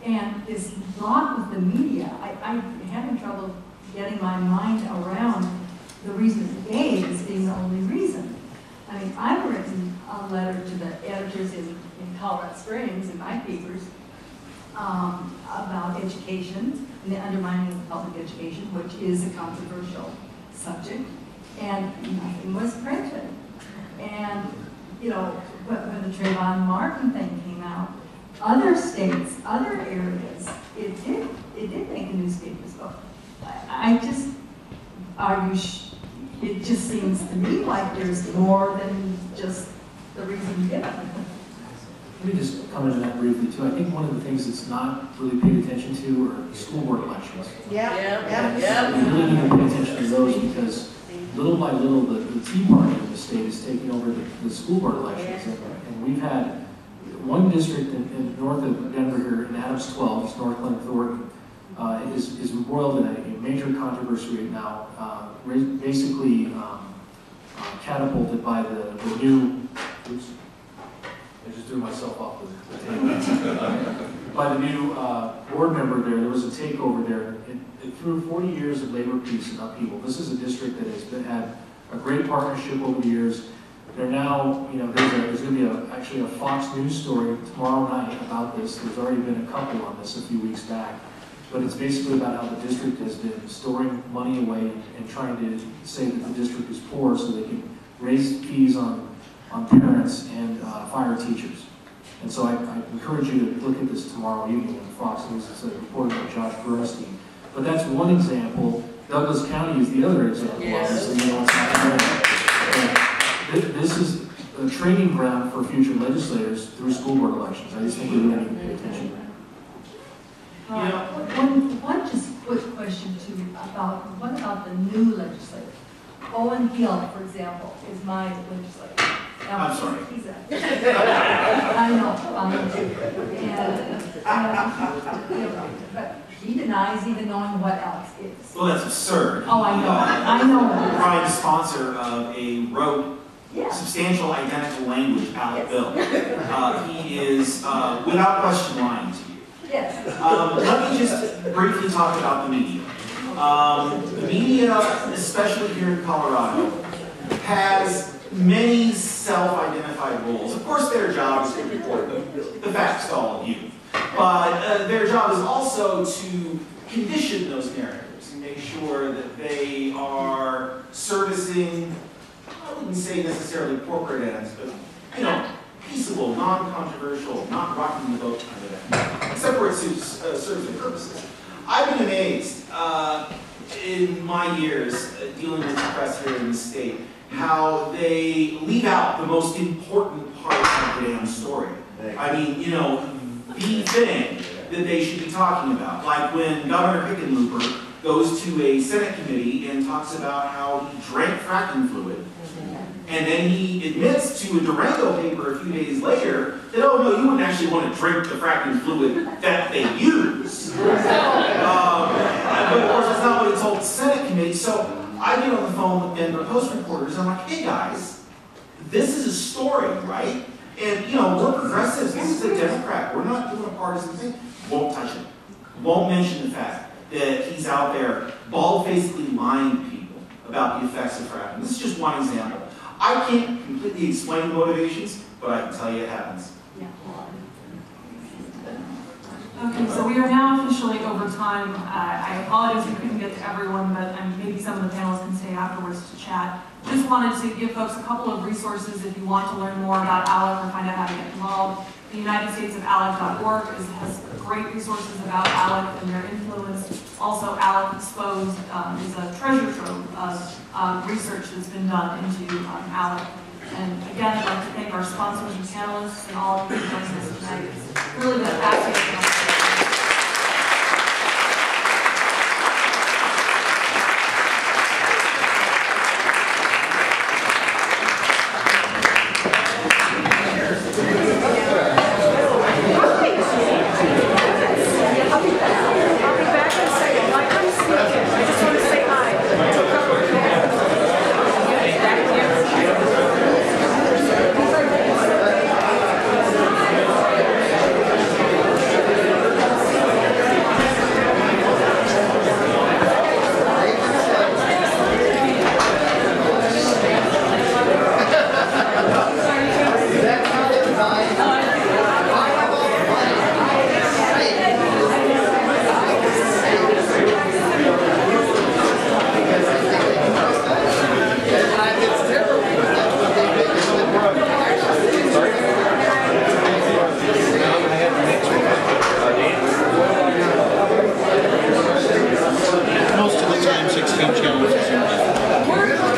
And this lot with the media, I'm having trouble getting my mind around the reason it gave as being the only reason. I mean, I've written a letter to the editors in Colorado Springs, in my papers, about education and the undermining of public education, which is a controversial subject, and nothing was printed. And, you know, when the Trayvon Martin thing came out, other states, other areas, it did make the newspapers go. It just seems to me like there's more than just the reason given. Let me just comment on that briefly too. I think one of the things that's not really paid attention to are school board elections. Yeah. We really need to pay attention to those because little by little the Tea Party in the state is taking over the school board elections. And we've had one district in north of Denver here, in Adams 12, it's North Glen Thornton, is embroiled in a major controversy right now, basically catapulted by the new, oops, I just threw myself off the table. By the new board member there. There was a takeover there. It threw 40 years of labor peace and upheaval. This is a district that has had a great partnership over the years. They're now, you know, there's going to be actually a Fox News story tomorrow night about this. There's already been a couple on this a few weeks back. But it's basically about how the district has been storing money away and trying to say that the district is poor so they can raise fees on parents and fire teachers. And so I encourage you to look at this tomorrow evening on Fox News. It's a report by Josh Bernstein. But that's one example. Douglas County is the other example. Obviously, you know what's happening. This is a training ground for future legislators through school board elections. I just think we really need to pay attention. One just quick question too what about the new legislator? Owen Hill, for example, is my legislator. Now, I'm sorry. He's I know. But He denies even knowing what else is. Well, that's absurd. Oh, I know. Prime sponsor of a wrote substantial identical language ALEC bill. He is, without question, lying to you. Yes. Let me just briefly talk about the media. The media, especially here in Colorado, has many self-identified roles. Of course, their job is to report the facts to all of you. But their job is also to condition those narratives and make sure that they are servicing, I wouldn't say necessarily corporate ends, but, peaceable, non-controversial, not rocking the boat kind of end, except where it serves their purposes. I've been amazed in my years dealing with the press here in the state, how they leave out the most important part of the damn story. I mean, the thing that they should be talking about. Like when Governor Hickenlooper goes to a Senate committee and talks about how he drank fracking fluid, and then he admits to a Durango paper a few days later that, oh no, you wouldn't actually want to drink the fracking fluid that they use. But of course, that's not what he told the Senate committee. So I get on the phone with Denver Post reporters, and I'm like, hey guys, this is a story, right? And, we're progressives. This is a Democrat. We're not doing a partisan thing. Won't touch it. Won't mention the fact that he's out there bald-facedly lying to people about the effects of fracking. This is just one example. I can't completely explain the motivations, but I can tell you it happens. Okay, so we are now officially over time. I apologize we couldn't get to everyone, but maybe some of the panelists can stay afterwards to chat. Just wanted to give folks a couple of resources if you want to learn more about ALEC or find out how to get involved. The United States of ALEC.org has great resources about ALEC and their influence. Also, ALEC Exposed is a treasure trove of research that's been done into ALEC. And again, I'd like to thank our sponsors and panelists and all of you for joining us tonight. It's really been a fascinating conversation.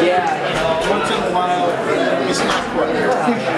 Yeah, once in a while, it's not quite.